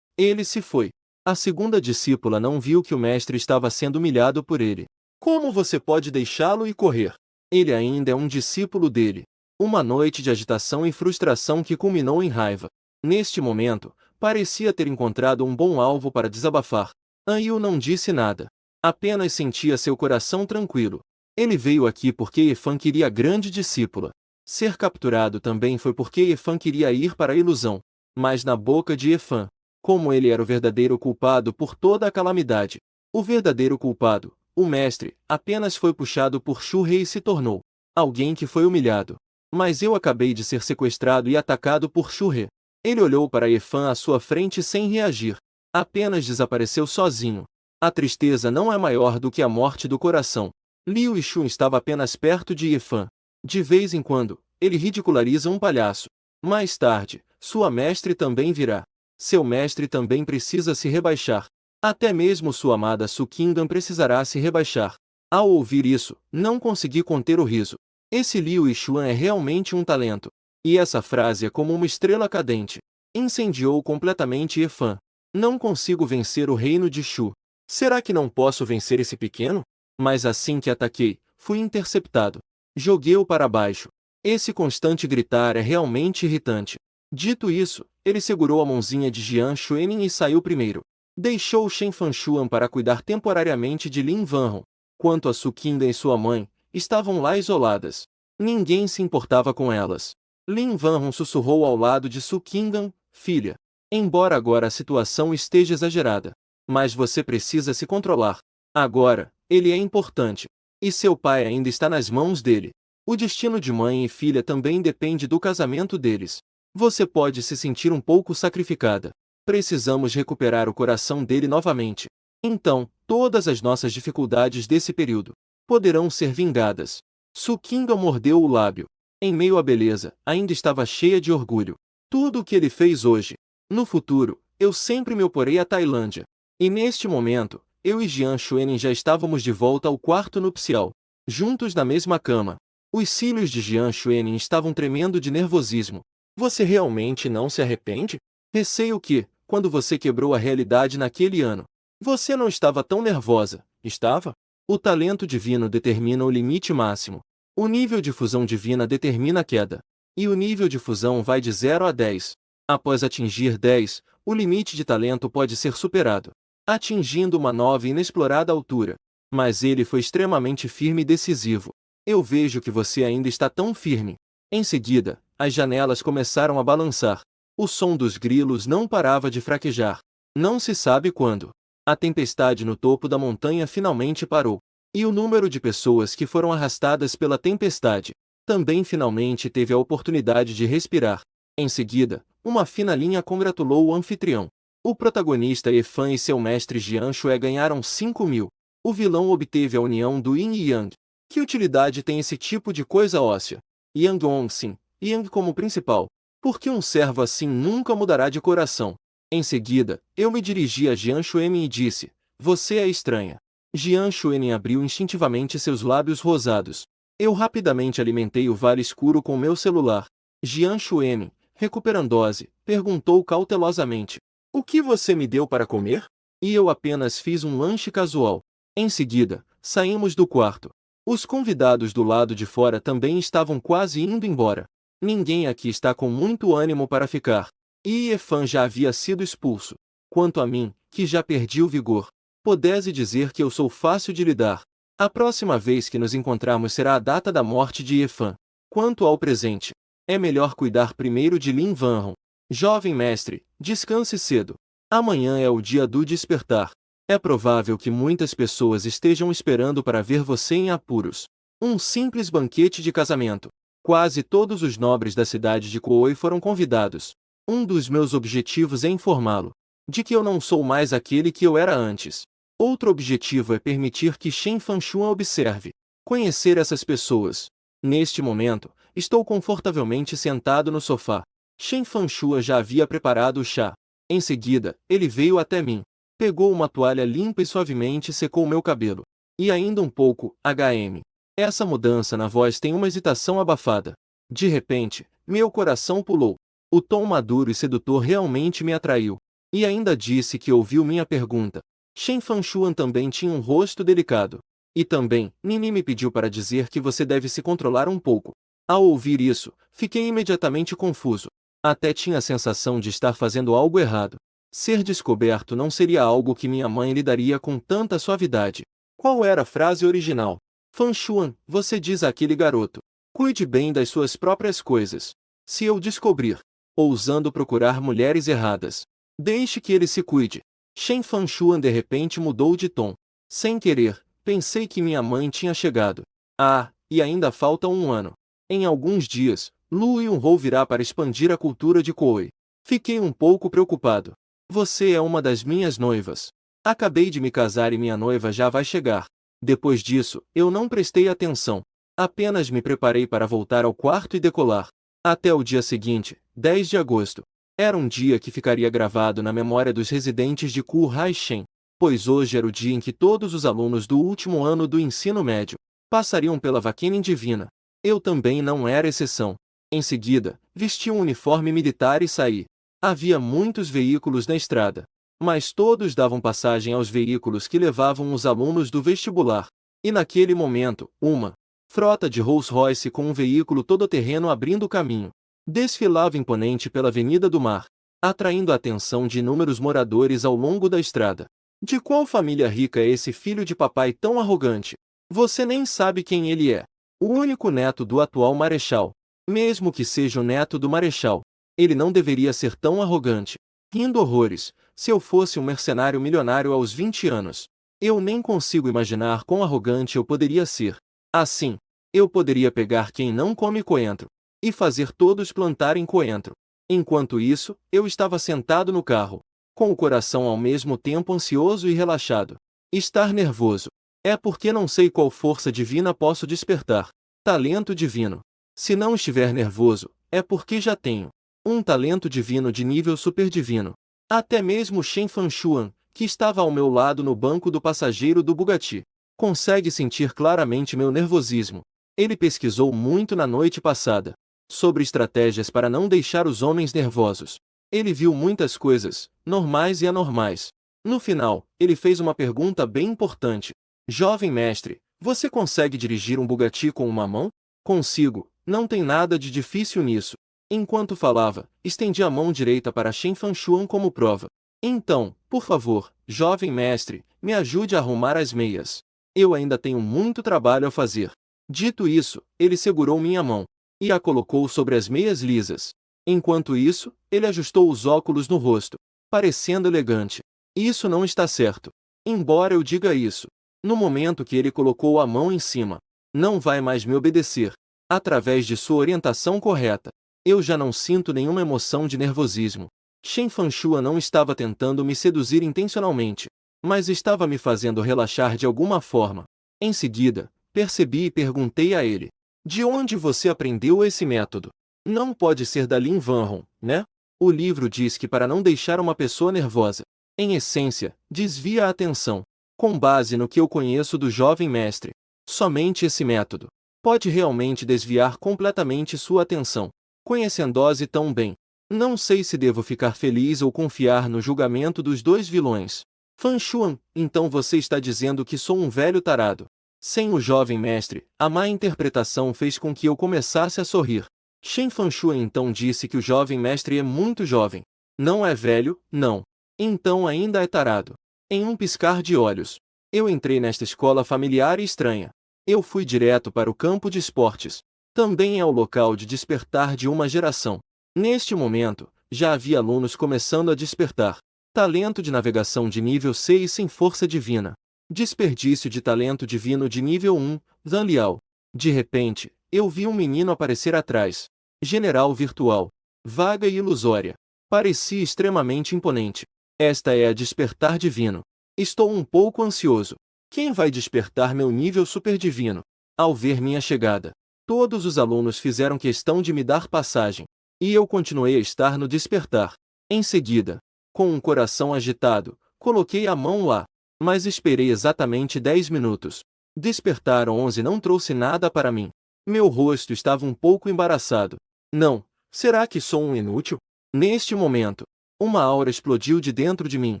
Ele se foi. A segunda discípula não viu que o mestre estava sendo humilhado por ele. Como você pode deixá-lo e correr? Ele ainda é um discípulo dele. Uma noite de agitação e frustração que culminou em raiva. Neste momento, parecia ter encontrado um bom alvo para desabafar. Anyu não disse nada. Apenas sentia seu coração tranquilo. Ele veio aqui porque Yefan queria a grande discípula. Ser capturado também foi porque Yefan queria ir para a ilusão. Mas na boca de Yefan, como ele era o verdadeiro culpado por toda a calamidade. O verdadeiro culpado, o mestre, apenas foi puxado por Shu Rei e se tornou alguém que foi humilhado. Mas eu acabei de ser sequestrado e atacado por Shu Rei. Ele olhou para Yefan à sua frente sem reagir. Apenas desapareceu sozinho. A tristeza não é maior do que a morte do coração. Liu Yixun estava apenas perto de Yefan. De vez em quando, ele ridiculariza um palhaço. Mais tarde, sua mestre também virá. Seu mestre também precisa se rebaixar. Até mesmo sua amada Su Qingdan precisará se rebaixar. Ao ouvir isso, não consegui conter o riso. Esse Liu Yixuan é realmente um talento. E essa frase é como uma estrela cadente. Incendiou completamente Yefan. Não consigo vencer o reino de Shu. Será que não posso vencer esse pequeno? Mas assim que ataquei, fui interceptado. Joguei-o para baixo. Esse constante gritar é realmente irritante. Dito isso, ele segurou a mãozinha de Jian Xuenin e saiu primeiro. Deixou Shen Fanshuan para cuidar temporariamente de Lin Vanhong. Quanto a Su Qingdan e sua mãe, estavam lá isoladas. Ninguém se importava com elas. Lin Vanhong sussurrou ao lado de Su Qingdan, filha. Embora agora a situação esteja exagerada, mas você precisa se controlar. Agora, ele é importante. E seu pai ainda está nas mãos dele. O destino de mãe e filha também depende do casamento deles. Você pode se sentir um pouco sacrificada. Precisamos recuperar o coração dele novamente. Então, todas as nossas dificuldades desse período poderão ser vingadas. Su Qingdan mordeu o lábio. Em meio à beleza, ainda estava cheia de orgulho. Tudo o que ele fez hoje. No futuro, eu sempre me oporei à Tailândia. E neste momento, eu e Jian Xuenin já estávamos de volta ao quarto nupcial, juntos na mesma cama. Os cílios de Jian Xuenin estavam tremendo de nervosismo. Você realmente não se arrepende? Receio que, quando você quebrou a realidade naquele ano. Você não estava tão nervosa, estava? O talento divino determina o limite máximo. O nível de fusão divina determina a queda. E o nível de fusão vai de 0 a 10. Após atingir 10, o limite de talento pode ser superado, atingindo uma nova e inexplorada altura. Mas ele foi extremamente firme e decisivo. Eu vejo que você ainda está tão firme. Em seguida, as janelas começaram a balançar. O som dos grilos não parava de fraquejar. Não se sabe quando. A tempestade no topo da montanha finalmente parou. E o número de pessoas que foram arrastadas pela tempestade também finalmente teve a oportunidade de respirar. Em seguida, uma fina linha congratulou o anfitrião. O protagonista Efan e seu mestre Jian Shui ganharam 5.000. O vilão obteve a união do Yin e Yang. Que utilidade tem esse tipo de coisa óssea? Yang Ong sim, Yang como principal. Porque um servo assim nunca mudará de coração. Em seguida, eu me dirigi a Jian Shuemin e disse: você é estranha. Jian Shuemin abriu instintivamente seus lábios rosados. Eu rapidamente alimentei o vale escuro com meu celular. Jian Shuemin, recuperandose, perguntou cautelosamente: o que você me deu para comer? E eu apenas fiz um lanche casual. Em seguida, saímos do quarto. Os convidados do lado de fora também estavam quase indo embora. Ninguém aqui está com muito ânimo para ficar. E Efan já havia sido expulso. Quanto a mim, que já perdi o vigor, pudesse dizer que eu sou fácil de lidar. A próxima vez que nos encontrarmos será a data da morte de Efan. Quanto ao presente, é melhor cuidar primeiro de Lin Vanhong. Jovem mestre, descanse cedo. Amanhã é o dia do despertar. É provável que muitas pessoas estejam esperando para ver você em apuros. Um simples banquete de casamento. Quase todos os nobres da cidade de Kuoi foram convidados. Um dos meus objetivos é informá-lo de que eu não sou mais aquele que eu era antes. Outro objetivo é permitir que Shen Fanshuan observe, conhecer essas pessoas. Neste momento, estou confortavelmente sentado no sofá. Shen Fanshuan já havia preparado o chá. Em seguida, ele veio até mim, pegou uma toalha limpa e suavemente secou meu cabelo. E ainda um pouco, HM. Essa mudança na voz tem uma hesitação abafada. De repente, meu coração pulou. O tom maduro e sedutor realmente me atraiu. E ainda disse que ouviu minha pergunta. Shen Fanshuan também tinha um rosto delicado. E também, Nini me pediu para dizer que você deve se controlar um pouco. Ao ouvir isso, fiquei imediatamente confuso. Até tinha a sensação de estar fazendo algo errado. Ser descoberto não seria algo que minha mãe lidaria com tanta suavidade. Qual era a frase original? Fanshuan, você diz àquele garoto: cuide bem das suas próprias coisas. Se eu descobrir, ousando procurar mulheres erradas, deixe que ele se cuide. Shen Fanshuan de repente mudou de tom. Sem querer, pensei que minha mãe tinha chegado. Ah, e ainda falta um ano. Em alguns dias, Lu Yunhou virá para expandir a cultura de Kuoi. Fiquei um pouco preocupado. Você é uma das minhas noivas. Acabei de me casar e minha noiva já vai chegar. Depois disso, eu não prestei atenção. Apenas me preparei para voltar ao quarto e decolar. Até o dia seguinte, 10 de agosto. Era um dia que ficaria gravado na memória dos residentes de Ku-Hai-Shen, pois hoje era o dia em que todos os alunos do último ano do ensino médio passariam pela Vakinin Divina. Eu também não era exceção. Em seguida, vesti um uniforme militar e saí. Havia muitos veículos na estrada, mas todos davam passagem aos veículos que levavam os alunos do vestibular. E naquele momento, uma frota de Rolls-Royce com um veículo todoterreno abrindo caminho desfilava imponente pela Avenida do Mar, atraindo a atenção de inúmeros moradores ao longo da estrada. De qual família rica é esse filho de papai tão arrogante? Você nem sabe quem ele é. O único neto do atual marechal. Mesmo que seja o neto do marechal, ele não deveria ser tão arrogante. Rindo horrores, se eu fosse um mercenário milionário aos 20 anos, eu nem consigo imaginar quão arrogante eu poderia ser. Assim, eu poderia pegar quem não come coentro e fazer todos plantarem coentro. Enquanto isso, eu estava sentado no carro, com o coração ao mesmo tempo ansioso e relaxado. Estar nervoso é porque não sei qual força divina posso despertar. Talento divino. Se não estiver nervoso, é porque já tenho um talento divino de nível superdivino. Até mesmo Shen Fanshuan, que estava ao meu lado no banco do passageiro do Bugatti, consegue sentir claramente meu nervosismo. Ele pesquisou muito na noite passada sobre estratégias para não deixar os homens nervosos. Ele viu muitas coisas, normais e anormais. No final, ele fez uma pergunta bem importante. Jovem mestre, você consegue dirigir um Bugatti com uma mão? Consigo, não tem nada de difícil nisso. Enquanto falava, estendi a mão direita para Shen Fanshuan como prova. Então, por favor, jovem mestre, me ajude a arrumar as meias. Eu ainda tenho muito trabalho a fazer. Dito isso, ele segurou minha mão e a colocou sobre as meias lisas. Enquanto isso, ele ajustou os óculos no rosto, parecendo elegante. Isso não está certo. Embora eu diga isso, no momento que ele colocou a mão em cima, não vai mais me obedecer. Através de sua orientação correta, eu já não sinto nenhuma emoção de nervosismo. Shen Fanshua não estava tentando me seduzir intencionalmente, mas estava me fazendo relaxar de alguma forma. Em seguida, percebi e perguntei a ele: de onde você aprendeu esse método? Não pode ser da Lin Vanhong, né? O livro diz que para não deixar uma pessoa nervosa, em essência, desvia a atenção. Com base no que eu conheço do jovem mestre, somente esse método pode realmente desviar completamente sua atenção. Conhecendo-se tão bem, não sei se devo ficar feliz ou confiar no julgamento dos dois vilões. Fanshuan, então você está dizendo que sou um velho tarado. Sem o jovem mestre, a má interpretação fez com que eu começasse a sorrir. Shen Fanshuan então disse que o jovem mestre é muito jovem. Não é velho, não. Então ainda é tarado. Em um piscar de olhos, eu entrei nesta escola familiar e estranha. Eu fui direto para o campo de esportes. Também é o local de despertar de uma geração. Neste momento, já havia alunos começando a despertar. Talento de navegação de nível 6 sem força divina. Desperdício de talento divino de nível 1, Zhan Liao. De repente, eu vi um menino aparecer atrás. General virtual. Vaga e ilusória. Parecia extremamente imponente. Esta é a despertar divino. Estou um pouco ansioso. Quem vai despertar meu nível superdivino? Ao ver minha chegada, todos os alunos fizeram questão de me dar passagem. E eu continuei a estar no despertar. Em seguida, com um coração agitado, coloquei a mão lá. Mas esperei exatamente 10 minutos. Despertar 11 não trouxe nada para mim. Meu rosto estava um pouco embaraçado. Não, será que sou um inútil? Neste momento, uma aura explodiu de dentro de mim,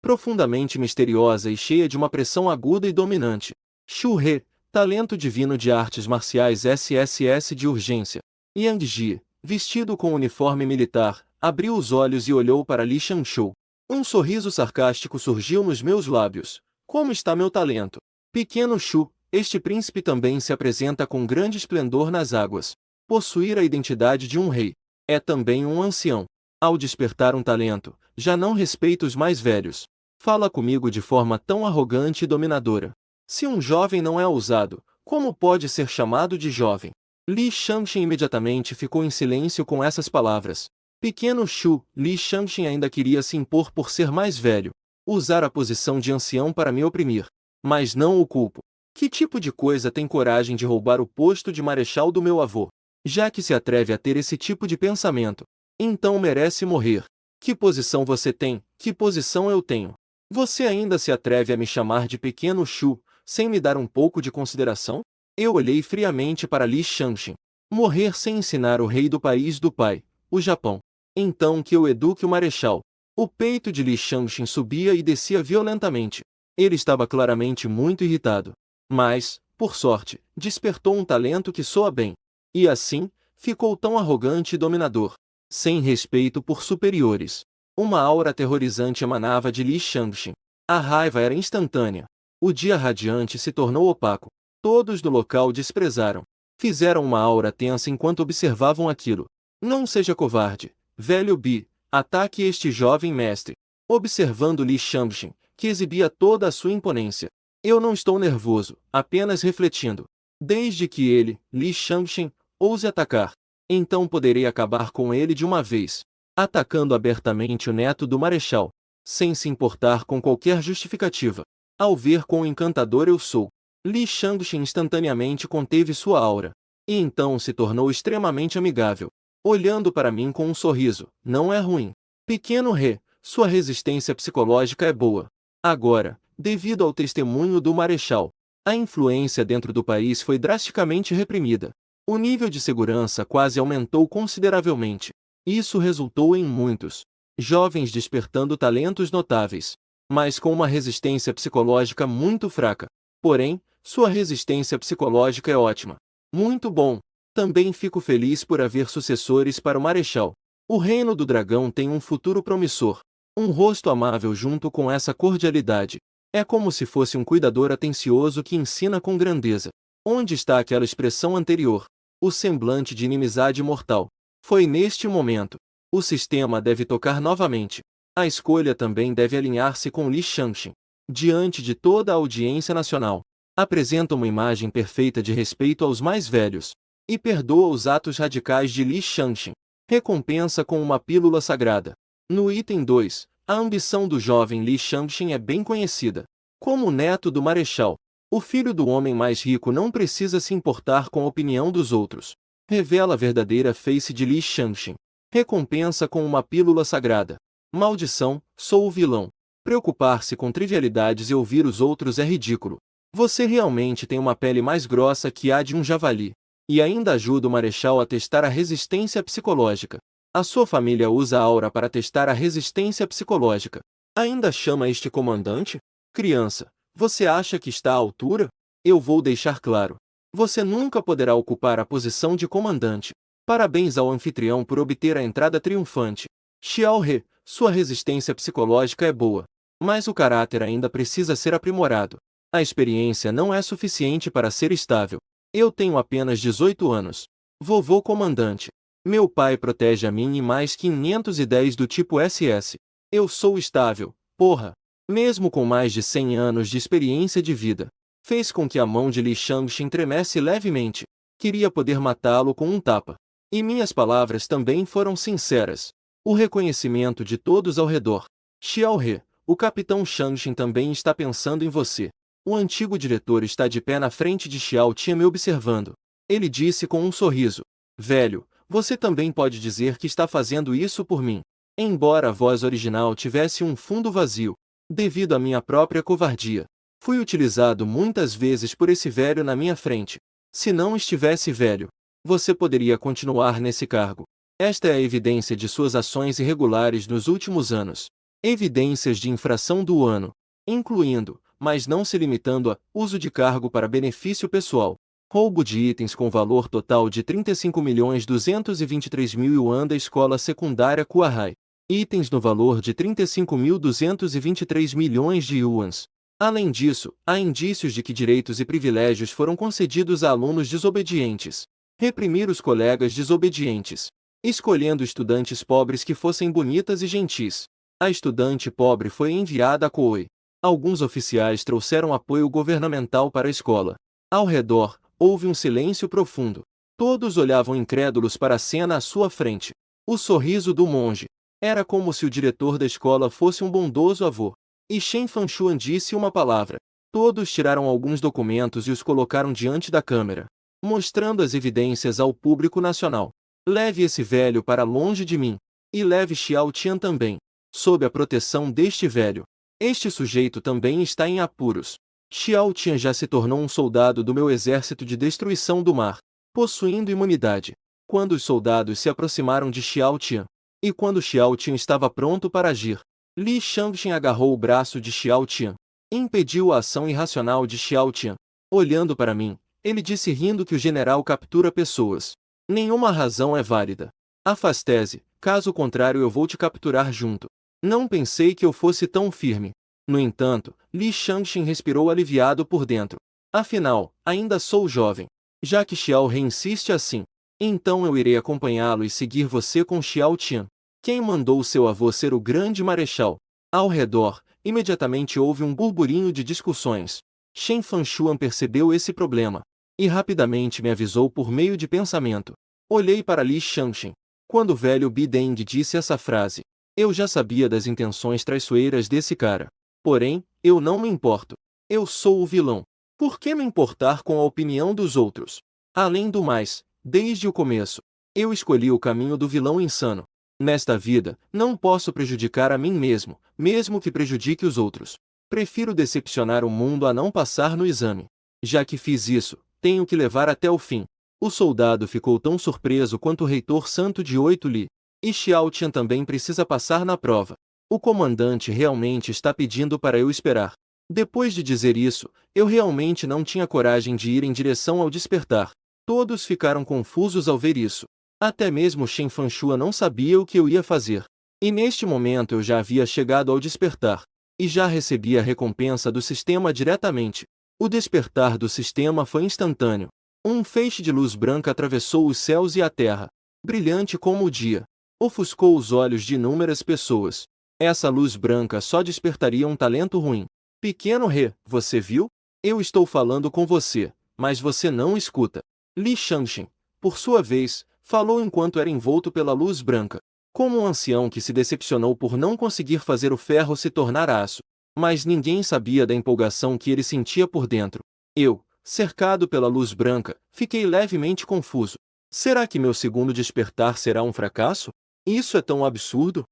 profundamente misteriosa e cheia de uma pressão aguda e dominante. Shu He, talento divino de artes marciais SSS de urgência. Yang Ji, vestido com uniforme militar, abriu os olhos e olhou para Li Shangshou. Um sorriso sarcástico surgiu nos meus lábios. Como está meu talento? Pequeno Shu, este príncipe também se apresenta com grande esplendor nas águas. Possuir a identidade de um rei. É também um ancião. Ao despertar um talento, já não respeita os mais velhos. Fala comigo de forma tão arrogante e dominadora. Se um jovem não é ousado, como pode ser chamado de jovem? Li Shangxin imediatamente ficou em silêncio com essas palavras. Pequeno Shu, Li Shangxin ainda queria se impor por ser mais velho, usar a posição de ancião para me oprimir. Mas não o culpo. Que tipo de coisa tem coragem de roubar o posto de marechal do meu avô? Já que se atreve a ter esse tipo de pensamento, então merece morrer. Que posição você tem? Que posição eu tenho? Você ainda se atreve a me chamar de pequeno Shu, sem me dar um pouco de consideração? Eu olhei friamente para Li Shangxin. Morrer sem ensinar o rei do país do pai, o Japão. Então que eu eduque o marechal. O peito de Li Shangxin subia e descia violentamente. Ele estava claramente muito irritado. Mas, por sorte, despertou um talento que soa bem. E assim, ficou tão arrogante e dominador. Sem respeito por superiores. Uma aura aterrorizante emanava de Li Shangxin. A raiva era instantânea. O dia radiante se tornou opaco. Todos do local desprezaram. Fizeram uma aura tensa enquanto observavam aquilo. Não seja covarde, velho Bi, ataque este jovem mestre. Observando Li Shangxin, que exibia toda a sua imponência. Eu não estou nervoso, apenas refletindo. Desde que ele, Li Shangxin, ouse atacar, então poderei acabar com ele de uma vez. Atacando abertamente o neto do marechal, sem se importar com qualquer justificativa. Ao ver quão encantador eu sou, Li Shangxin instantaneamente conteve sua aura. E então se tornou extremamente amigável. Olhando para mim com um sorriso, não é ruim. Pequeno He, sua resistência psicológica é boa. Agora, devido ao testemunho do marechal, a influência dentro do país foi drasticamente reprimida. O nível de segurança quase aumentou consideravelmente. Isso resultou em muitos jovens despertando talentos notáveis, mas com uma resistência psicológica muito fraca. Porém, sua resistência psicológica é ótima. Muito bom. Também fico feliz por haver sucessores para o Marechal. O Reino do Dragão tem um futuro promissor. Um rosto amável junto com essa cordialidade. É como se fosse um cuidador atencioso que ensina com grandeza. Onde está aquela expressão anterior? O semblante de inimizade mortal. Foi neste momento. O sistema deve tocar novamente. A escolha também deve alinhar-se com Li Shangxin. Diante de toda a audiência nacional, apresenta uma imagem perfeita de respeito aos mais velhos e perdoa os atos radicais de Li Shangxin. Recompensa com uma pílula sagrada. No item 2, a ambição do jovem Li Shangxin é bem conhecida. Como neto do Marechal, o filho do homem mais rico não precisa se importar com a opinião dos outros. Revela a verdadeira face de Li Shangxin. Recompensa com uma pílula sagrada. Maldição, sou o vilão. Preocupar-se com trivialidades e ouvir os outros é ridículo. Você realmente tem uma pele mais grossa que a de um javali. E ainda ajuda o Marechal a testar a resistência psicológica. A sua família usa a aura para testar a resistência psicológica. Ainda chama este comandante? Criança, você acha que está à altura? Eu vou deixar claro. Você nunca poderá ocupar a posição de comandante. Parabéns ao anfitrião por obter a entrada triunfante. Xiao He, sua resistência psicológica é boa. Mas o caráter ainda precisa ser aprimorado. A experiência não é suficiente para ser estável. Eu tenho apenas 18 anos. Vovô comandante. Meu pai protege a mim e mais 510 do tipo SS. Eu sou estável, porra. Mesmo com mais de 100 anos de experiência de vida. Fez com que a mão de Li Shangxin tremesse levemente. Queria poder matá-lo com um tapa. E minhas palavras também foram sinceras. O reconhecimento de todos ao redor. Xiao He, o capitão Shangxin também está pensando em você. O antigo diretor está de pé na frente de Xiao Tia me observando. Ele disse com um sorriso. Velho, você também pode dizer que está fazendo isso por mim. Embora a voz original tivesse um fundo vazio, devido à minha própria covardia, fui utilizado muitas vezes por esse velho na minha frente. Se não estivesse velho, você poderia continuar nesse cargo. Esta é a evidência de suas ações irregulares nos últimos anos. Evidências de infração do ano, incluindo, mas não se limitando a, uso de cargo para benefício pessoal, roubo de itens com valor total de 35.223.000 yuan da escola secundária Kuahai, itens no valor de 35.223 milhões de yuans. Além disso, há indícios de que direitos e privilégios foram concedidos a alunos desobedientes. Reprimir os colegas desobedientes, escolhendo estudantes pobres que fossem bonitas e gentis. A estudante pobre foi enviada a Koei. Alguns oficiais trouxeram apoio governamental para a escola. Ao redor, houve um silêncio profundo. Todos olhavam incrédulos para a cena à sua frente. O sorriso do monge. Era como se o diretor da escola fosse um bondoso avô. E Shen Fanshuan disse uma palavra. Todos tiraram alguns documentos e os colocaram diante da câmera, mostrando as evidências ao público nacional. Leve esse velho para longe de mim. E leve Xiao Tian também. Sob a proteção deste velho. Este sujeito também está em apuros. Xiao Tian já se tornou um soldado do meu exército de destruição do mar, possuindo imunidade. Quando os soldados se aproximaram de Xiao Tian, e quando Xiao Tian estava pronto para agir, Li Shangxin agarrou o braço de Xiao Tian, impediu a ação irracional de Xiao Tian. Olhando para mim, ele disse rindo que o general captura pessoas. Nenhuma razão é válida. Afaste-se, caso contrário eu vou te capturar junto. Não pensei que eu fosse tão firme. No entanto, Li Shangxin respirou aliviado por dentro. Afinal, ainda sou jovem. Já que Xiao He insiste assim, então eu irei acompanhá-lo e seguir você com Xiao Tian. Quem mandou seu avô ser o grande marechal? Ao redor, imediatamente houve um burburinho de discussões. Shen Fanshuan percebeu esse problema e rapidamente me avisou por meio de pensamento. Olhei para Li Shangxin. Quando o velho Bi Deng disse essa frase, eu já sabia das intenções traiçoeiras desse cara. Porém, eu não me importo. Eu sou o vilão. Por que me importar com a opinião dos outros? Além do mais, desde o começo, eu escolhi o caminho do vilão insano. Nesta vida, não posso prejudicar a mim mesmo, mesmo que prejudique os outros. Prefiro decepcionar o mundo a não passar no exame. Já que fiz isso, tenho que levar até o fim. O soldado ficou tão surpreso quanto o reitor santo de 8 Li. E Xiao Tian também precisa passar na prova. O comandante realmente está pedindo para eu esperar. Depois de dizer isso, eu realmente não tinha coragem de ir em direção ao despertar. Todos ficaram confusos ao ver isso. Até mesmo Shen Fanchua não sabia o que eu ia fazer. E neste momento eu já havia chegado ao despertar. E já recebi a recompensa do sistema diretamente. O despertar do sistema foi instantâneo. Um feixe de luz branca atravessou os céus e a terra, brilhante como o dia. Ofuscou os olhos de inúmeras pessoas. Essa luz branca só despertaria um talento ruim. Pequeno He, você viu? Eu estou falando com você, mas você não escuta. Li Shanshin, por sua vez, falou enquanto era envolto pela luz branca. Como um ancião que se decepcionou por não conseguir fazer o ferro se tornar aço. Mas ninguém sabia da empolgação que ele sentia por dentro. Eu, cercado pela luz branca, fiquei levemente confuso. Será que meu segundo despertar será um fracasso? Isso é tão absurdo?